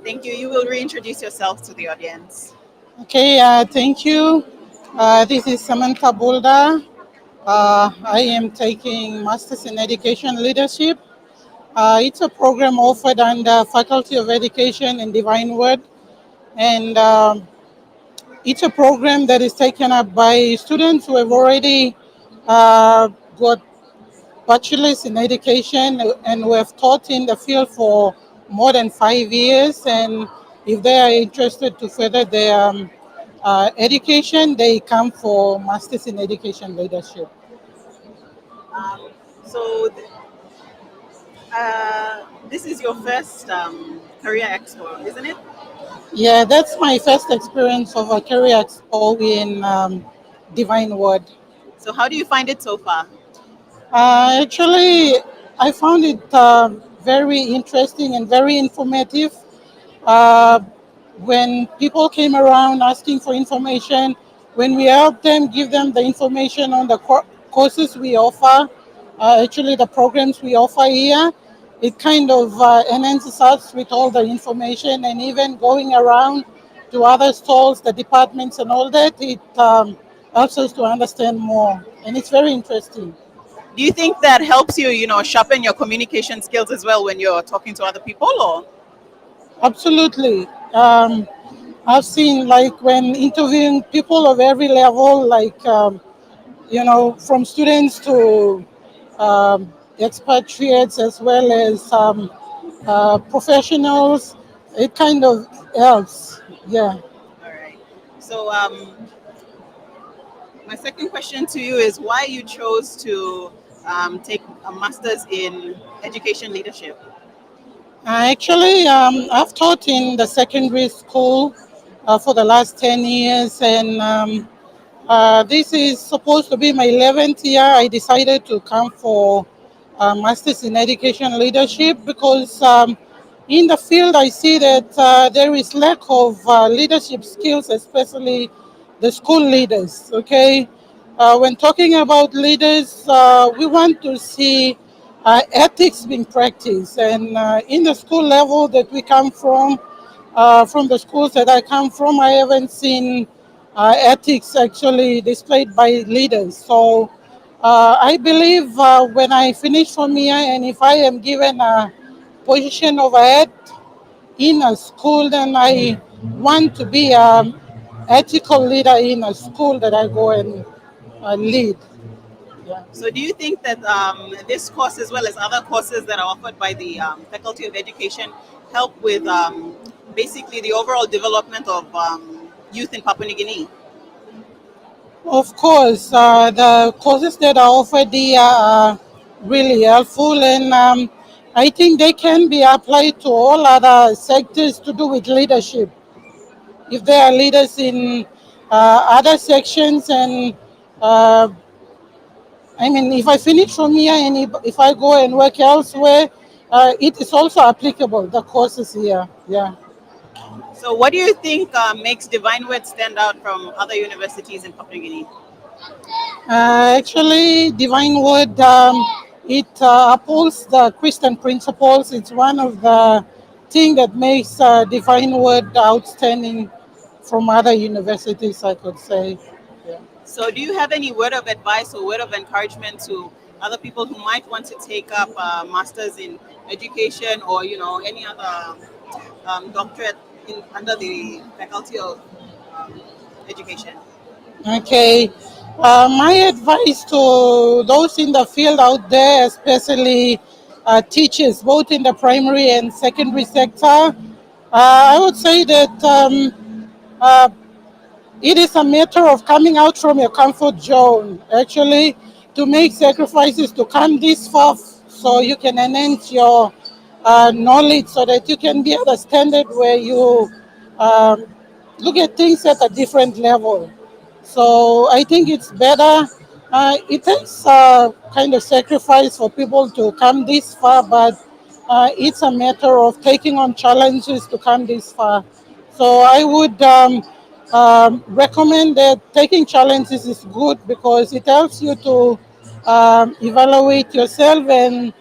Thank you. You will reintroduce yourself to the audience. Okay, thank you. This is Samantha Bulda. I am taking Masters in Education Leadership. It's a program offered under Faculty of Education in Divine Word, and it's a program that is taken up by students who have already got bachelor's in education and who have taught in the field for more than 5 years. And if they are interested to further their education, they come for Masters in Education Leadership. So this is your first career expo, isn't it? Yeah, that's my first experience of a career expo in Divine Word. So how do you find it so far? Actually, I found it very interesting and very informative. When people came around asking for information, when we help them, give them the information on the courses we offer, actually the programs we offer here, it kind of enhances us with all the information, and even going around to other stalls, the departments and all that, it helps us to understand more, and it's very interesting. Do you think that helps you, sharpen your communication skills as well when you're talking to other people, or? Absolutely. I've seen, like, when interviewing people of every level, like, from students to expatriates as well as professionals, it kind of helps. Yeah. All right. So my second question to you is why you chose to take a master's in education leadership. Actually, I've taught in the secondary school for the last 10 years, and this is supposed to be my 11th year. I decided to come for Masters in Education Leadership because in the field I see that there is lack of leadership skills, especially the school leaders. Okay, when talking about leaders, we want to see ethics being practiced, and in the school level that we come from the schools that I come from, I haven't seen ethics actually displayed by leaders. So I believe when I finish from here, and if I am given a position of a head in a school, then I want to be an ethical leader in a school that I go and lead. So do you think that this course, as well as other courses that are offered by the Faculty of Education, help with basically the overall development of youth in Papua New Guinea? Of course, the courses that are offered here are really helpful, and I think they can be applied to all other sectors to do with leadership. If there are leaders in other sections, and I mean, if I finish from here and if I go and work elsewhere, it is also applicable, the courses here. Yeah. So what do you think makes Divine Word stand out from other universities in Papua New Guinea? Actually, Divine Word, it upholds the Christian principles. It's one of the things that makes Divine Word outstanding from other universities, I could say. So do you have any word of advice or word of encouragement to other people who might want to take up masters in education or any other doctorate under the Faculty of Education? Okay. My advice to those in the field out there, especially teachers, both in the primary and secondary sector, I would say that it is a matter of coming out from your comfort zone, actually, to make sacrifices to come this far so you can enhance your knowledge so that you can be at a standard where you um, look at things at a different level. So I think it's better. It takes kind of sacrifice for people to come this far, but it's a matter of taking on challenges to come this far. So I would recommend that taking challenges is good because it helps you to evaluate yourself and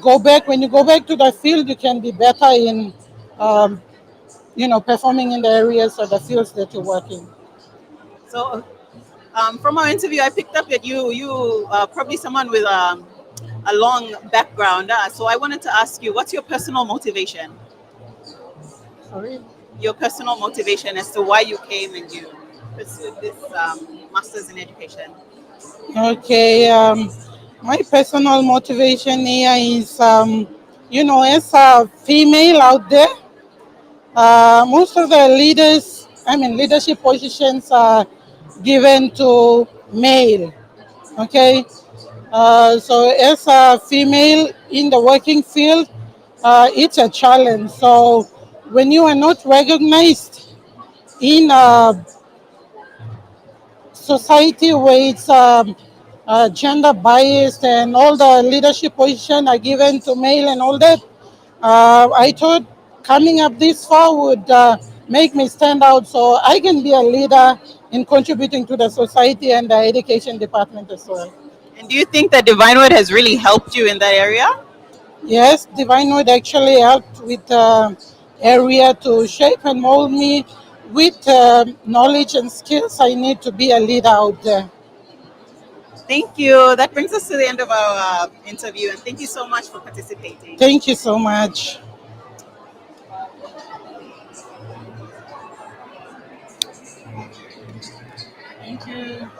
go back. When you go back to the field, you can be better in, performing in the areas or the fields that you're working. So, from our interview, I picked up that you probably someone with a long background. So I wanted to ask you, what's your personal motivation? Sorry? Your personal motivation as to why you came and you pursued this master's in education. Okay, my personal motivation here is, as a female out there, most of the leadership positions are given to male. Okay, so as a female in the working field, it's a challenge. So when you are not recognized in a society where it's gender biased and all the leadership position are given to male and all that, I thought coming up this far would make me stand out so I can be a leader in contributing to the society and the education department as well. And do you think that Divine Word has really helped you in that area? Yes, Divine Word actually helped with area to shape and mold me with knowledge and skills I need to be a leader out there. Thank you. That brings us to the end of our interview, and thank you so much for participating. Thank you so much. Thank you.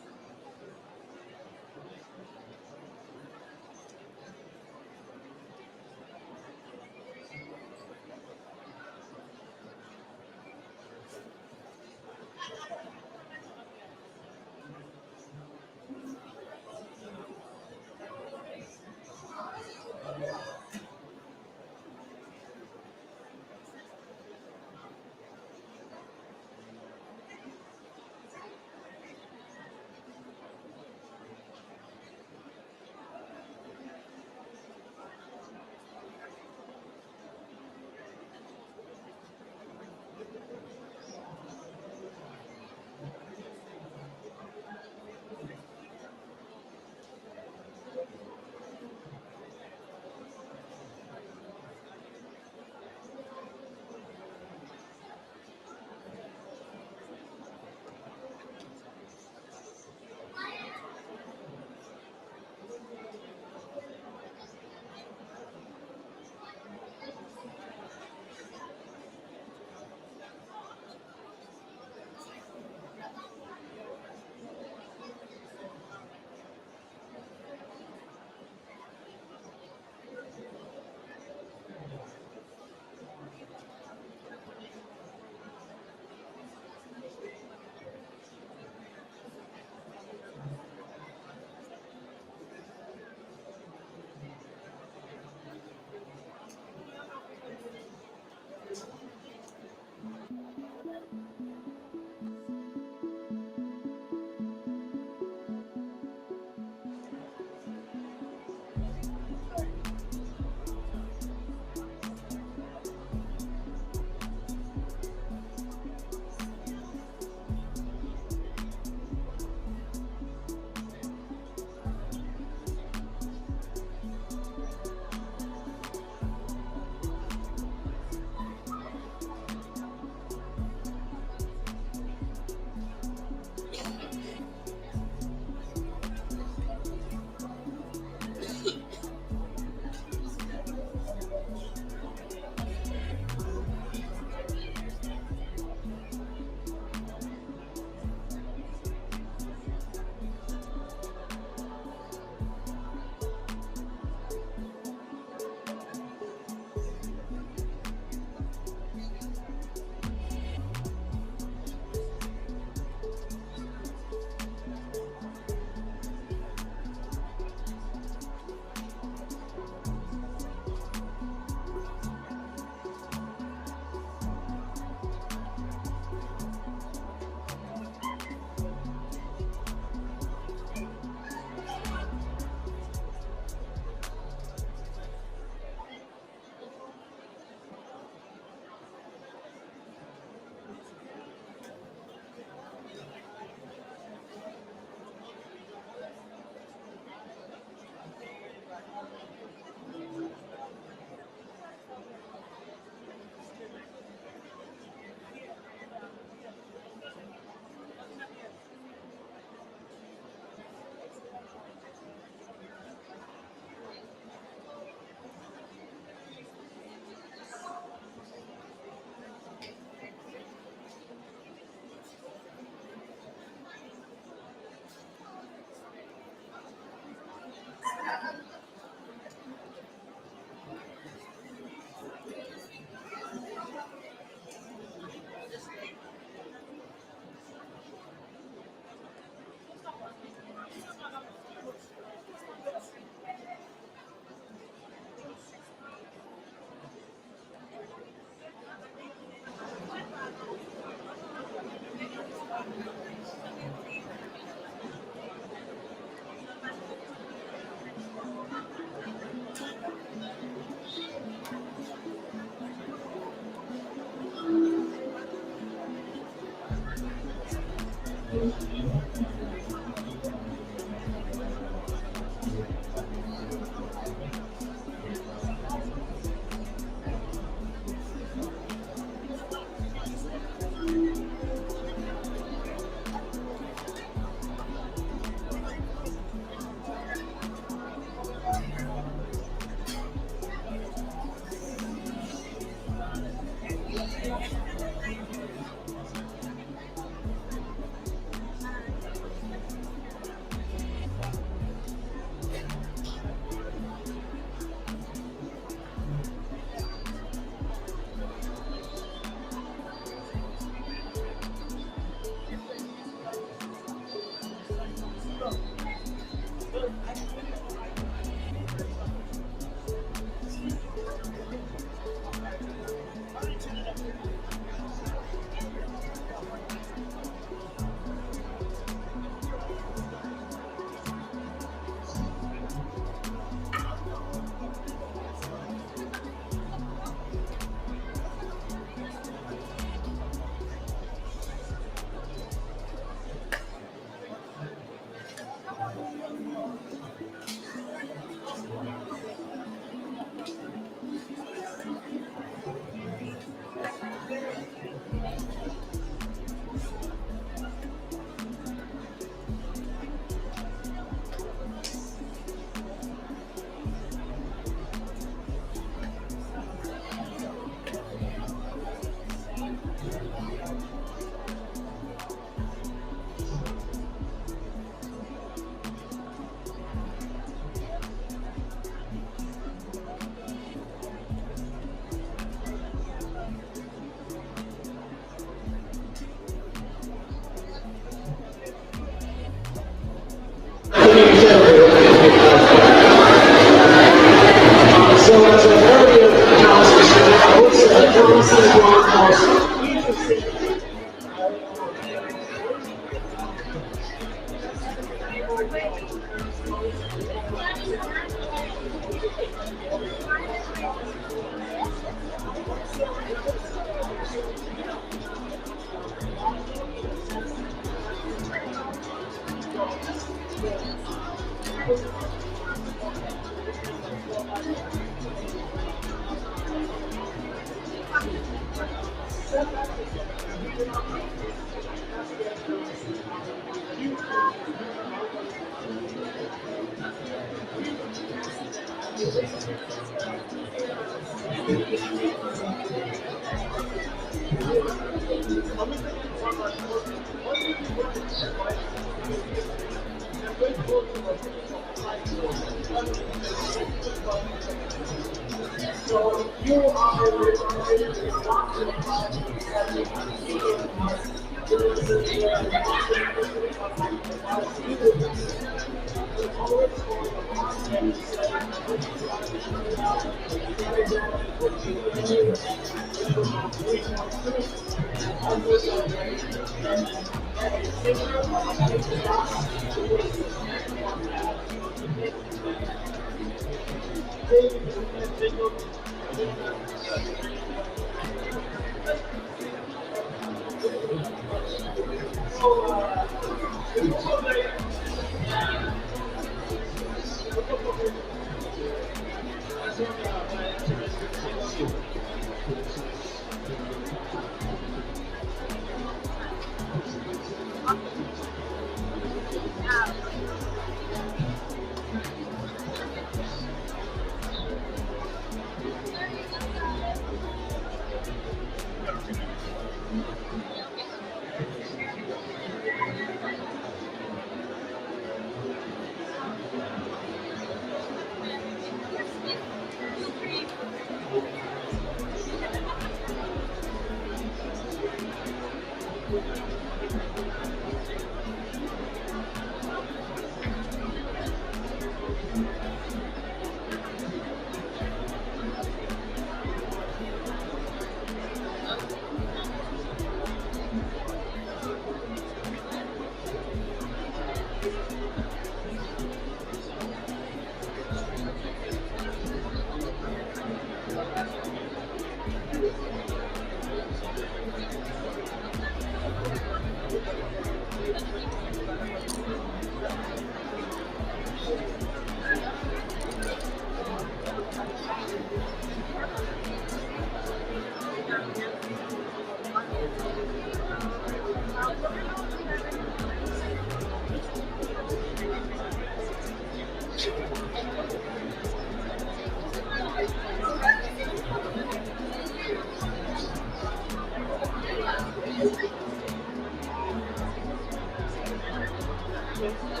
Thank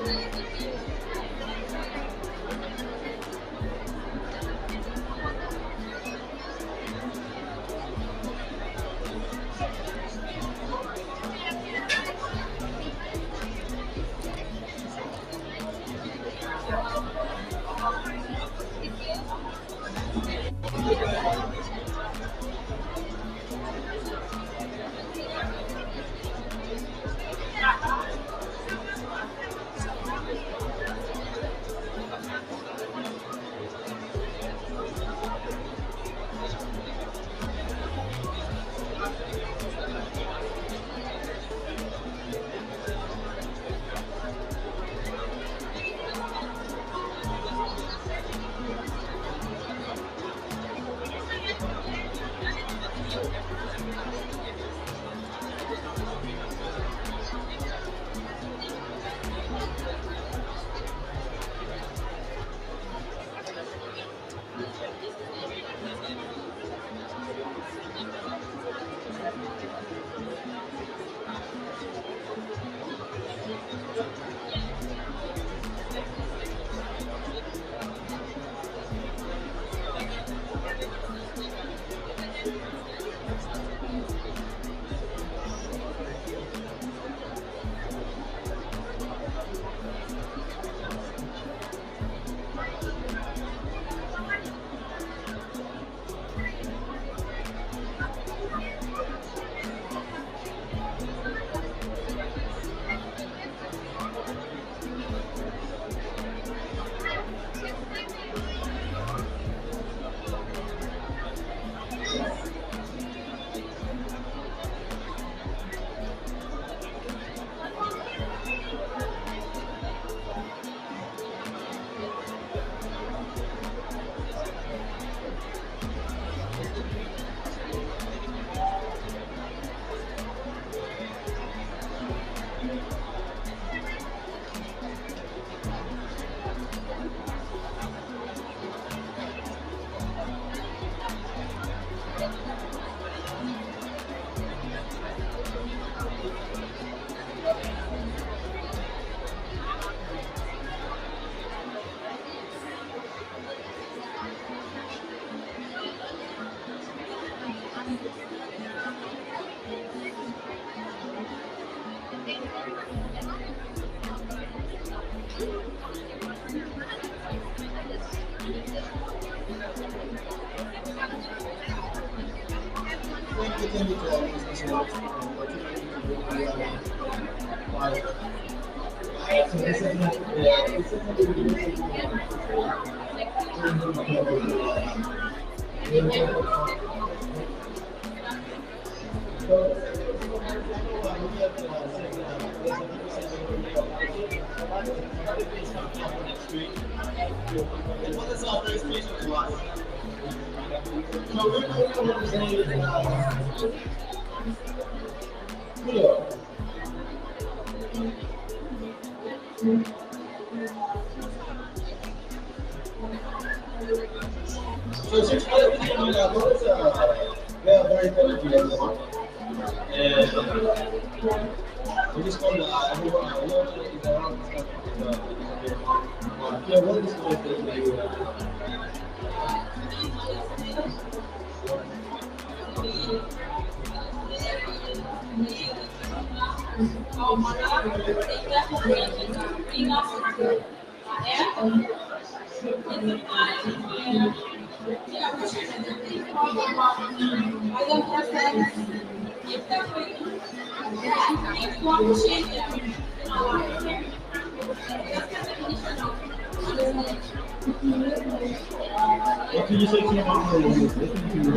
you. So since I was they are very intelligent. We just call everyone I know is around yeah, what is what can you say to your mom?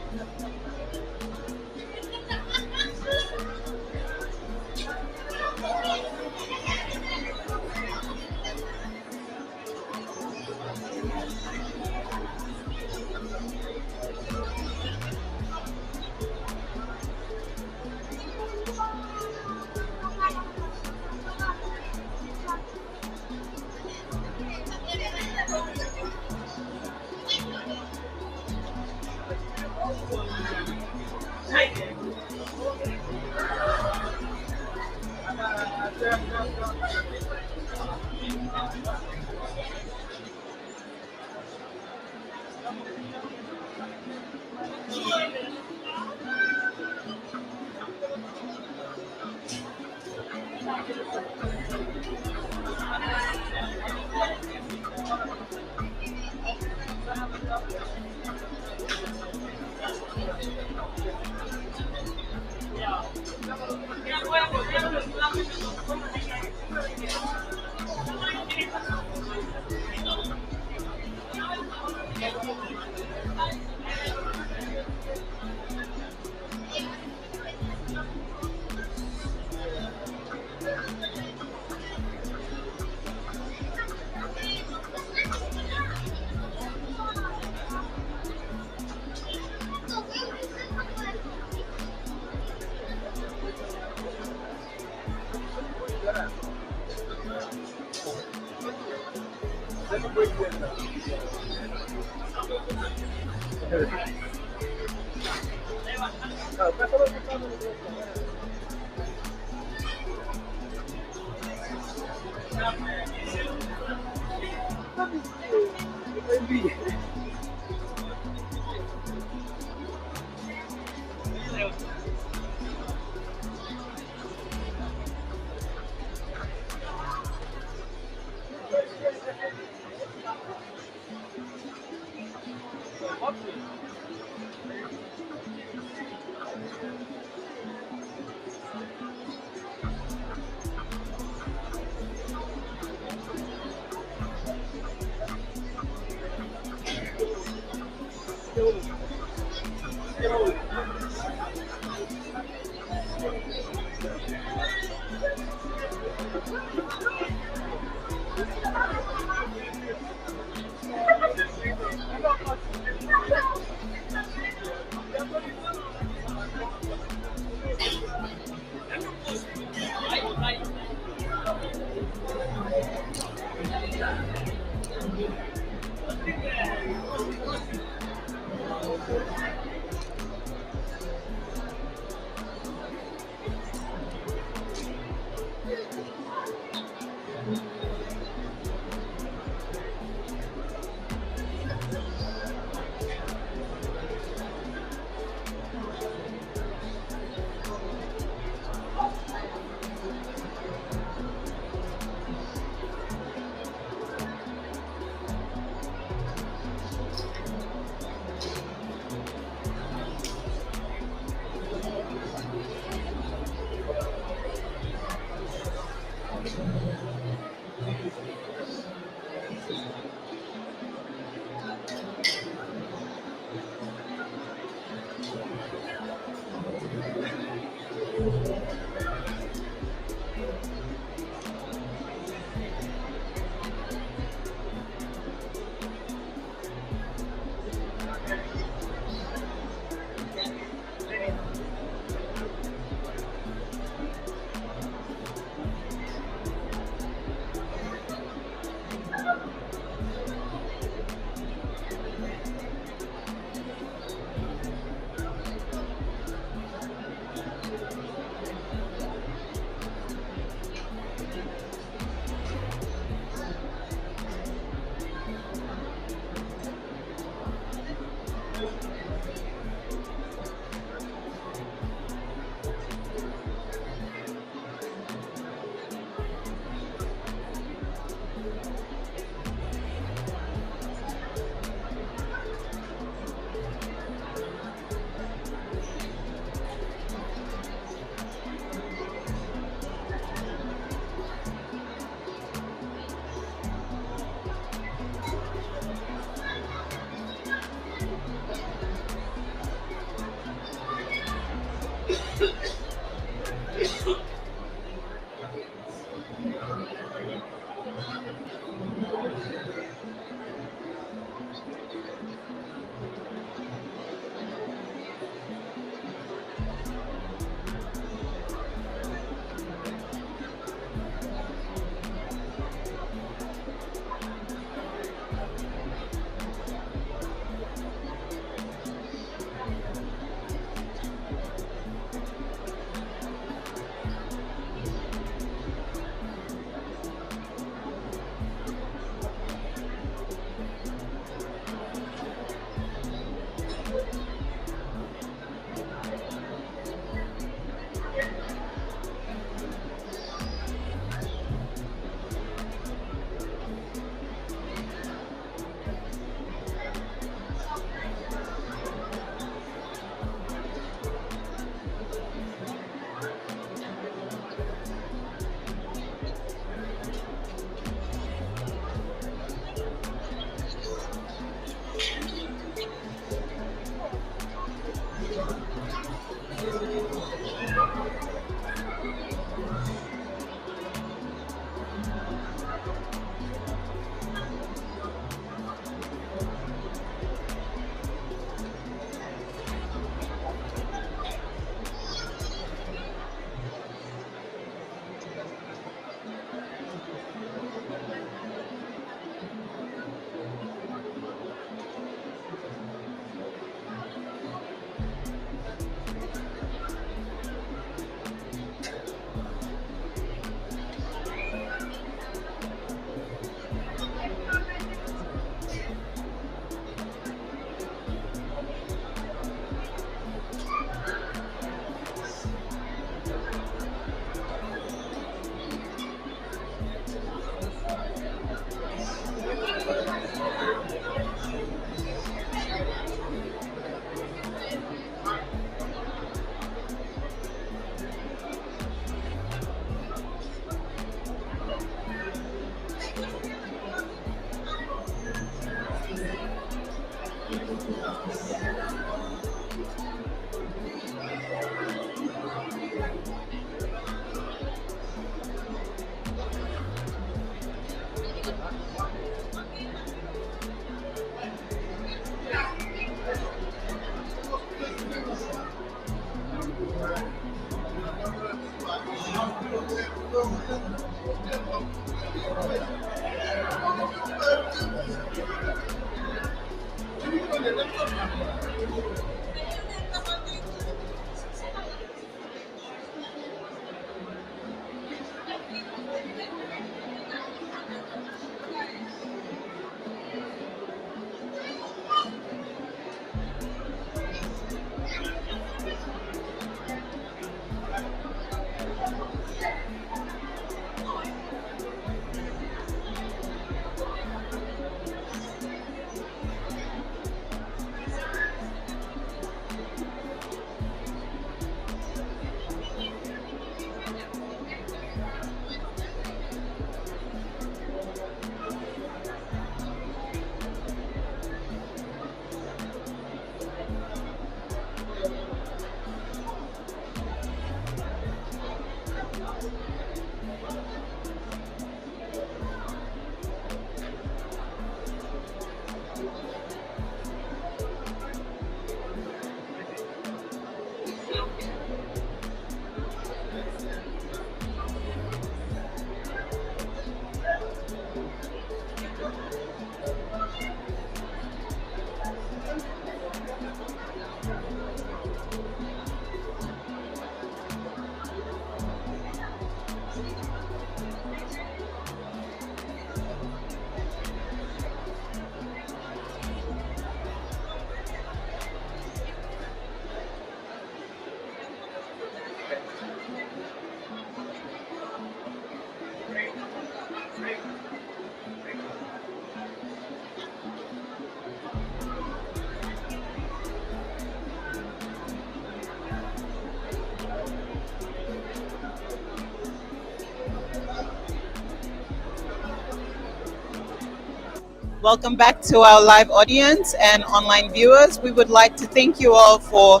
Welcome back to our live audience and online viewers. We would like to thank you all for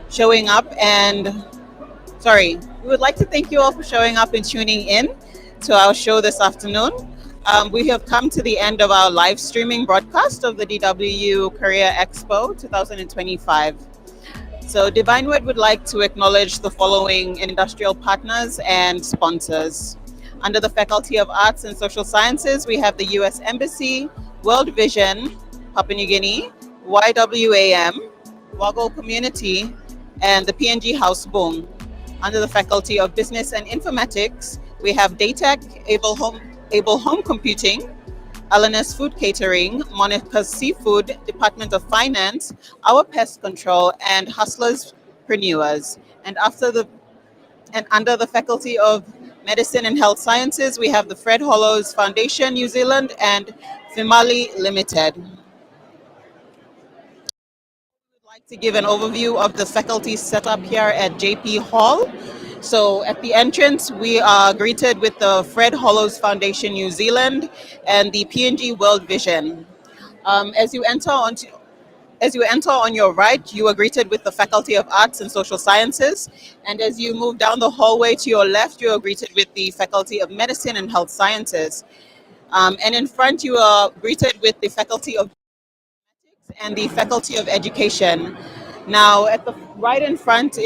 showing up we would like to thank you all for showing up and tuning in to our show this afternoon. We have come to the end of our live streaming broadcast of the DWU Career Expo 2025. So Divine Word would like to acknowledge the following industrial partners and sponsors. Under the Faculty of Arts and Social Sciences, we have the U.S. Embassy, World Vision, Papua New Guinea, YWAM, Waggle Community, and the PNG House Boom. Under the Faculty of Business and Informatics, we have DATEC, Able Home Computing, Alanis Food Catering, Monica's Seafood, Department of Finance, Our Pest Control, and Hustlers Preneurs. And under the Faculty of Medicine and Health Sciences, we have the Fred Hollows Foundation, New Zealand, and Fimali Limited. To give an overview of the faculty setup here at JP Hall. So at the entrance, we are greeted with the Fred Hollows Foundation New Zealand and the PNG World Vision. As you enter on your right, you are greeted with the Faculty of Arts and Social Sciences. And as you move down the hallway to your left, you are greeted with the Faculty of Medicine and Health Sciences. And in front, you are greeted with the Faculty of and the Faculty of Education. Now, at the right in front of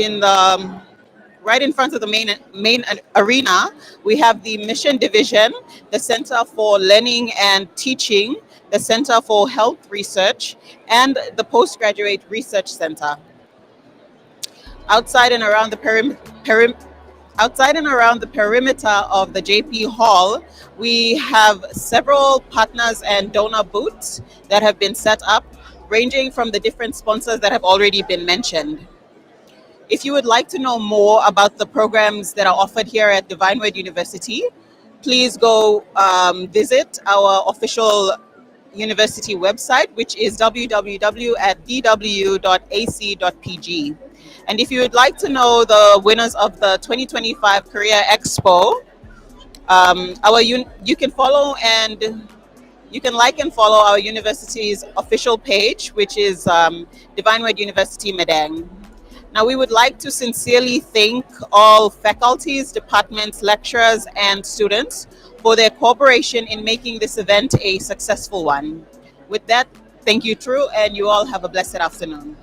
the main arena, we have the Mission Division, the Center for Learning and Teaching, the Center for Health Research, and the Postgraduate Research Center. Outside and around the perimeter of the JP Hall, we have several partners and donor booths that have been set up, ranging from the different sponsors that have already been mentioned. If you would like to know more about the programs that are offered here at Divine Word University, please go visit our official university website, which is www.dwu.ac.pg. And if you would like to know the winners of the 2025 Career Expo, you can follow and You can like and follow our university's official page, which is Divine Word University Madang. Now, we would like to sincerely thank all faculties, departments, lecturers, and students for their cooperation in making this event a successful one. With that, thank you, True, and you all have a blessed afternoon.